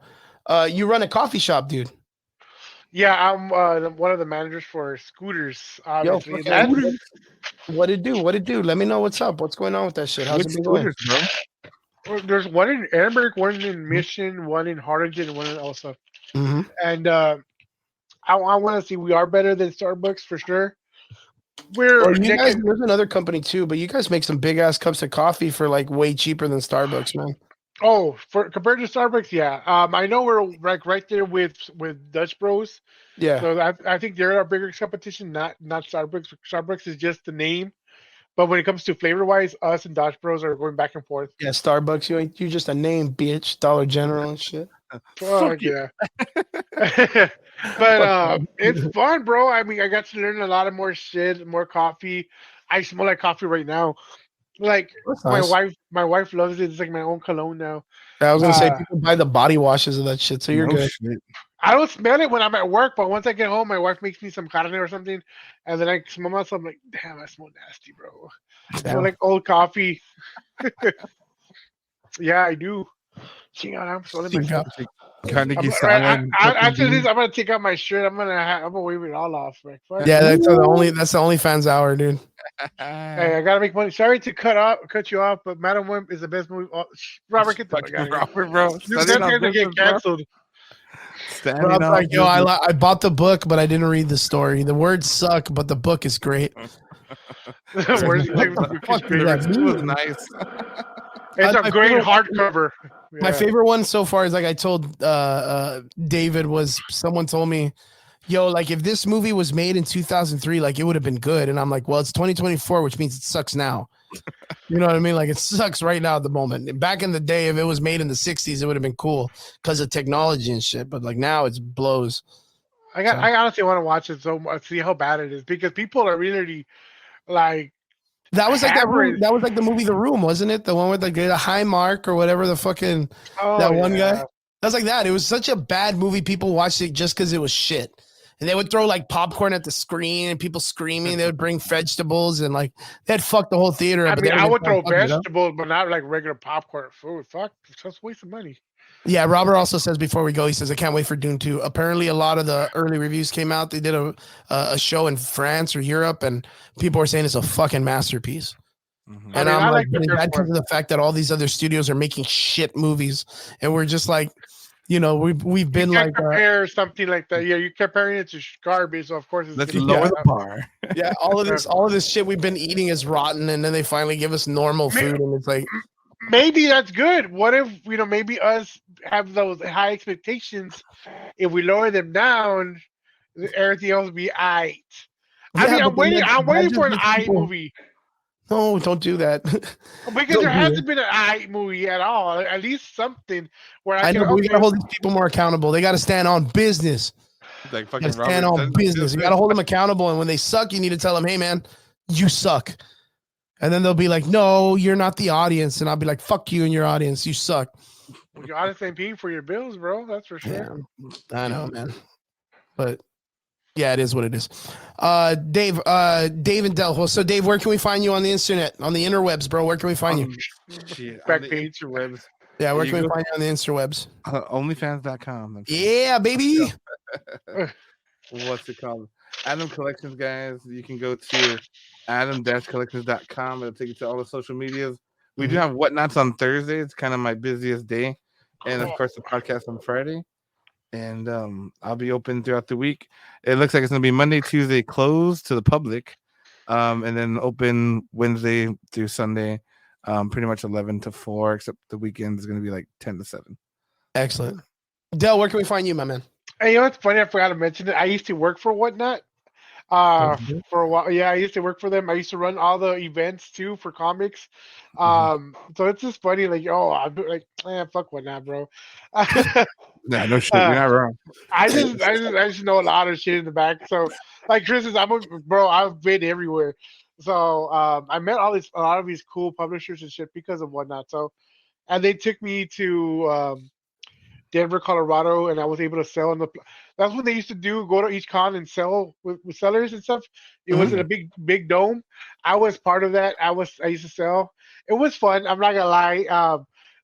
you run a coffee shop, dude. Yeah, I'm one of the managers for Scooters. Obviously. What it do? Let me know what's up. What's going on with that shit? How's it been going? Bro? There's one in Ehrenberg, one in Mission, one in Harlingen, and one in Elsa. Mm-hmm. And I want to see we are better than Starbucks for sure. There's another company too, but you guys make some big ass cups of coffee for like way cheaper than Starbucks, man. Oh, compared to Starbucks, yeah. I know we're like right there with Dutch Bros. Yeah. So I think they're our bigger competition, not Starbucks. Starbucks is just the name, but when it comes to flavor wise, us and Dutch Bros are going back and forth. Yeah, Starbucks, you just a name, bitch. Dollar General and shit. Fuck yeah. But it's fun, bro. I mean, I got to learn a lot of more shit, more coffee. I smell like coffee right now. Like nice. my wife loves it. It's like my own cologne now. I was gonna say people buy the body washes of that shit, so you're good. Shit. I don't smell it when I'm at work, but once I get home, my wife makes me some carne or something, and then I smell myself. I'm like, damn, I smell nasty, bro. I smell like old coffee. Yeah, I do. I'm smelling myself. After this, I'm gonna take out my shirt. I'm gonna wave it all off. Like, yeah, that's the OnlyFans hour, dude. Hey, I gotta make money. Sorry to cut you off, but Madam Web is the best movie. Oh, Robert, get the fuck out of here. Robert, bro. That's gonna get canceled. Bro, I'm like, yo, I bought the book, but I didn't read the story. The words suck, but the book is great. It was nice. It's a great hardcover. Yeah. My favorite one so far is like I told David was someone told me, yo, like if this movie was made in 2003, like it would have been good. And I'm like, well, it's 2024, which means it sucks now. You know what I mean? Like it sucks right now at the moment. And back in the day, if it was made in the 60s, it would have been cool because of technology and shit. But like now it blows. I honestly want to watch it so much, see how bad it is because people are really like. That was like that was like the movie The Room, wasn't it? The one with like the high mark or whatever the fucking one guy. That was like that. It was such a bad movie. People watched it just because it was shit. and they would throw like popcorn at the screen and people screaming. They would bring vegetables and like they'd fuck the whole theater up. I mean, I would throw fucking it up. vegetables, but not like regular popcorn food. Fuck, it's just a waste of money. Yeah, Robert also says before we go, he says, I can't wait for Dune 2. Apparently, a lot of the early reviews came out. They did a show in France or Europe, and people were saying it's a fucking masterpiece. Mhm. And I I'm like like, the is first that because of the fact that all these other studios are making shit movies, and we're just like, you know, we've been You can't like, compare something like that. Yeah, you're comparing it to garbage, so of course it's Let's gonna lower be the bar. yeah, all of this shit we've been eating is rotten, and then they finally give us normal food, and it's like, Maybe that's good. What if maybe us have those high expectations? If we lower them down, everything else will be aight. I mean, yeah, I'm but then waiting. I'm that waiting just for an makes aight people- movie No, don't do that. because Don't there do hasn't it. been an aight movie at all. At least something where I I know, can. but we gotta hold these people more accountable. They gotta stand on business. Like You fucking gotta stand Robert on said, business. You gotta hold them accountable, and when they suck, you need to tell them, "Hey, man, you suck." And then they'll be like, "No, you're not the audience," and I'll be like, "Fuck you and your audience. You suck." You honestly ain't paying for your bills, bro. That's for sure. Yeah, I know, man. But yeah, it is what it is. Dave and Del. Well, so Dave, where can we find you on the internet, on the interwebs, bro? Where can we find you? Shit, Back on the page. interwebs. Yeah, where you can we go- find you on the interwebs? Onlyfans.com. Yeah, baby. What's it called? Adam Collections, guys. You can go to adam-collections.com. It'll take you to all the social medias. We do have Whatnots on Thursday. It's kind of my busiest day. And of course, the podcast on Friday. And I'll be open throughout the week. It looks like it's going to be Monday, Tuesday, closed to the public. And then open Wednesday through Sunday, pretty much 11 to 4, except the weekend is going to be like 10 to 7. Excellent. Del, where can we find you, my man? Hey, you know what's funny? I forgot to mention it. I used to work for Whatnot. For a while, yeah, I used to work for them. I used to run all the events too for comics. So it's just funny, like, I'm like, fuck Whatnot, bro. Nah, no shit. You're not wrong. I just know a lot of shit in the back. So, like Chris is, bro. I've been everywhere. So I met a lot of these cool publishers and shit because of Whatnot. So, and they took me to Denver, Colorado, and I was able to sell in the. That's what they used to do: go to each con and sell with sellers and stuff. It was in a big dome. I was part of that. I used to sell. It was fun. I'm not gonna lie.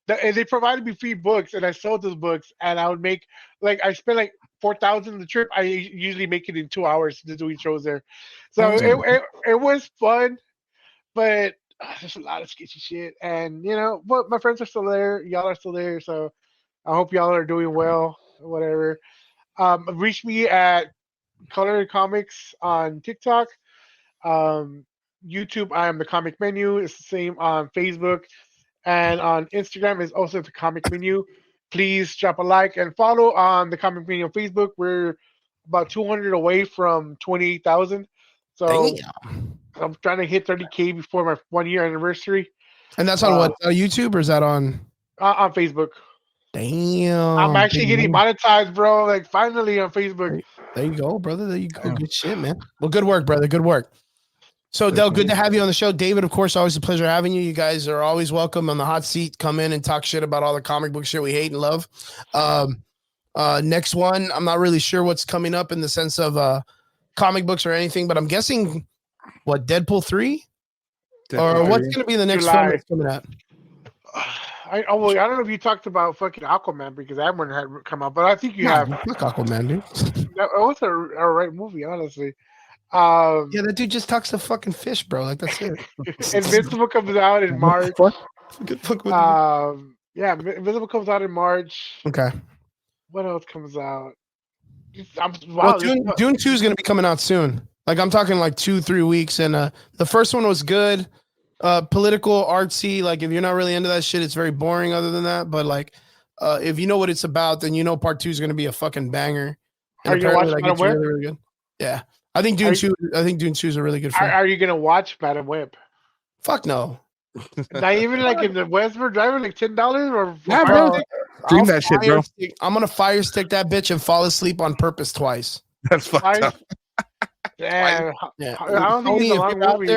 And they provided me free books, and I sold those books, and I would make I spent like 4,000 the trip. I usually make it in 2 hours to doing shows there. So it was fun, but there's a lot of sketchy shit, and but my friends are still there. Y'all are still there, so. I hope y'all are doing well, whatever. Reach me at Color Comics on TikTok. YouTube, I am the Comic Menu. It's the same on Facebook. And on Instagram is also the Comic Menu. Please drop a like and follow on the Comic Menu on Facebook. We're about 200 away from 28,000. So I'm trying to hit 30K before my 1 year anniversary. And that's on what? YouTube, or is that on Facebook? Damn. I'm actually getting monetized, bro. Like finally on Facebook. There you go, brother. There you go. Good shit, man. Well, good work, brother. Good work. So, Del, good to have you on the show. David, of course, always a pleasure having you. You guys are always welcome on the hot seat. Come in and talk shit about all the comic book shit we hate and love. Next one, I'm not really sure what's coming up in the sense of comic books or anything, but I'm guessing Deadpool 3? Or what's going to be the next film that's coming out? I don't know if you talked about fucking Aquaman because that one had come out, but I think you have. Fuck Aquaman, dude. That was a right movie, honestly. Yeah, that dude just talks to fucking fish, bro. Like that's it. Invincible comes out in March. Yeah, Invincible comes out in March. Okay. What else comes out? Dune 2 is going to be coming out soon. Like I'm talking like 2-3 weeks, and the first one was good. Political, artsy. Like if you're not really into that shit, it's very boring. Other than that, but like, if you know what it's about, then part 2 is going to be a fucking banger. And are you watching like, Madam Web? Really, really good. Yeah, I think Dune 2. I think Dune 2 is a really good film. Are you gonna watch Madam Web? Fuck no. Not even like in the Westward Driver, like $10 or yeah, bro. Stream that shit, bro. I'm gonna fire stick that bitch and fall asleep on purpose twice. That's fucked up. Damn. Yeah. I don't think it's a long movie.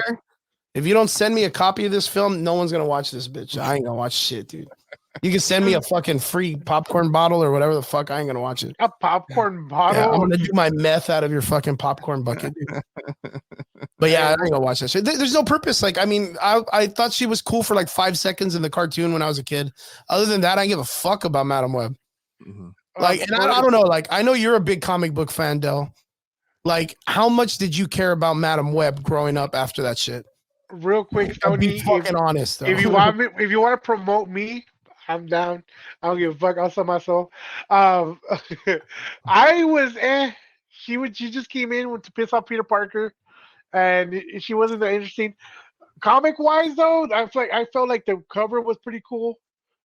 If you don't send me a copy of this film, no one's gonna watch this bitch. I ain't gonna watch shit, dude. You can send me a fucking free popcorn bottle or whatever the fuck. I ain't gonna watch it. A popcorn Yeah, bottle. I'm gonna do my meth out of your fucking popcorn bucket, dude. But yeah, I ain't gonna watch that shit. There's no purpose. Like, I mean, I thought she was cool for like 5 seconds in the cartoon when I was a kid. Other than that, I give a fuck about Madam Web. Mhm. Like, and I don't know. Like, I know you're a big comic book fan, Del. Like, how much did you care about Madam Web growing up after that shit? Real quick, I'll be Tony. fucking honest, though. If you want me, if you want to promote me, I'm down. I don't give a fuck. I'll sell my soul. I was She just came in to piss off Peter Parker, and she wasn't that interesting. Comic wise, though, I felt like the cover was pretty cool.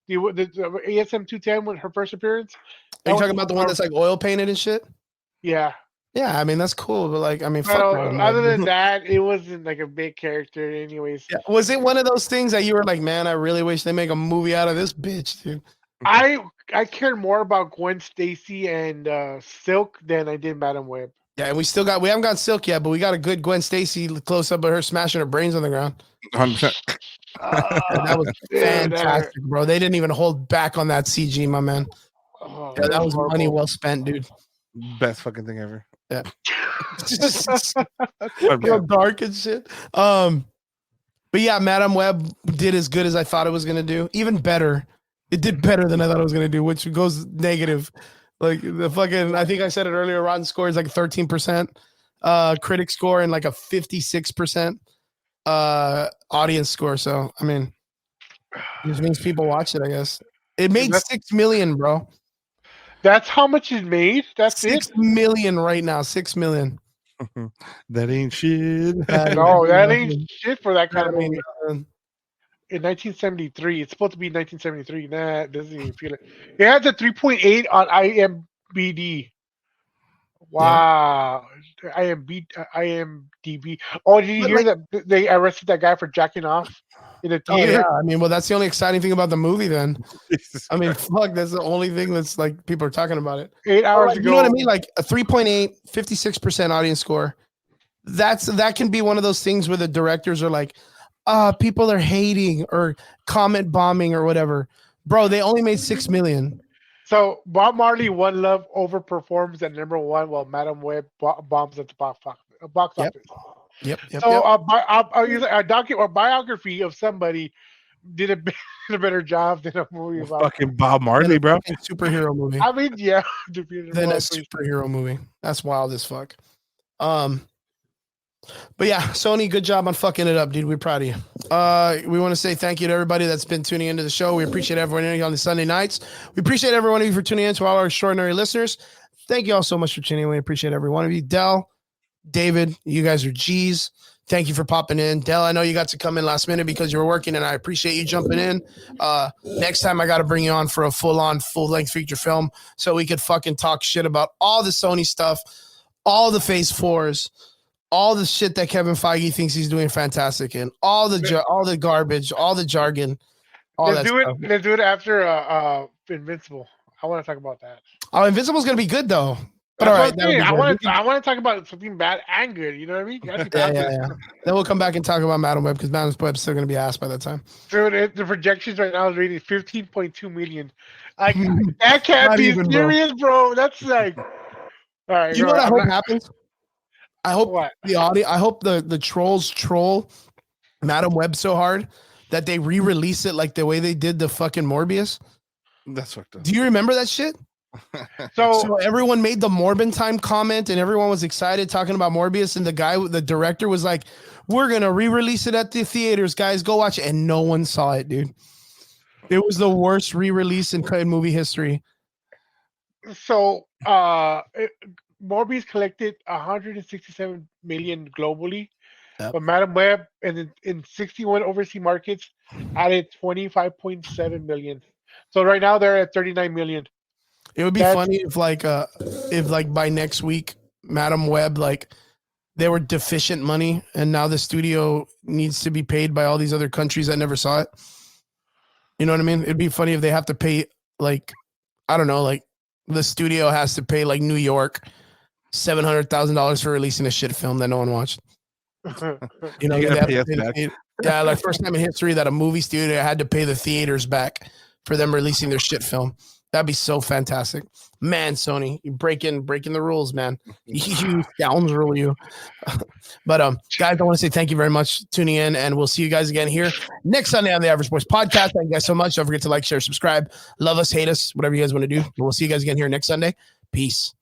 The ASM 210 when her first appearance. Are you talking about the one that's like oil painted and shit? Yeah. Yeah, I mean that's cool, but like, I mean, fuck other than that, it wasn't like a big character, anyways. Yeah. Was it one of those things that you were like, man, I really wish they make a movie out of this bitch, dude? I cared more about Gwen Stacy and Silk than I did Madam Web. Yeah, and we haven't got Silk yet, but we got a good Gwen Stacy close up of her smashing her brains on the ground. 100%. That was fantastic, bro. They didn't even hold back on that CG, my man. Yeah, that was money well spent, dude. Best fucking thing ever. Yeah. Real dark and shit. But yeah, Madam Web did as good as I thought it was gonna do. Even better. It did better than I thought it was gonna do, which goes negative. Like the fucking, I think I said it earlier, Rotten score is like 13%. Critic score and like a 56% audience score. So I mean, this means people watch it, I guess. It made 6 million, bro. That's how much it made? That's 6 million right now. 6 million. That ain't shit. No, that ain't shit for that kind of movie. Nothing. In 1973, it's supposed to be 1973. Nah, it doesn't even feel it. It has a 3.8 on IMDb. Wow. IMDb. Oh, did you hear that they arrested that guy for jacking off in the theater? Oh, yeah. I mean, well, that's the only exciting thing about the movie then. I mean, fuck, that's the only thing that's like people are talking about it. 8 hours like, ago. You know what I mean? Like a 3.8, 56% audience score. That can be one of those things where the directors are like, people are hating or comment bombing or whatever. Bro, they only made 6 million. So Bob Marley One Love overperforms at number 1 while Madam Web bombs at the box office. Yep. So a biography of somebody did a better job than a movie about fucking Bob Marley, bro. Superhero movie. I mean, yeah. Then a superhero movie. That's wild as fuck. But yeah, Sony, good job on fucking it up, dude. We're proud of you. We want to say thank you to everybody that's been tuning into the show. We appreciate everyone in on the Sunday nights. We appreciate every one of you for tuning in, to all our extraordinary listeners. Thank you all so much for tuning in. We appreciate every one of you. Del, David, you guys are G's. Thank you for popping in. Del, I know you got to come in last minute because you were working, and I appreciate you jumping in. Next time I got to bring you on for a full-length feature film so we could fucking talk shit about all the Sony stuff, all the Phase 4s, all the shit that Kevin Feige thinks he's doing fantastic in, all the garbage, all the jargon, Let's do it after Invincible. I want to talk about that. Oh, Invincible's gonna be good though. But all right, I want to talk about something bad and good. You know what I mean? Yeah. Then we'll come back and talk about Madam Web because Madam Web's still gonna be ass by that time. So the projections right now is rated 15.2 million. Like that can't be serious, bro. That's like, all right. You know what I hope happens? I hope what? I hope the trolls troll Madam Web so hard that they re-release it like the way they did the fucking Morbius. That's fucked up. Do you remember that shit? So everyone made the Morbin time comment and everyone was excited talking about Morbius, and the director was like, we're gonna re-release it at the theaters, guys, go watch it. And no one saw it, dude. It was the worst re-release in movie history. So Morbius collected 167 million globally, but Madam Web in 61 overseas markets added 25.7 million. So right now they're at 39 million. It would be funny if by next week Madam Web, like, they were deficient money and now the studio needs to be paid by all these other countries that never saw it. You know what I mean? It'd be funny if they have to pay, like, I don't know, like the studio has to pay like New York $700,000 for releasing a shit film that no one watched. You know, like first time in history that a movie studio had to pay the theaters back for them releasing their shit film. That'd be so fantastic. Man, Sony, you breaking the rules, man. You scoundrel, you. But guys, I want to say thank you very much for tuning in, and we'll see you guys again here next Sunday on the Average Boys Podcast. Thank you guys so much. Don't forget to like, share, subscribe, love us, hate us, whatever you guys want to do. We'll see you guys again here next Sunday. Peace.